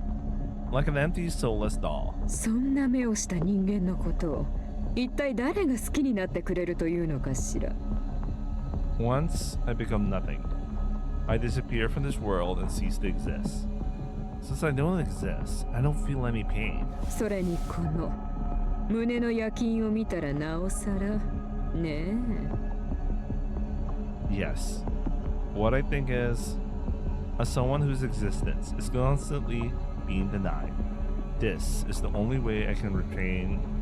Like an empty, soulless doll. そんな目をした人間のことを一体誰が好きになってくれるというのかしら。 Once I become nothing. I disappear from this world and cease to exist. Since I don't exist, I don't feel any pain. それにこの胸の夜勤を見たらなおさらねえ。 Yes. What I think is, as someone whose existence is constantly being denied, this is the only way I can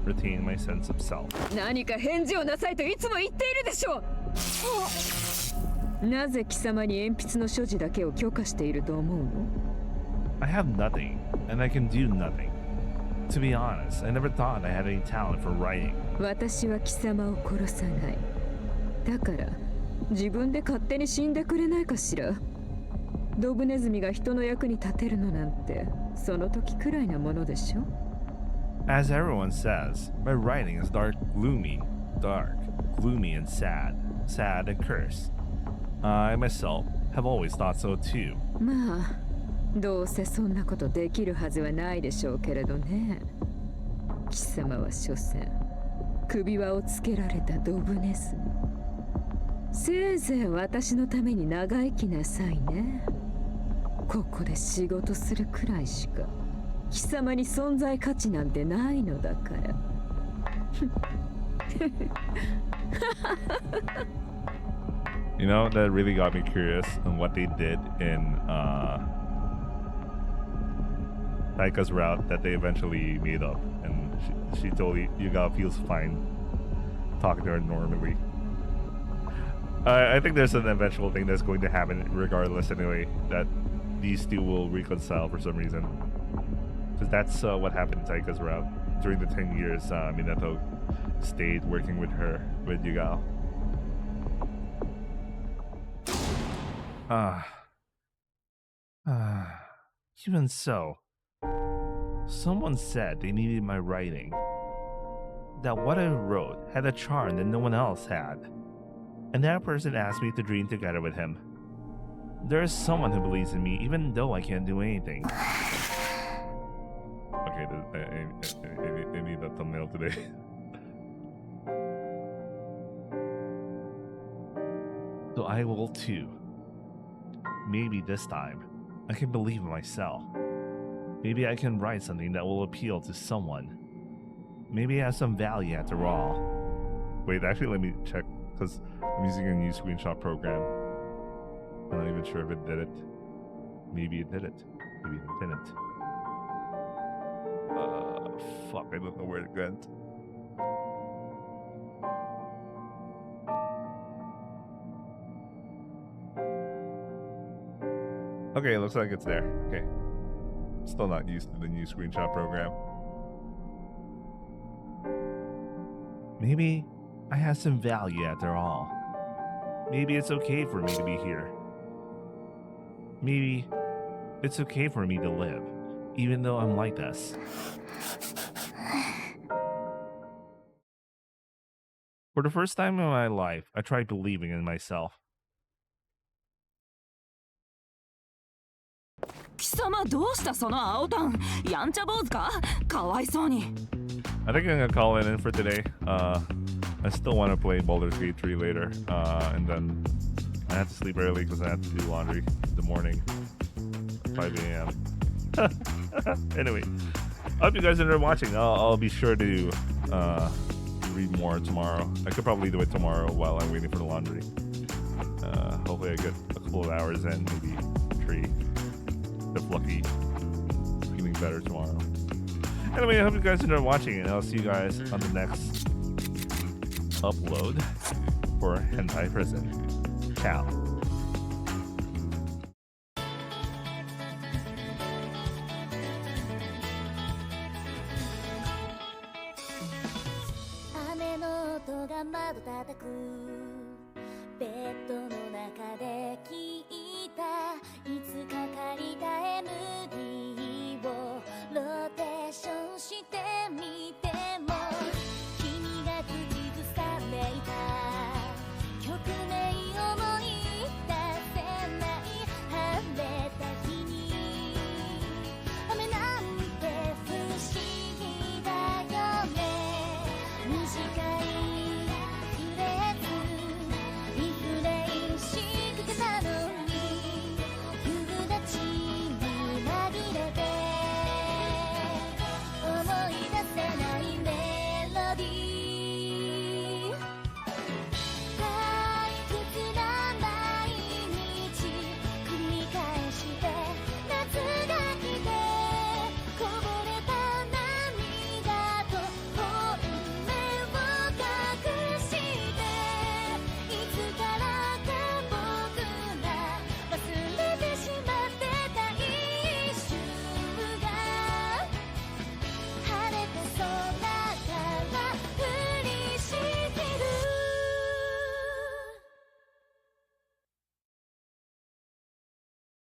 retain my sense of self. 何か返事をなさいといつも言っているでしょう。なぜ貴様に鉛筆の所持だけを許可していると思うの？ I have nothing, and I can do nothing. To be honest, I never thought I had any talent for writing. 私は貴様を殺さない。だから自分で勝手に死んでくれないかしら。ドブネズミが人の役に立てるのなんてその時くらいなものでしょ。 As everyone says, my writing is gloomy, and sad and cursed. I myself have always thought so too. まあどうせそんなことできるはずはないでしょうけれどね。貴様は所詮首輪をつけられたドブネズミ。せいぜい私のために長生きなさいね。ここで仕事するくらいしか貴様に存在価値なんてないのだから。You know, that really got me curious on what they did in Taika's route that they eventually made up, and she told Yuga feels fine talking to her normally. I think there's an eventual thing that's going to happen regardless anyway, that these two will reconcile for some reason. Because that's what happened to Taika's route. During the 10 years, Minato stayed working with her, with Yugao. Even so, someone said they needed my writing. That what I wrote had a charm that no one else had. And that person asked me to dream together with him. There is someone who believes in me even though I can't do anything. Okay, I need that thumbnail today. So I will too. Maybe this time, I can believe in myself. Maybe I can write something that will appeal to someone. Maybe it has some value after all. Wait, actually let me check, because I'm using a new screenshot program. I'm not even sure if it did it. Maybe it did it. Maybe it didn't. Fuck, I don't know where it went. Okay, it looks like it's there. Okay. Still not used to the new screenshot program. Maybe I have some value after all. Maybe it's okay for me to be here. Maybe it's okay for me to live, even though I'm like this. For the first time in my life, I tried believing in myself. 貴様どうしたその青タンやんちゃ坊主かかわいそうに I think I'm gonna call it in for today. I still want to play Baldur's Gate 3 later, and then I have to sleep early because I have to do laundry in the morning, 5 a.m. Anyway, I hope you guys enjoyed watching. I'll be sure to read more tomorrow. I could probably do it tomorrow while I'm waiting for the laundry. Hopefully I get a couple of hours in, maybe 3. If lucky, feeling better tomorrow. Anyway, I hope you guys enjoyed watching, and I'll see you guys on the next upload for Hentai Prison. Ciao. 雨の音が窓叩く